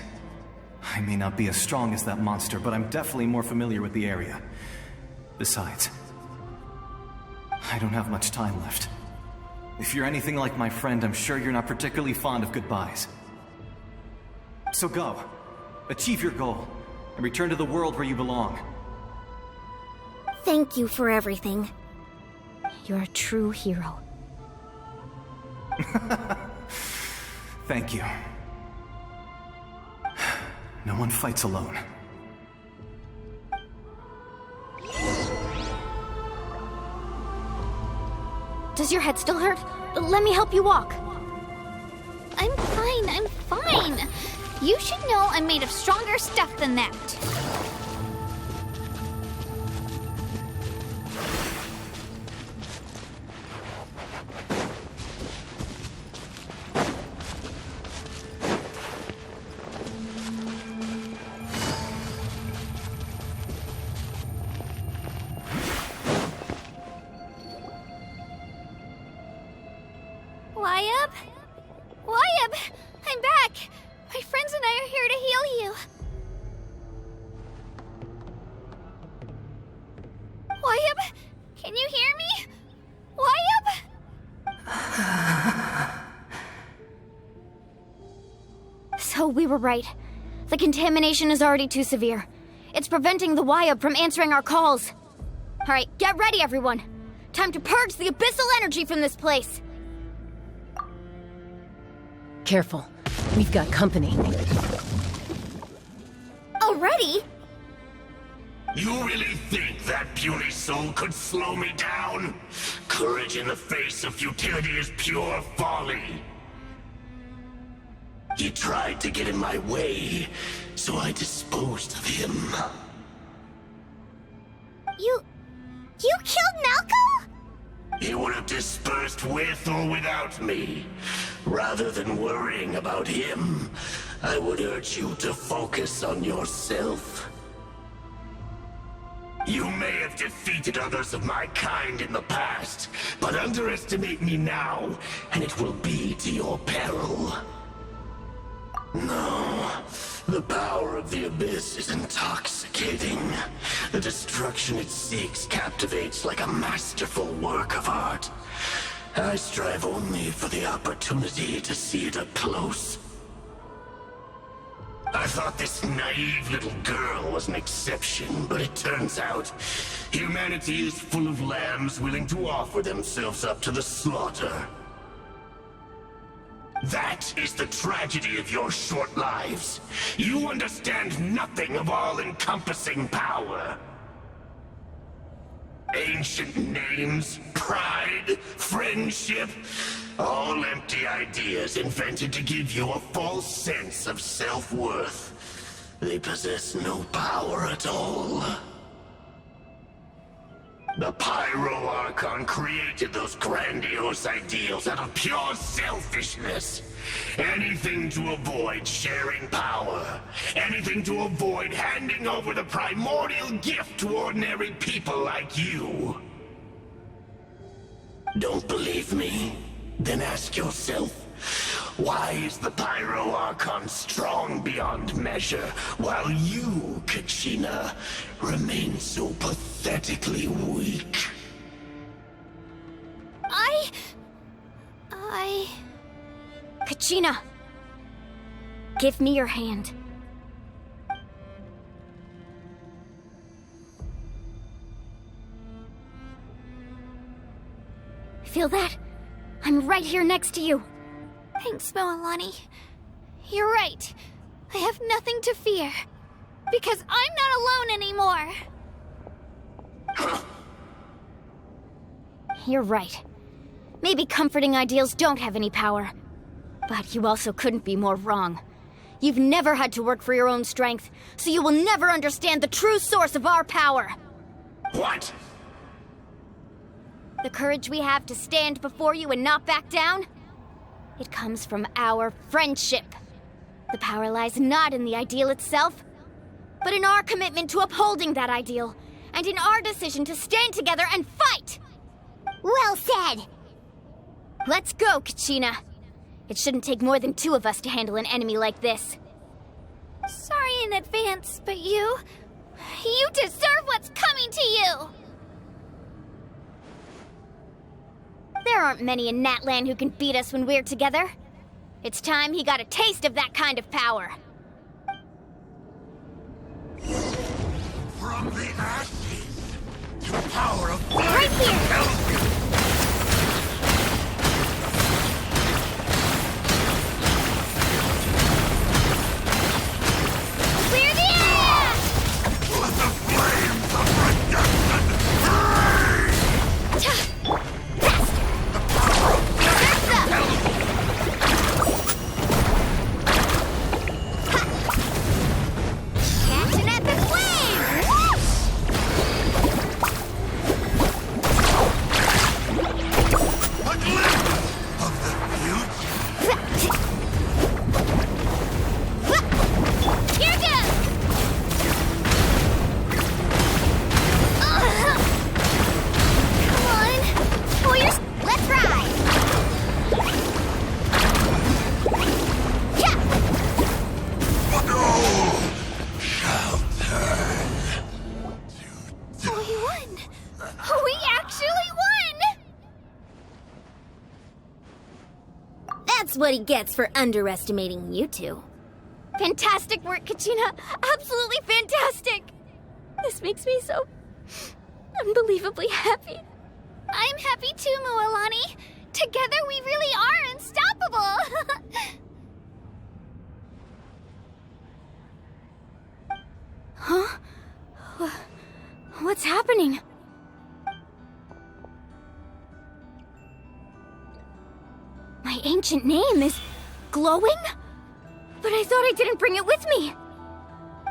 I may not be as strong as that monster, but I'm definitely more familiar with the area. Besides, I don't have much time left. If you're anything like my friend, I'm sure you're not particularly fond of goodbyes. So go. Achieve your goal, and return to the world where you belong. Thank you for everything. You're a true hero. Thank you. No one fights alone. Does your head still hurt? Let me help you walk. I'm fine. You should know I'm made of stronger stuff than that. Wyab! I'm back! My friends and I are here to heal you. Wyab? Can you hear me? Wyab? So we were right. The contamination is already too severe. It's preventing the Wyab from answering our calls. Alright, get ready everyone. Time to purge the abyssal energy from this place. Careful. We've got company. Already? You really think that puny soul could slow me down? Courage in the face of futility is pure folly. He tried to get in my way, so I disposed of him. You killed Malco? He would have dispersed with or without me. Rather than worrying about him, I would urge you to focus on yourself. You may have defeated others of my kind in the past, but underestimate me now, and it will be to your peril. No, the power of the Abyss is intoxicating. The destruction it seeks captivates like a masterful work of art. I strive only for the opportunity to see it up close. I thought this naive little girl was an exception, but it turns out humanity is full of lambs willing to offer themselves up to the slaughter. That is the tragedy of your short lives. You understand nothing of all-encompassing power. Ancient names, pride, friendship, all empty ideas invented to give you a false sense of self-worth. They possess no power at all. The Pyro Archon created those grandiose ideals out of pure selfishness. Anything to avoid sharing power. Anything to avoid handing over the primordial gift to ordinary people like you. Don't believe me? Then ask yourself, why is the Pyro Archon strong beyond measure, while you, Kachina, remain so pathetically weak? Kachina! Give me your hand. Feel that? I'm right here next to you. Thanks, Moalani. You're right. I have nothing to fear. Because I'm not alone anymore. You're right. Maybe comforting ideals don't have any power. But you also couldn't be more wrong. You've never had to work for your own strength, so you will never understand the true source of our power. What? The courage we have to stand before you and not back down? It comes from our friendship. The power lies not in the ideal itself, but in our commitment to upholding that ideal, and in our decision to stand together and fight! Well said! Let's go, Kachina. It shouldn't take more than 2 of us to handle an enemy like this. Sorry in advance, but you deserve what's coming to you! There aren't many in Natlan who can beat us when we're together. It's time he got a taste of that kind of power. From the ashes, the power of Right here! Clear the area! Let the flames of redemption free! The power of Catching at the flame! a glimpse of the future. Here goes! Come on! Pull your... Let's ride! Yeah! Shall turn. We won! We actually won! That's what he gets for underestimating you two. Fantastic work, Kachina! Absolutely fantastic! This makes me so unbelievably happy. I'm happy too, Mualani. Together we really are unstoppable. Huh? What's happening? My ancient name is glowing? But I thought I didn't bring it with me.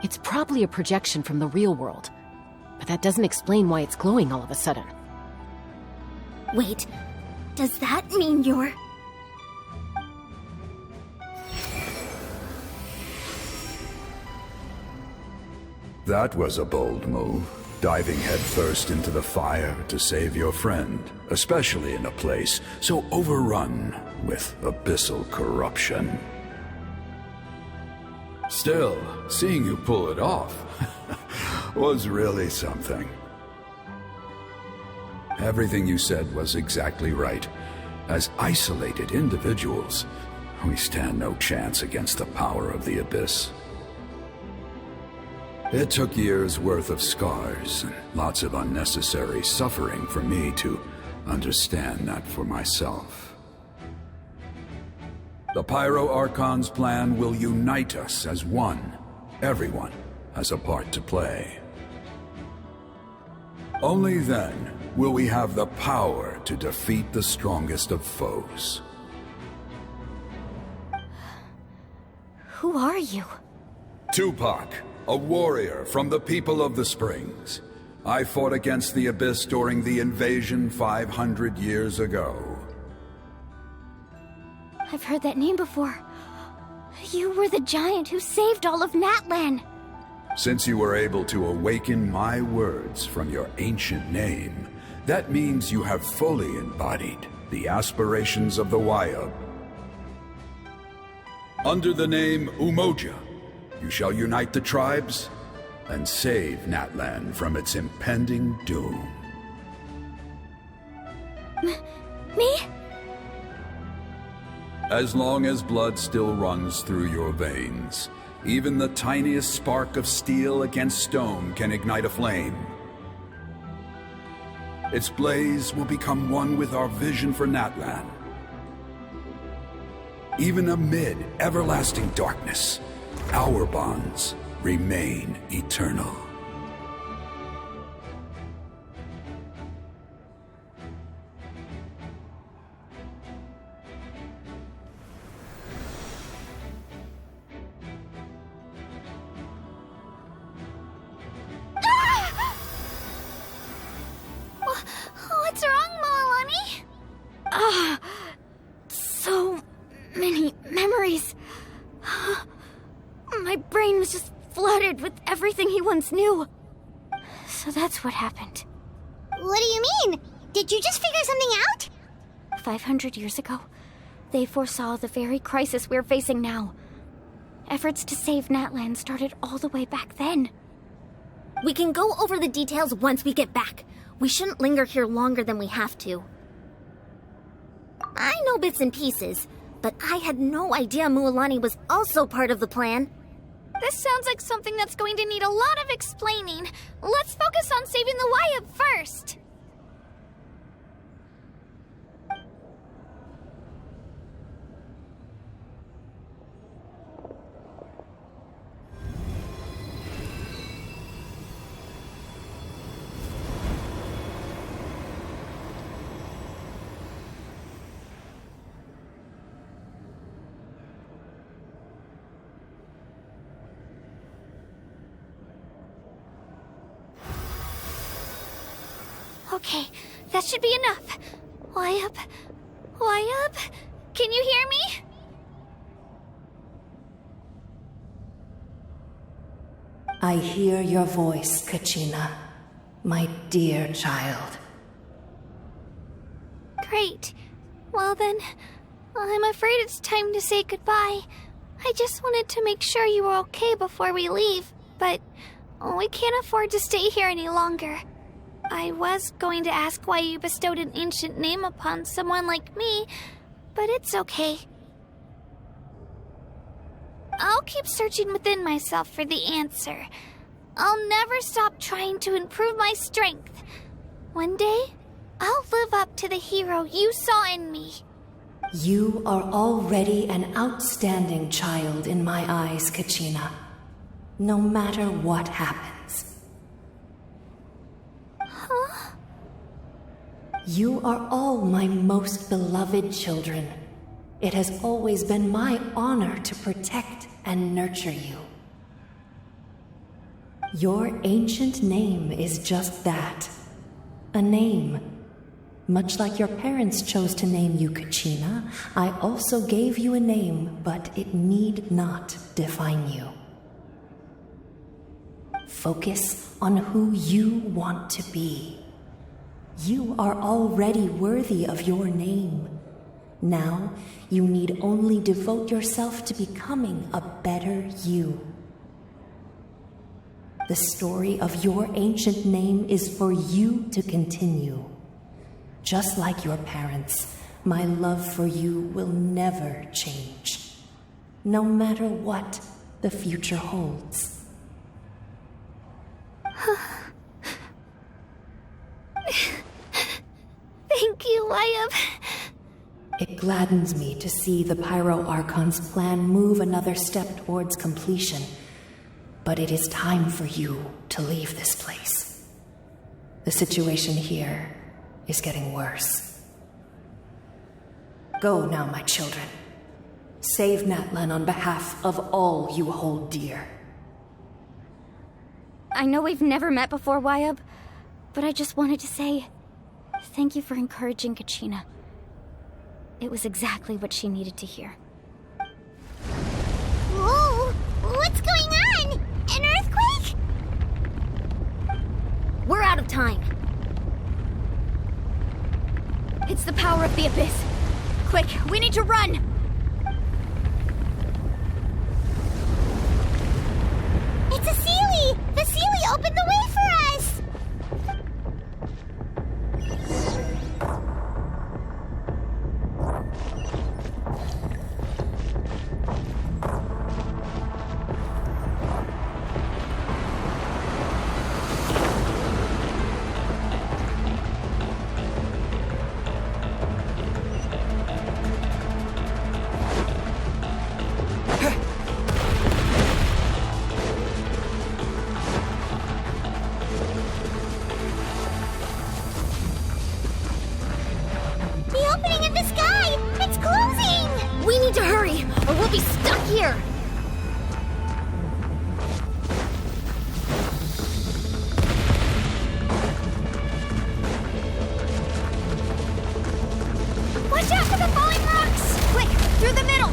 It's probably a projection from the real world, but that doesn't explain why it's glowing all of a sudden. Wait, does that mean you're... That was a bold move, diving headfirst into the fire to save your friend, especially in a place so overrun with abyssal corruption. Still, seeing you pull it off was really something. Everything you said was exactly right. As isolated individuals, we stand no chance against the power of the Abyss. It took years' worth of scars and lots of unnecessary suffering for me to understand that for myself. The Pyro Archon's plan will unite us as one. Everyone has a part to play. Only then will we have the power to defeat the strongest of foes. Who are you? Tupac, a warrior from the people of the Springs. I fought against the Abyss during the invasion 500 years ago. I've heard that name before. You were the giant who saved all of Natlan. Since you were able to awaken my words from your ancient name, that means you have fully embodied the aspirations of the Wayub. Under the name Umoja, you shall unite the tribes and save Natlan from its impending doom. Me? As long as blood still runs through your veins, even the tiniest spark of steel against stone can ignite a flame. Its blaze will become one with our vision for Natlan. Even amid everlasting darkness, our bonds remain eternal. What's wrong, Moalani? So memories. My brain was just flooded with everything he once knew. So that's what happened. What do you mean? Did you just figure something out? 500 years ago, they foresaw the very crisis we're facing now. Efforts to save Natlan started all the way back then. We can go over the details once we get back. We shouldn't linger here longer than we have to. I know bits and pieces, but I had no idea Mualani was also part of the plan. This sounds like something that's going to need a lot of explaining. Let's focus on saving the Wyatt first. Okay, that should be enough. Wyatt? Can you hear me? I hear your voice, Kachina, my dear child. Great. Well then, I'm afraid it's time to say goodbye. I just wanted to make sure you were okay before we leave, but we can't afford to stay here any longer. I was going to ask why you bestowed an ancient name upon someone like me, but it's okay. I'll keep searching within myself for the answer. I'll never stop trying to improve my strength. One day, I'll live up to the hero you saw in me. You are already an outstanding child in my eyes, Kachina. No matter what happens. Huh? You are all my most beloved children. It has always been my honor to protect and nurture you. Your ancient name is just that. A name. Much like your parents chose to name you Kachina, I also gave you a name, but it need not define you. Focus on who you want to be. You are already worthy of your name. Now, you need only devote yourself to becoming a better you. The story of your ancient name is for you to continue. Just like your parents, my love for you will never change, no matter what the future holds. Thank you, Wyatt. It gladdens me to see the Pyro Archon's plan move another step towards completion, but it is time for you to leave this place. The situation here is getting worse. Go now, my children. Save Natlan on behalf of all you hold dear. I know we've never met before, Wyatt, but I just wanted to say thank you for encouraging Kachina. It was exactly what she needed to hear. Whoa! What's going on? An earthquake? We're out of time. It's the power of the Abyss. Quick, we need to run! It's a Seelie! The Seelie opened the way for us! Here! Watch out for the falling rocks! Quick, through the middle!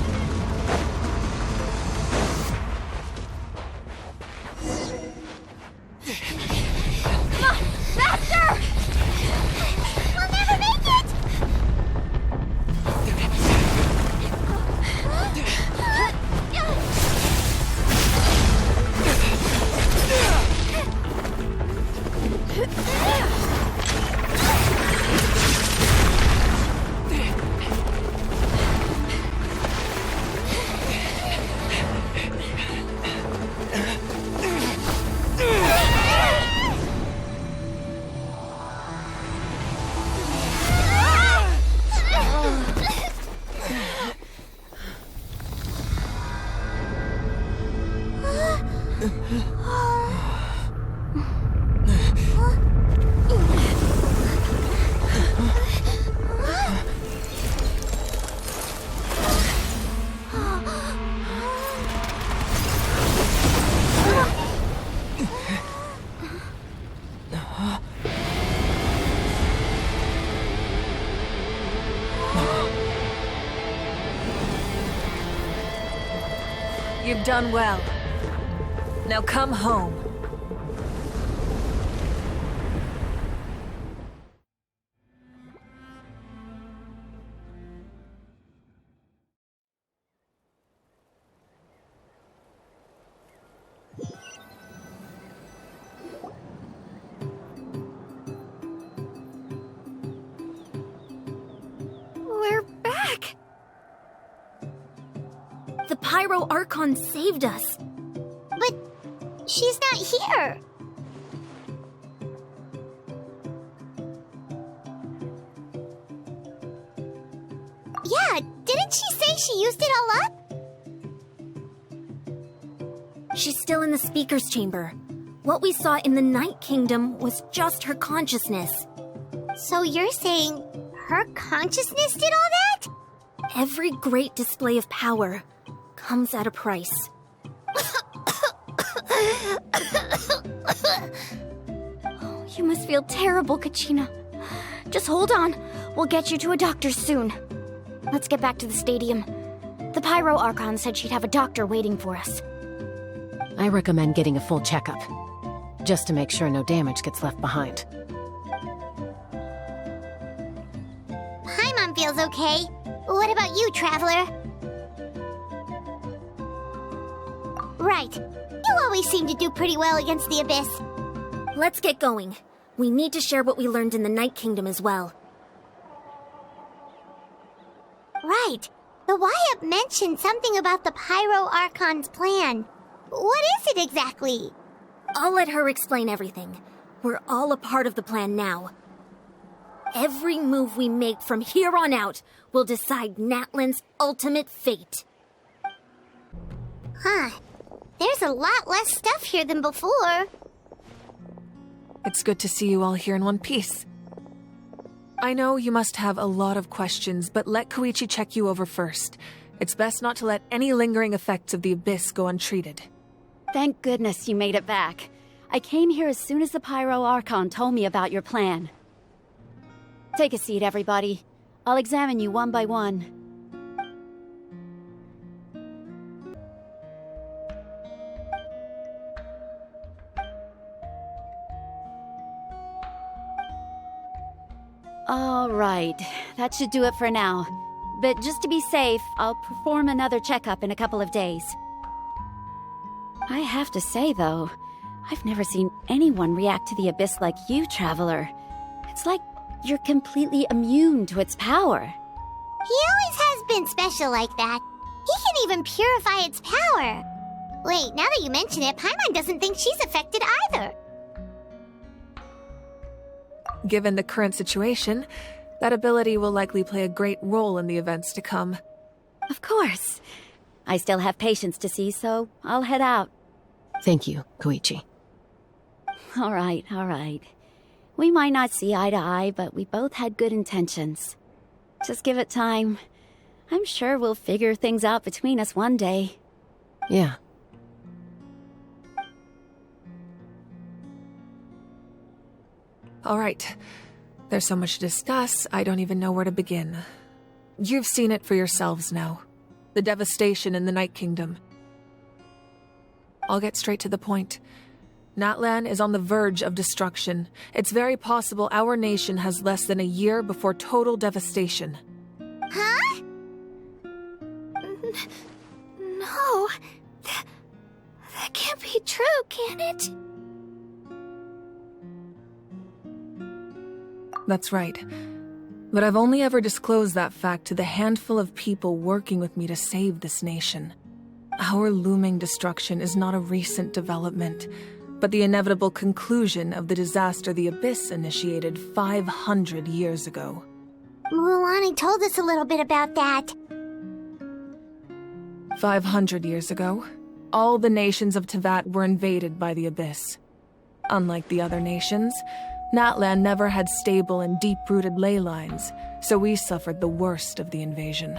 You've done well. Now come home. We're back! The Pyro Archon saved us. But she's not here. Yeah, didn't she say she used it all up? She's still in the speaker's chamber. What we saw in the Night Kingdom was just her consciousness. So you're saying her consciousness did all that? Every great display of power comes at a price. You must feel terrible, Kachina. Just hold on. We'll get you to a doctor soon. Let's get back to the stadium. The Pyro Archon said she'd have a doctor waiting for us. I recommend getting a full checkup, just to make sure no damage gets left behind. Paimon feels okay. What about you, Traveler? Right. You always seem to do pretty well against the Abyss. Let's get going. We need to share what we learned in the Night Kingdom as well. Right. The Wyatt mentioned something about the Pyro Archon's plan. What is it exactly? I'll let her explain everything. We're all a part of the plan now. Every move we make from here on out will decide Natlan's ultimate fate. Huh. There's a lot less stuff here than before. It's good to see you all here in one piece. I know you must have a lot of questions, but let Koichi check you over first. It's best not to let any lingering effects of the Abyss go untreated. Thank goodness you made it back. I came here as soon as the Pyro Archon told me about your plan. Take a seat, everybody. I'll examine you one by one. All right, that should do it for now. But just to be safe, I'll perform another checkup in a couple of days. I have to say, though, I've never seen anyone react to the Abyss like you, Traveler. It's like you're completely immune to its power. He always has been special like that. He can even purify its power. Wait, now that you mention it, Paimon doesn't think she's affected either. Given the current situation, that ability will likely play a great role in the events to come. Of course. I still have patients to see, so I'll head out. Thank you, Koichi. All right, all right. We might not see eye to eye, but we both had good intentions. Just give it time. I'm sure we'll figure things out between us one day. Yeah. All right. There's so much to discuss, I don't even know where to begin. You've seen it for yourselves now. The devastation in the Night Kingdom. I'll get straight to the point. Natlan is on the verge of destruction. It's very possible our nation has less than a year before total devastation. Huh? No. That can't be true, can it? That's right. But I've only ever disclosed that fact to the handful of people working with me to save this nation. Our looming destruction is not a recent development, but the inevitable conclusion of the disaster the Abyss initiated 500 years ago. Mulan told us a little bit about that. 500 years ago, all the nations of Teyvat were invaded by the Abyss. Unlike the other nations, Natlan never had stable and deep-rooted ley lines, so we suffered the worst of the invasion.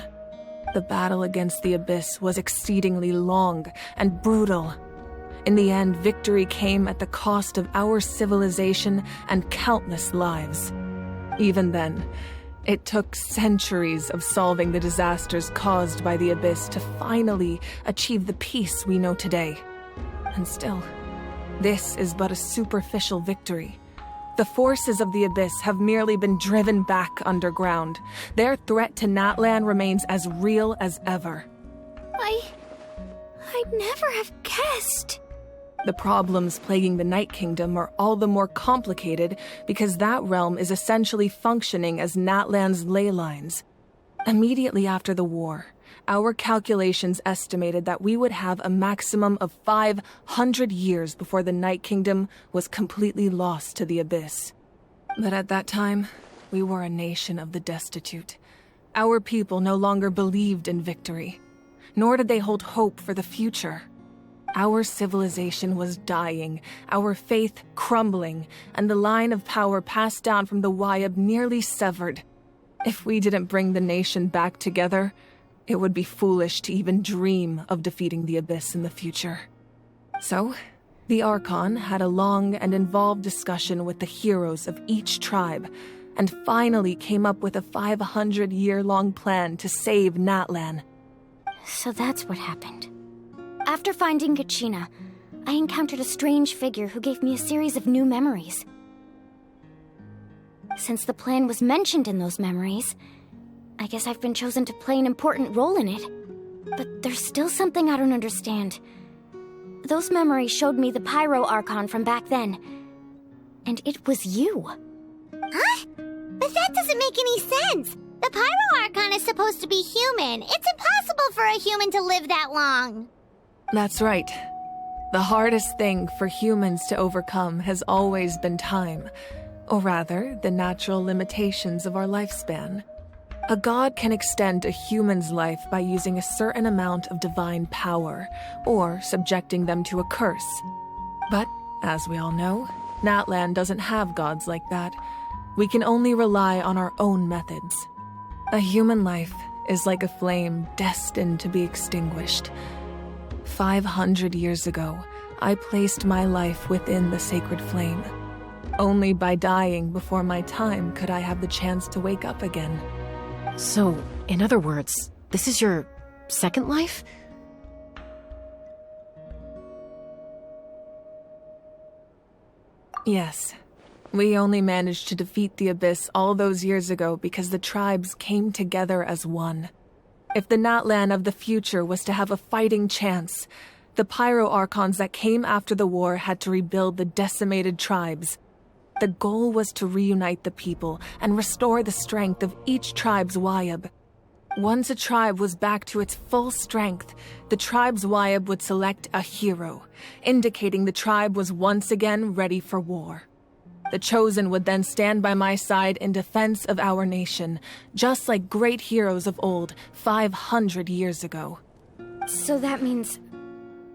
The battle against the Abyss was exceedingly long and brutal. In the end, victory came at the cost of our civilization and countless lives. Even then, It took centuries of solving the disasters caused by the Abyss to finally achieve the peace we know today. And still, this is but a superficial victory. The forces of the Abyss have merely been driven back underground. Their threat to Natlan remains as real as ever. I'd never have guessed. The problems plaguing the Night Kingdom are all the more complicated because that realm is essentially functioning as Natlan's ley lines. Immediately after the war, our calculations estimated that we would have a maximum of 500 years before the Night Kingdom was completely lost to the Abyss. But at that time, we were a nation of the destitute. Our people no longer believed in victory, nor did they hold hope for the future. Our civilization was dying, our faith crumbling, and the line of power passed down from the Wayab nearly severed. If we didn't bring the nation back together, it would be foolish to even dream of defeating the Abyss in the future. So, the Archon had a long and involved discussion with the heroes of each tribe, and finally came up with a 500-year-long plan to save Natlan. So that's what happened. After finding Kachina, I encountered a strange figure who gave me a series of new memories. Since the plan was mentioned in those memories, I guess I've been chosen to play an important role in it. But there's still something I don't understand. Those memories showed me the Pyro Archon from back then. And it was you. Huh? But that doesn't make any sense. The Pyro Archon is supposed to be human. It's impossible for a human to live that long. That's right. The hardest thing for humans to overcome has always been time, or rather, the natural limitations of our lifespan. A god can extend a human's life by using a certain amount of divine power, or subjecting them to a curse. But, as we all know, Natlan doesn't have gods like that. We can only rely on our own methods. A human life is like a flame destined to be extinguished. 500 years ago, I placed my life within the sacred flame. Only by dying before my time could I have the chance to wake up again. So, in other words, this is your second life? Yes. We only managed to defeat the Abyss all those years ago because the tribes came together as one. If the Natlan of the future was to have a fighting chance, the Pyro Archons that came after the war had to rebuild the decimated tribes. The goal was to reunite the people and restore the strength of each tribe's Wayab. Once a tribe was back to its full strength, the tribe's Wayab would select a hero, indicating the tribe was once again ready for war. The Chosen would then stand by my side in defense of our nation, just like great heroes of old 500 years ago. So that means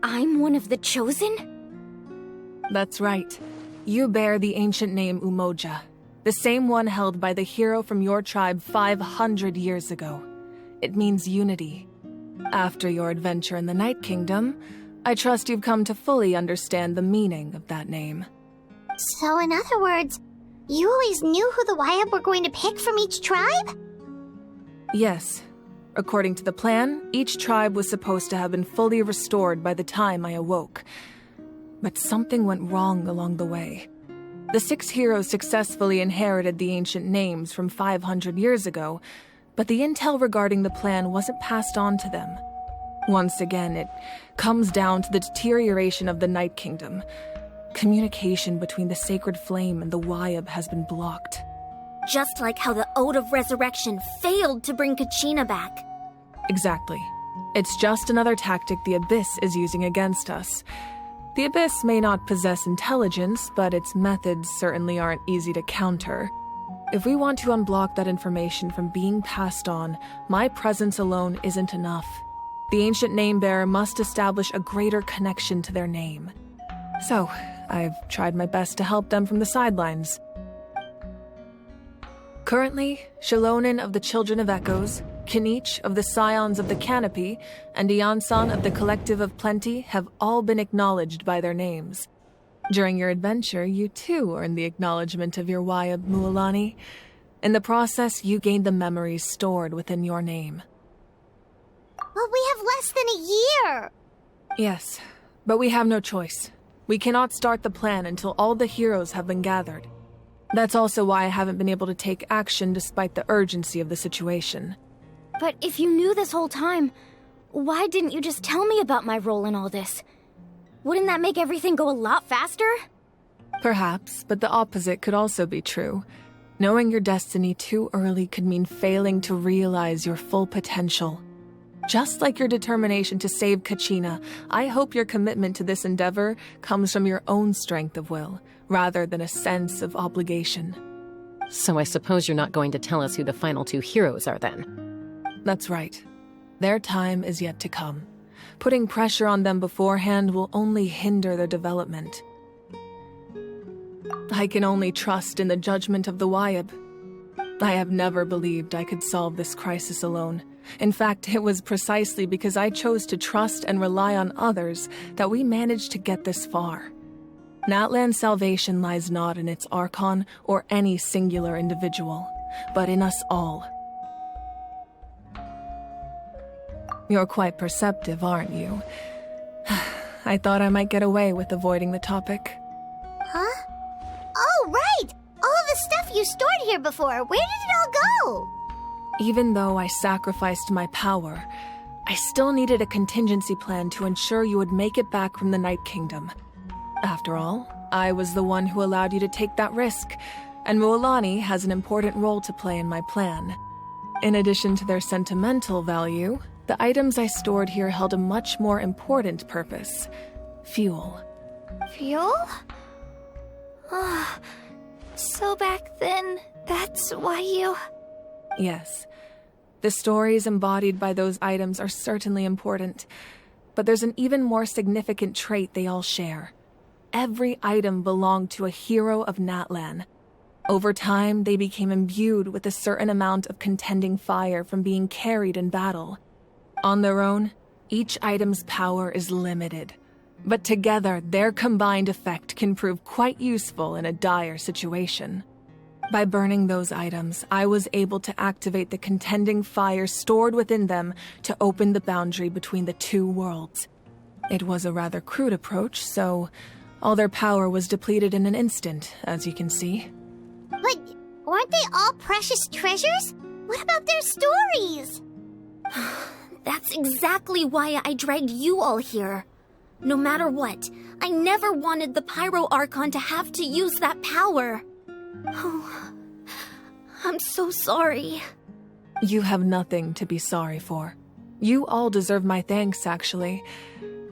I'm one of the Chosen? That's right. You bear the ancient name Umoja, the same one held by the hero from your tribe 500 years ago. It means unity. After your adventure in the Night Kingdom, I trust you've come to fully understand the meaning of that name. So in other words, you always knew who the Wayab were going to pick from each tribe? Yes. According to the plan, each tribe was supposed to have been fully restored by the time I awoke. But something went wrong along the way. The 6 heroes successfully inherited the ancient names from 500 years ago, but the intel regarding the plan wasn't passed on to them. Once again, it comes down to the deterioration of the Night Kingdom. Communication between the Sacred Flame and the Wayab has been blocked. Just like how the Ode of Resurrection failed to bring Kachina back. Exactly. It's just another tactic the Abyss is using against us. The Abyss may not possess intelligence, but its methods certainly aren't easy to counter. If we want to unblock that information from being passed on, my presence alone isn't enough. The ancient name-bearer must establish a greater connection to their name. So, I've tried my best to help them from the sidelines. Currently, Shalonin of the Children of Echoes, Kinich of the Scions of the Canopy, and Iansan of the Collective of Plenty have all been acknowledged by their names. During your adventure, you too earned the acknowledgement of your Wayab, Mualani. In the process, you gained the memories stored within your name. But we have less than a year! Yes, but we have no choice. We cannot start the plan until all the heroes have been gathered. That's also why I haven't been able to take action despite the urgency of the situation. But if you knew this whole time, why didn't you just tell me about my role in all this? Wouldn't that make everything go a lot faster? Perhaps, but the opposite could also be true. Knowing your destiny too early could mean failing to realize your full potential. Just like your determination to save Kachina, I hope your commitment to this endeavor comes from your own strength of will, rather than a sense of obligation. So I suppose you're not going to tell us who the final two heroes are then? That's right. Their time is yet to come. Putting pressure on them beforehand will only hinder their development. I can only trust in the judgment of the Wyab. I have never believed I could solve this crisis alone. In fact, it was precisely because I chose to trust and rely on others that we managed to get this far. Natlan's salvation lies not in its Archon or any singular individual, but in us all. You're quite perceptive, aren't you? I thought I might get away with avoiding the topic. Huh? Oh, right! All of the stuff you stored here before, where did it all go? Even though I sacrificed my power, I still needed a contingency plan to ensure you would make it back from the Night Kingdom. After all, I was the one who allowed you to take that risk, and Mualani has an important role to play in my plan. In addition to their sentimental value, the items I stored here held a much more important purpose: fuel. Fuel? So back then, that's why you... Yes. The stories embodied by those items are certainly important, but there's an even more significant trait they all share. Every item belonged to a hero of Natlan. Over time, they became imbued with a certain amount of contending fire from being carried in battle. On their own, each item's power is limited, but together, their combined effect can prove quite useful in a dire situation. By burning those items, I was able to activate the contending fire stored within them to open the boundary between the two worlds. It was a rather crude approach, so all their power was depleted in an instant, as you can see. But weren't they all precious treasures? What about their stories? That's exactly why I dragged you all here. No matter what, I never wanted the Pyro Archon to have to use that power. Oh, I'm so sorry. You have nothing to be sorry for. You all deserve my thanks, actually.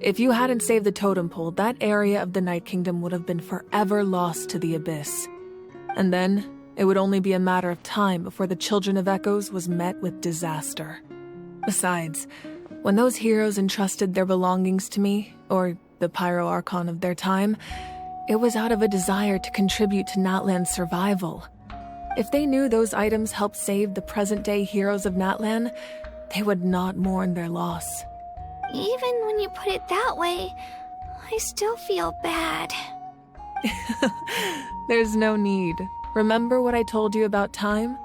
If you hadn't saved the totem pole, that area of the Night Kingdom would have been forever lost to the Abyss. And then, it would only be a matter of time before the Children of Echoes was met with disaster. Besides, when those heroes entrusted their belongings to me, or the Pyro Archon of their time, it was out of a desire to contribute to Natlan's survival. If they knew those items helped save the present-day heroes of Natlan, they would not mourn their loss. Even when you put it that way, I still feel bad. There's no need. Remember what I told you about time?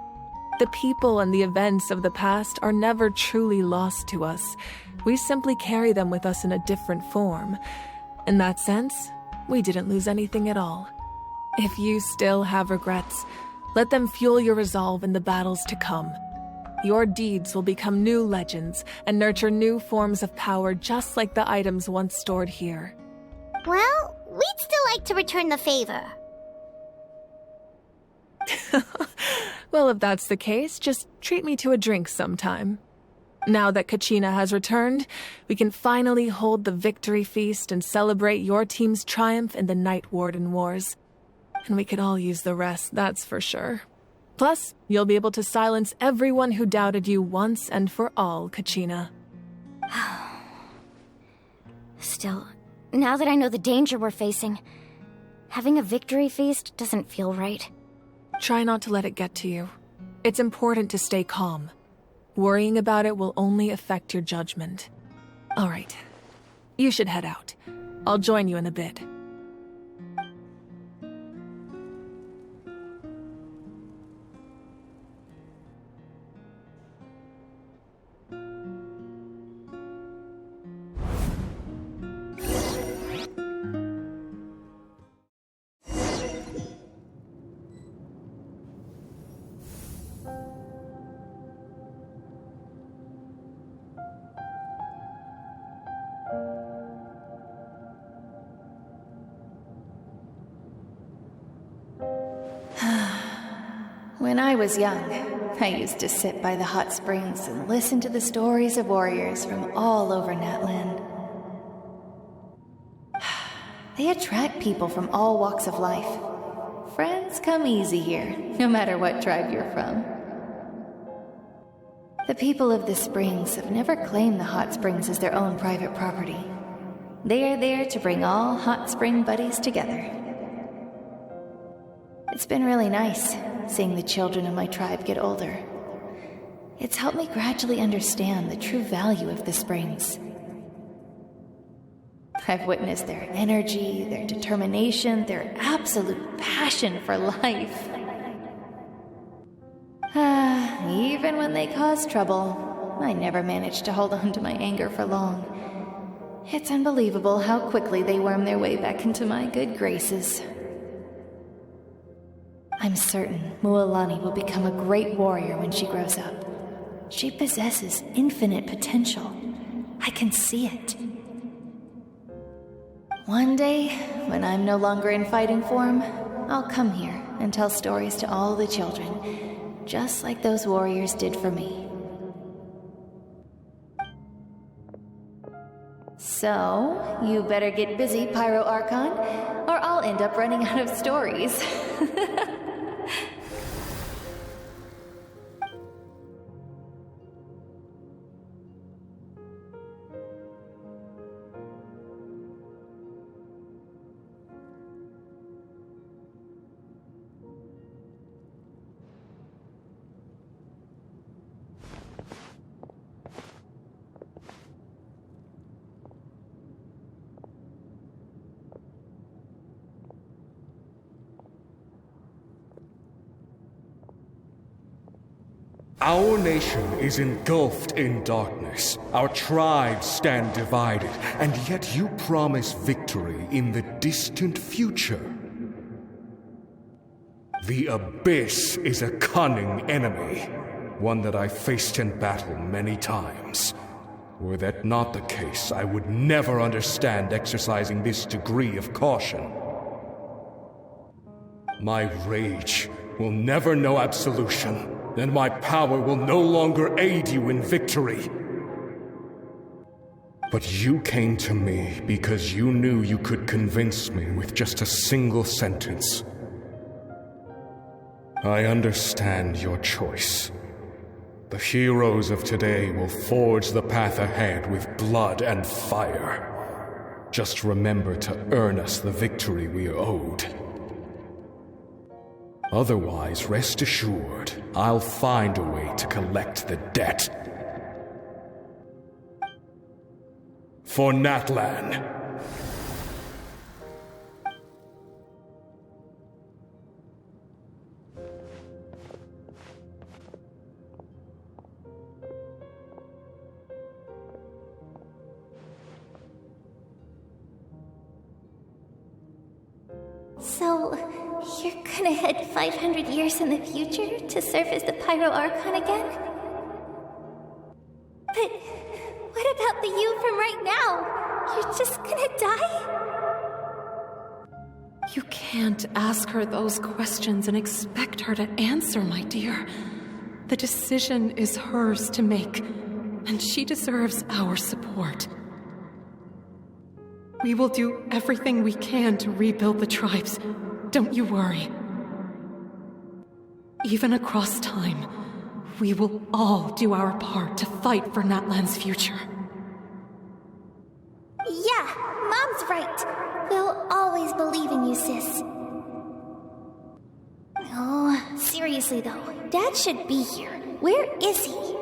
The people and the events of the past are never truly lost to us. We simply carry them with us in a different form. In that sense, we didn't lose anything at all. If you still have regrets, let them fuel your resolve in the battles to come. Your deeds will become new legends and nurture new forms of power just like the items once stored here. Well, we'd still like to return the favor. Well, if that's the case, just treat me to a drink sometime. Now that Kachina has returned, we can finally hold the victory feast and celebrate your team's triumph in the Night Warden Wars. And we could all use the rest, that's for sure. Plus, you'll be able to silence everyone who doubted you once and for all, Kachina. Still, now that I know the danger we're facing, having a victory feast doesn't feel right. Try not to let it get to you. It's important to stay calm. Worrying about it will only affect your judgment. All right. You should head out. I'll join you in a bit. I was young, I used to sit by the hot springs and listen to the stories of warriors from all over Natlan. They attract people from all walks of life. Friends come easy here, no matter what tribe you're from. The people of the springs have never claimed the hot springs as their own private property. They are there to bring all hot spring buddies together. It's been really nice seeing the children of my tribe get older. It's helped me gradually understand the true value of the springs. I've witnessed their energy, their determination, their absolute passion for life. Even when they cause trouble, I never managed to hold on to my anger for long. It's unbelievable how quickly they worm their way back into my good graces. I'm certain Mualani will become a great warrior when she grows up. She possesses infinite potential. I can see it. One day, when I'm no longer in fighting form, I'll come here and tell stories to all the children, just like those warriors did for me. So, you better get busy, Pyro Archon, or I'll end up running out of stories. Our nation is engulfed in darkness. Our tribes stand divided, and yet you promise victory in the distant future. The Abyss is a cunning enemy, one that I faced in battle many times. Were that not the case, I would never understand exercising this degree of caution. My rage will never know absolution. And my power will no longer aid you in victory. But you came to me because you knew you could convince me with just a single sentence. I understand your choice. The heroes of today will forge the path ahead with blood and fire. Just remember to earn us the victory we are owed. Otherwise, rest assured, I'll find a way to collect the debt. For Natlan. So, you're gonna head 500 years in the future to serve as the Pyro Archon again? But what about the you from right now? You're just gonna die? You can't ask her those questions and expect her to answer, my dear. The decision is hers to make, and she deserves our support. We will do everything we can to rebuild the tribes. Don't you worry. Even across time, we will all do our part to fight for Natlan's future. Yeah, Mom's right. We'll always believe in you, sis. Oh, seriously though, Dad should be here. Where is he?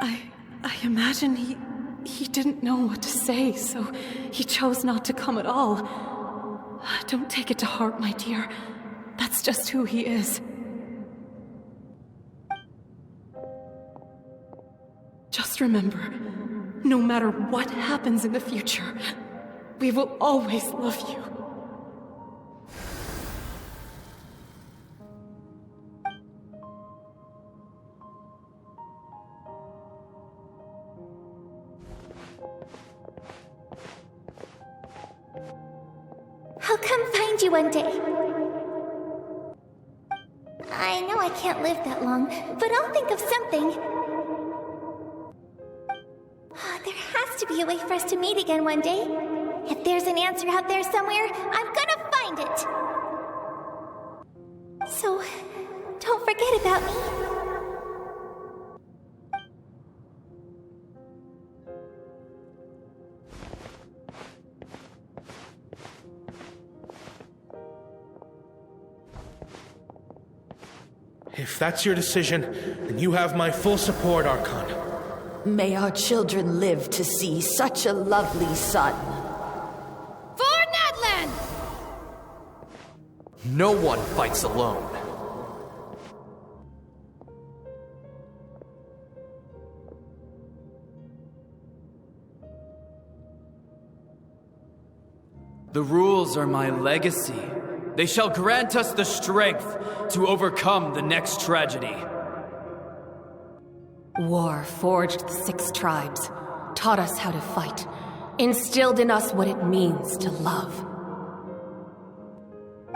I imagine he didn't know what to say, so he chose not to come at all. Don't take it to heart, my dear. That's just who he is. Just remember, no matter what happens in the future, we will always love you. I'll come find you one day. I know I can't live that long, but I'll think of something. There has to be a way for us to meet again one day. If there's an answer out there somewhere, I'm gonna find it. So, don't forget about me. If that's your decision, then you have my full support, Archon. May our children live to see such a lovely son. For Natlan! No one fights alone. The rules are my legacy. They shall grant us the strength to overcome the next tragedy. War forged the 6 tribes, taught us how to fight, instilled in us what it means to love.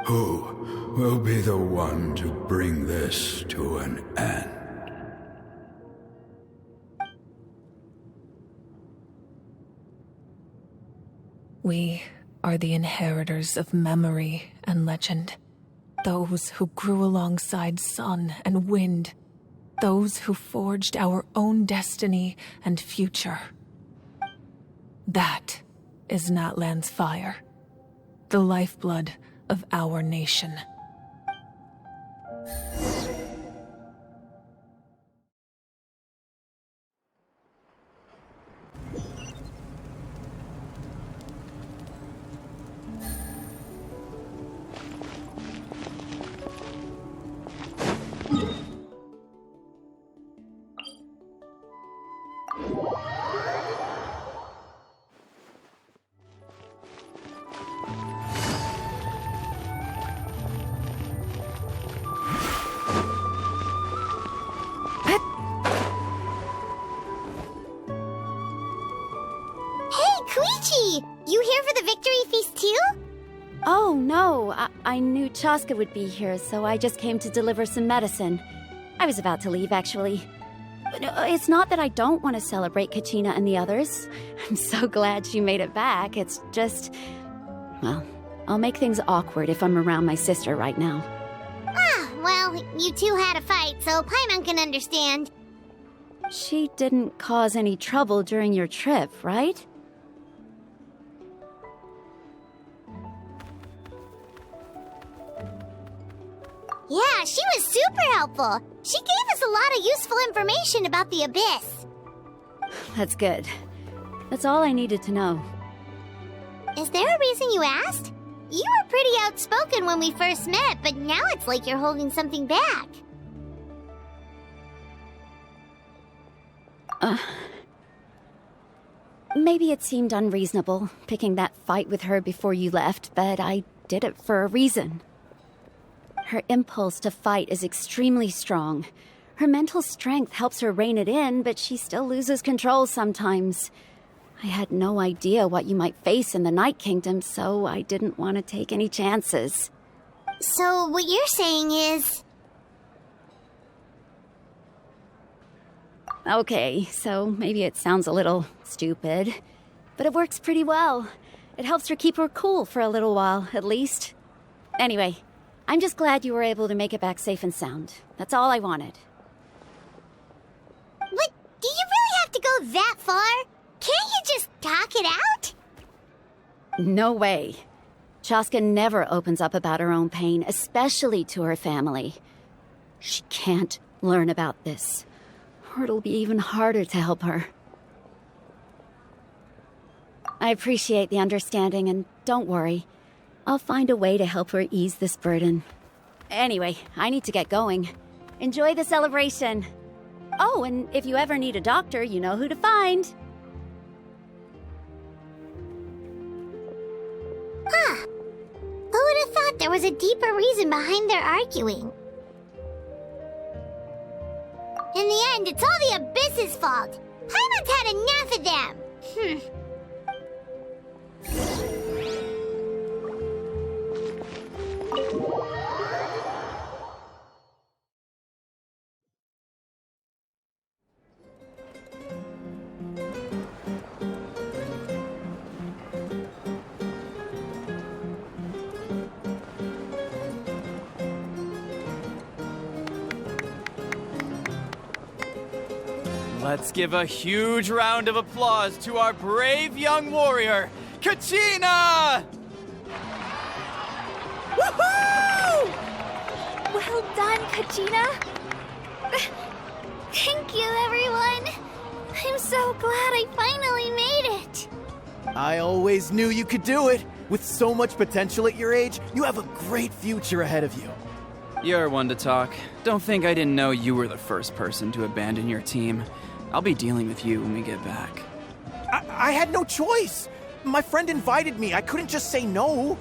Who will be the one to bring this to an end? We are the inheritors of memory and legend. Those who grew alongside sun and wind. Those who forged our own destiny and future. That is Natlan's fire. The lifeblood of our nation. You here for the victory feast too? Oh, no. I knew Chaska would be here, so I just came to deliver some medicine. I was about to leave, actually. But it's not that I don't want to celebrate Kachina and the others. I'm so glad she made it back. It's just... well, I'll make things awkward if I'm around my sister right now. Ah, well, you two had a fight, so Paimon can understand. She didn't cause any trouble during your trip, right? Yeah, she was super helpful. She gave us a lot of useful information about the Abyss. That's good. That's all I needed to know. Is there a reason you asked? You were pretty outspoken when we first met, but now it's like you're holding something back. Maybe it seemed unreasonable, picking that fight with her before you left, but I did it for a reason. Her impulse to fight is extremely strong. Her mental strength helps her rein it in, but she still loses control sometimes. I had no idea what you might face in the Night Kingdom, so I didn't want to take any chances. So what you're saying is... Okay, so maybe it sounds a little stupid, but it works pretty well. It helps her keep her cool for a little while, at least. Anyway, I'm just glad you were able to make it back safe and sound. That's all I wanted. What? Do you really have to go that far? Can't you just talk it out? No way. Chaska never opens up about her own pain, especially to her family. She can't learn about this, or it'll be even harder to help her. I appreciate the understanding, and don't worry. I'll find a way to help her ease this burden. Anyway, I need to get going. Enjoy the celebration. Oh, and if you ever need a doctor, you know who to find. Huh. Who would have thought there was a deeper reason behind their arguing? In the end, it's all the Abyss's fault. Paimon's had enough of them. Let's give a huge round of applause to our brave young warrior, Kachina! Woohoo! Well done, Kachina. Thank you, everyone. I'm so glad I finally made it. I always knew you could do it. With so much potential at your age, you have a great future ahead of you. You're one to talk. Don't think I didn't know you were the first person to abandon your team. I'll be dealing with you when we get back. I had no choice. My friend invited me. I couldn't just say no.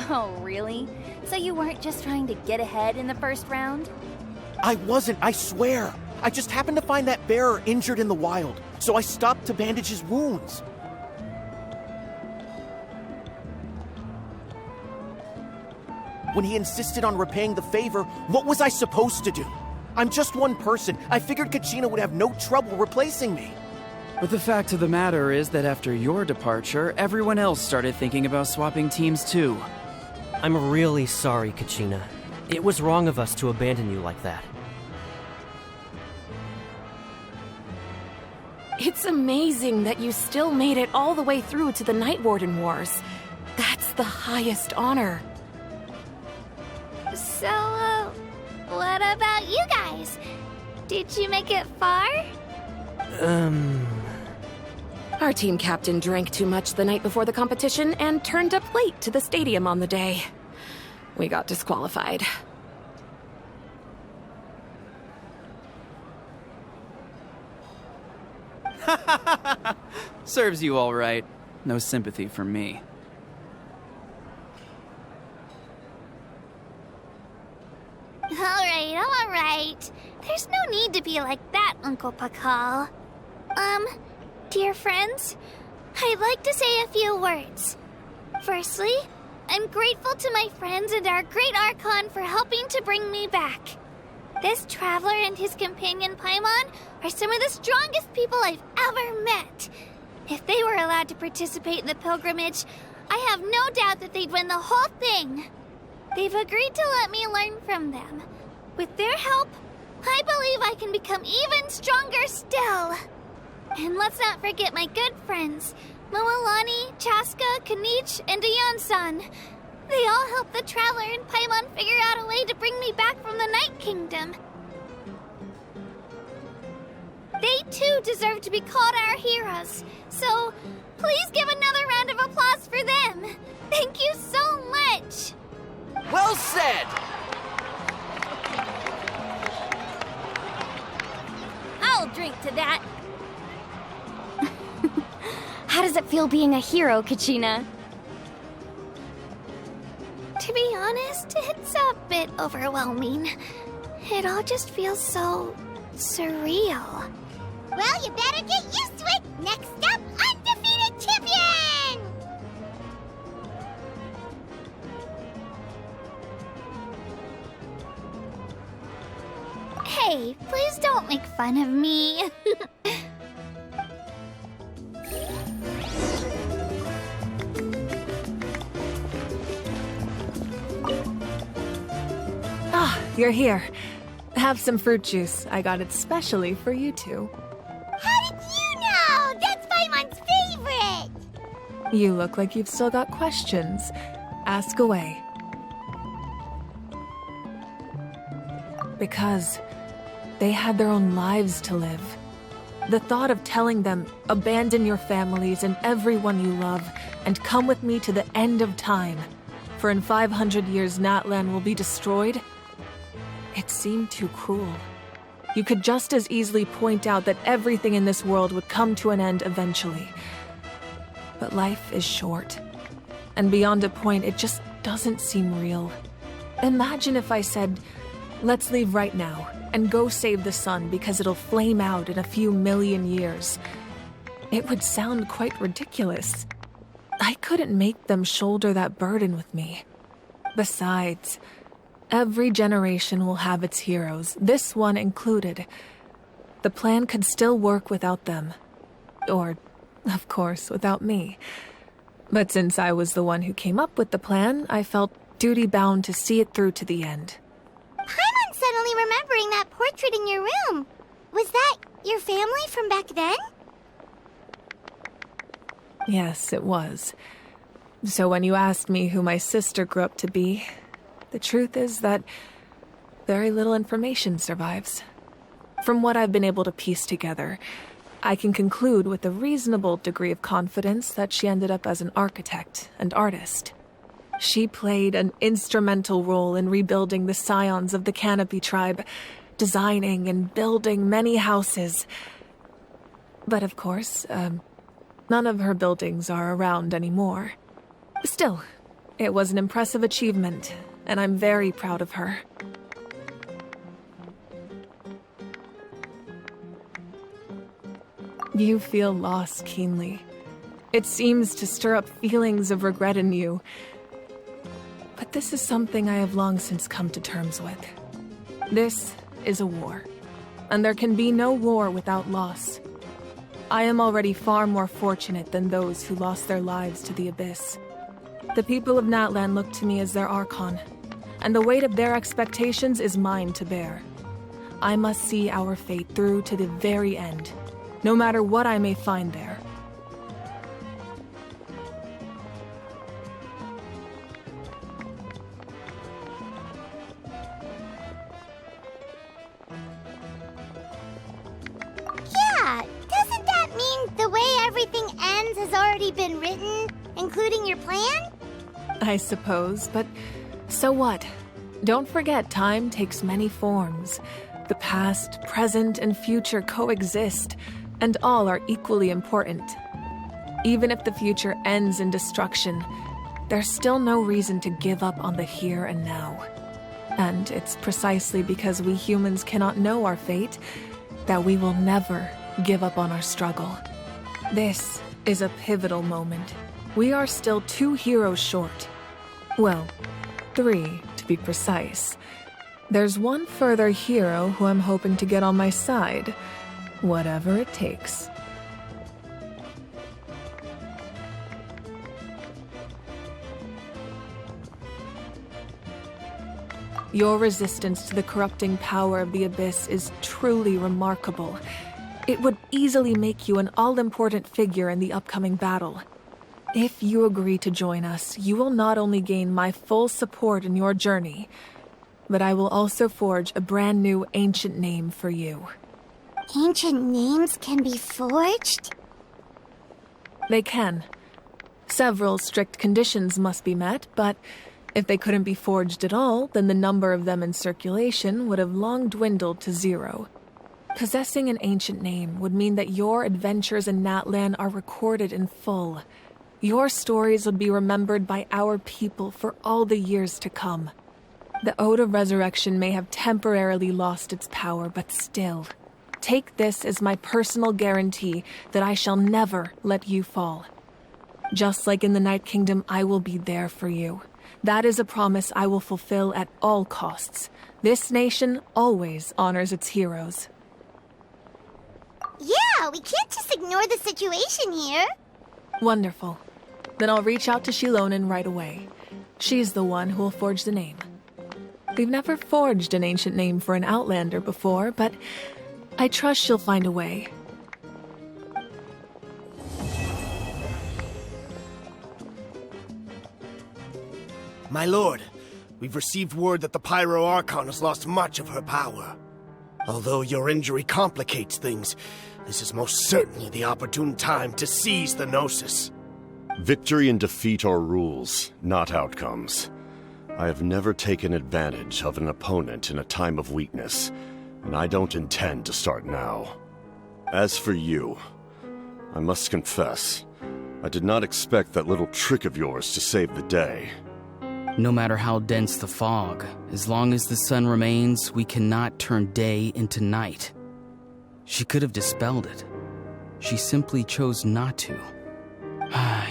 Oh, really? So you weren't just trying to get ahead in the first round? I wasn't, I swear. I just happened to find that bearer injured in the wild, so I stopped to bandage his wounds. When he insisted on repaying the favor, what was I supposed to do? I'm just one person. I figured Kachina would have no trouble replacing me. But the fact of the matter is that after your departure, everyone else started thinking about swapping teams too. I'm really sorry, Kachina. It was wrong of us to abandon you like that. It's amazing that you still made it all the way through to the Night Warden Wars. That's the highest honor. So, what about you guys? Did you make it far? Our team captain drank too much the night before the competition and turned up late to the stadium on the day. We got disqualified. Serves you all right. No sympathy for me. All right. There's no need to be like that, Uncle Pakal. Dear friends, I'd like to say a few words. Firstly, I'm grateful to my friends and our great Archon for helping to bring me back. This traveler and his companion Paimon are some of the strongest people I've ever met. If they were allowed to participate in the pilgrimage, I have no doubt that they'd win the whole thing. They've agreed to let me learn from them. With their help, I believe I can become even stronger still. And let's not forget my good friends, Moalani, Chaska, Kanich, and Aeon-san. They all helped the Traveler and Paimon figure out a way to bring me back from the Night Kingdom. They too deserve to be called our heroes, so please give another round of applause for them. Thank you so much. Well said! I'll drink to that. How does it feel being a hero, Kachina? To be honest, it's a bit overwhelming. It all just feels so surreal. Well, you better get used to it. Next up, undefeated champion! Hey, please don't make fun of me. Ah, you're here. Have some fruit juice. I got it specially for you two. How did you know? That's Paimon's favorite! You look like you've still got questions. Ask away. Because they had their own lives to live. The thought of telling them, abandon your families and everyone you love, and come with me to the end of time, for in 500 years Natlan will be destroyed, it seemed too cruel. You could just as easily point out that everything in this world would come to an end eventually. But life is short, and beyond a point, it just doesn't seem real. Imagine if I said, let's leave right now, and go save the sun because it'll flame out in a few million years. It would sound quite ridiculous. I couldn't make them shoulder that burden with me. Besides, every generation will have its heroes, this one included. The plan could still work without them. Or, of course, without me. But since I was the one who came up with the plan, I felt duty-bound to see it through to the end. Paimon's suddenly remembering that portrait in your room. your family from back then? Yes, it was. So when you asked me who my sister grew up to be, the truth is that very little information survives. From what I've been able to piece together, I can conclude with a reasonable degree of confidence that she ended up as an architect and artist. She played an instrumental role in rebuilding the scions of the Canopy tribe, designing and building many houses. But of course, none of her buildings are around anymore. Still, it was an impressive achievement, and I'm very proud of her. You feel loss keenly. It seems to stir up feelings of regret in you. But this is something I have long since come to terms with. This is a war, and there can be no war without loss. I am already far more fortunate than those who lost their lives to the Abyss. The people of Natlan look to me as their Archon, and the weight of their expectations is mine to bear. I must see our fate through to the very end, no matter what I may find there. Yeah, doesn't that mean the way everything ends has already been written, including your plan? I suppose, but so what? Don't forget, time takes many forms. The past, present, and future coexist, and all are equally important. Even if the future ends in destruction, there's still no reason to give up on the here and now. And it's precisely because we humans cannot know our fate that we will never give up on our struggle. This is a pivotal moment. We are still 2 heroes short. Well, 3 to be precise. There's one further hero who I'm hoping to get on my side, whatever it takes. Your resistance to the corrupting power of the Abyss is truly remarkable. It would easily make you an all-important figure in the upcoming battle. If you agree to join us, you will not only gain my full support in your journey, but I will also forge a brand new ancient name for you. Ancient names can be forged? They can. Several strict conditions must be met, but if they couldn't be forged at all, then the number of them in circulation would have long dwindled to 0. Possessing an ancient name would mean that your adventures in Natlan are recorded in full. Your stories would be remembered by our people for all the years to come. The Ode of Resurrection may have temporarily lost its power, but still, take this as my personal guarantee that I shall never let you fall. Just like in the Night Kingdom, I will be there for you. That is a promise I will fulfill at all costs. This nation always honors its heroes. Yeah, we can't just ignore the situation here. Wonderful. Then I'll reach out to Shilonen right away. She's the one who will forge the name. We've never forged an ancient name for an Outlander before, but I trust she'll find a way. My lord, we've received word that the Pyro Archon has lost much of her power. Although your injury complicates things, this is most certainly the opportune time to seize the Gnosis. Victory and defeat are rules, not outcomes. I have never taken advantage of an opponent in a time of weakness, and I don't intend to start now. As for you, I must confess, I did not expect that little trick of yours to save the day. No matter how dense the fog, as long as the sun remains, we cannot turn day into night. She could have dispelled it. She simply chose not to.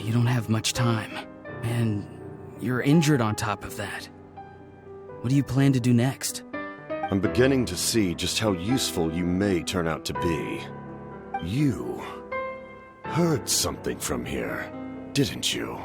You don't have much time, and you're injured on top of that. What do you plan to do next? I'm beginning to see just how useful you may turn out to be. You heard something from here, didn't you?